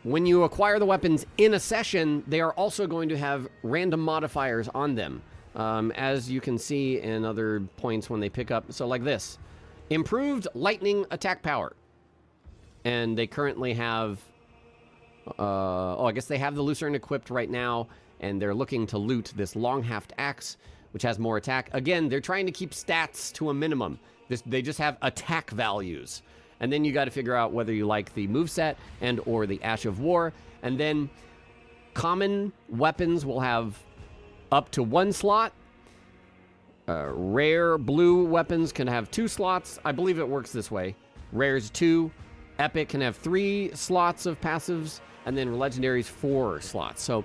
when you acquire the weapons in a session, they are also going to have random modifiers on them, as you can see in other points when they pick up. So like this, improved lightning attack power. And they currently have, I guess they have the Lucerne equipped right now, and they're looking to loot this long haft axe, which has more attack. Again, they're trying to keep stats to a minimum. They just have attack values. And then you got to figure out whether you like the moveset and or the Ash of War. And then common weapons will have up to 1 slot. Rare blue weapons can have 2 slots. I believe it works this way. Rare's 2. Epic can have 3 slots of passives. And then legendary's 4 slots. So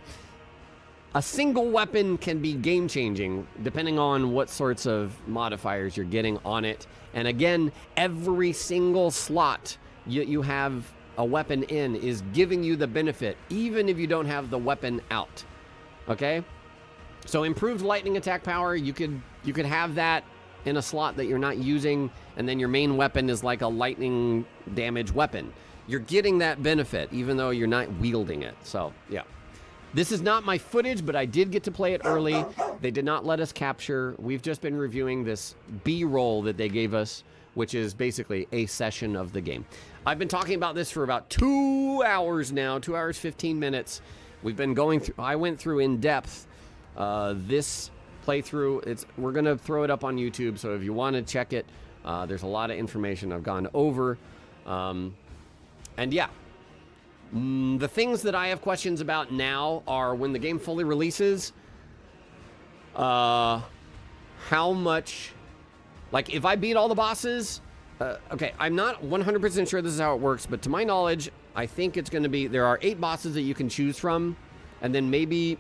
a single weapon can be game-changing depending on what sorts of modifiers you're getting on it. And again, every single slot you have a weapon in is giving you the benefit, even if you don't have the weapon out. Okay? So improved lightning attack power, you could have that in a slot that you're not using, and then your main weapon is like a lightning damage weapon. You're getting that benefit, even though you're not wielding it. So, yeah. This is not my footage, but I did get to play it early. They did not let us capture. We've just been reviewing this B-roll that they gave us, which is basically a session of the game. I've been talking about this for about 2 hours now, 2 hours, 15 minutes. We've been going through, I went through in depth this playthrough. We're going to throw it up on YouTube, so if you want to check it, there's a lot of information I've gone over. And yeah. The things that I have questions about now are when the game fully releases, how much, like if I beat all the bosses, okay, I'm not 100% sure this is how it works, but to my knowledge, I think it's going to be, there are 8 bosses that you can choose from, and then maybe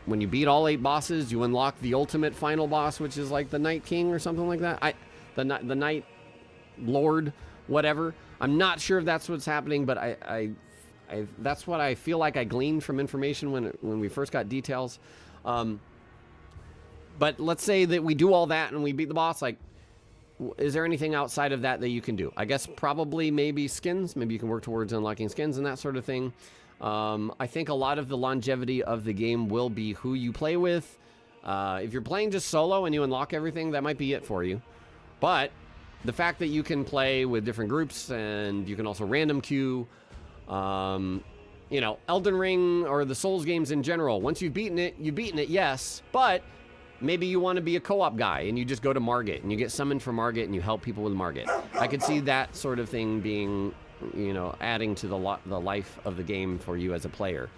when you beat all 8 bosses, you unlock the ultimate final boss, which is like the Night King or something like that. The Night Lord, whatever. I'm not sure if that's what's happening, but that's what I feel like I gleaned from information when we first got details. But let's say that we do all that and we beat the boss. Like, is there anything outside of that you can do? I guess probably maybe skins. Maybe you can work towards unlocking skins and that sort of thing. I think a lot of the longevity of the game will be who you play with. If you're playing just solo and you unlock everything, that might be it for you. But the fact that you can play with different groups and you can also random queue, you know, Elden Ring or the Souls games in general, once you've beaten it, yes, but maybe you want to be a co-op guy and you just go to Margit and you get summoned from Margit and you help people with Margit. I could see that sort of thing being, you know, adding to the life of the game for you as a player.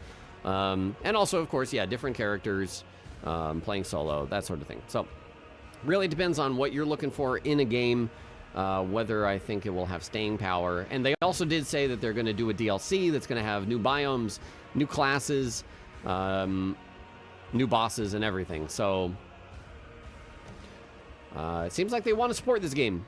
And also, of course, yeah, different characters, playing solo, that sort of thing. So, really depends on what you're looking for in a game. Whether I think it will have staying power. And they also did say that they're going to do a DLC that's going to have new biomes, new classes, new bosses, and everything. So it seems like they want to support this game.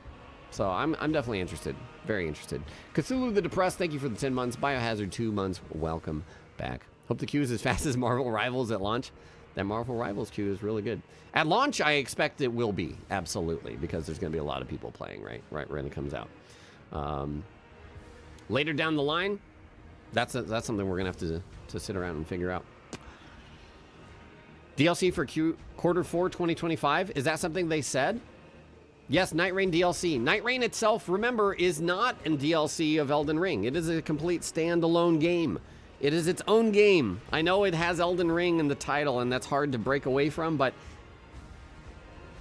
So I'm definitely interested. Very interested. Cthulhu the Depressed, thank you for the 10 months. Biohazard, 2 months. Welcome back. Hope the queue is as fast as Marvel Rivals at launch. That Marvel Rivals queue is really good. At launch, I expect it will be, absolutely, because there's going to be a lot of people playing, right when it comes out. Later down the line, that's something we're going to have to sit around and figure out. DLC for quarter 4 2025, is that something they said? Yes, Nightreign DLC. Nightreign itself, remember, is not a DLC of Elden Ring. It is a complete standalone game. It is its own game. I know it has Elden Ring in the title, and that's hard to break away from, but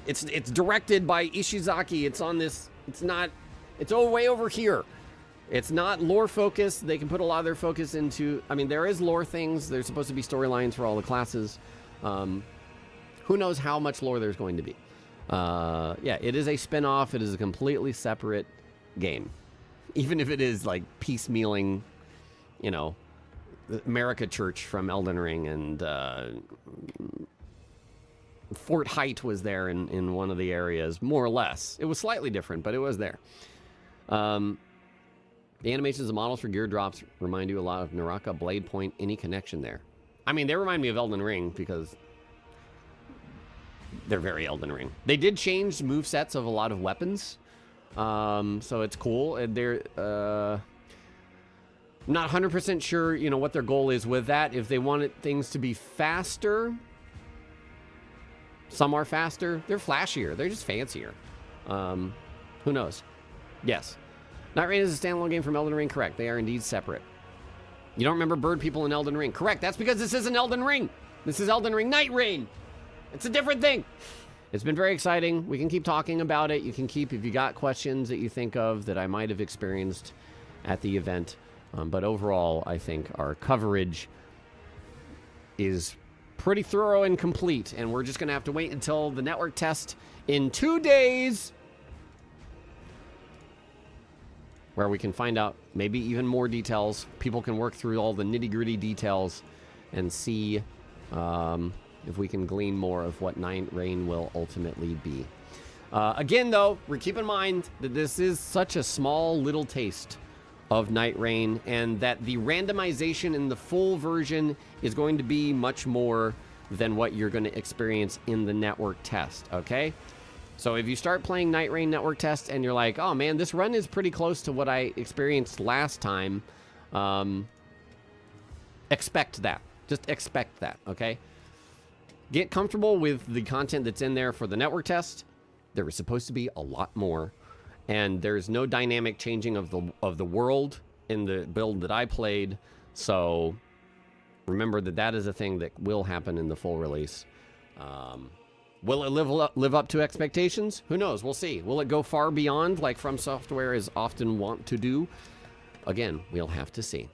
it's directed by Ishizaki. It's on this, it's way over here. It's not lore focused. They can put a lot of their focus into, I mean, there is lore things. There's supposed to be storylines for all the classes. Who knows how much lore there's going to be. Yeah, it is a spin-off. It is a completely separate game. Even if it is like piecemealing, you know, America Church from Elden Ring, and Fort Height was there in one of the areas, more or less. It was slightly different, but it was there. The animations and models for gear drops remind you a lot of Naraka, Blade Point, any connection there? I mean, they remind me of Elden Ring because they're very Elden Ring. They did change movesets of a lot of weapons, so it's cool. And they're not 100% sure, you know, what their goal is with that. If they wanted things to be faster, some are faster. They're flashier. They're just fancier. Who knows? Yes. Nightreign is a standalone game from Elden Ring. Correct. They are indeed separate. You don't remember bird people in Elden Ring. Correct. That's because this isn't Elden Ring. This is Elden Ring Nightreign. It's a different thing. It's been very exciting. We can keep talking about it. You can keep, if you got questions that you think of that I might have experienced at the event. But overall, I think our coverage is pretty thorough and complete. And we're just going to have to wait until the network test in 2 days, where we can find out maybe even more details. People can work through all the nitty-gritty details and see if we can glean more of what Nightreign will ultimately be. Again, though, keep in mind that this is such a small little taste of Nightreign, and that the randomization in the full version is going to be much more than what you're going to experience in the network test, okay? So if you start playing Nightreign network test and you're like, oh man, this run is pretty close to what I experienced last time, expect that. Just expect that, okay? Get comfortable with the content that's in there for the network test. There is supposed to be a lot more, and there's no dynamic changing of the world in the build that I played. So remember that that is a thing that will happen in the full release. Will it live up to expectations? Who knows? We'll see. Will it go far beyond, like From Software is often want to do? Again, we'll have to see.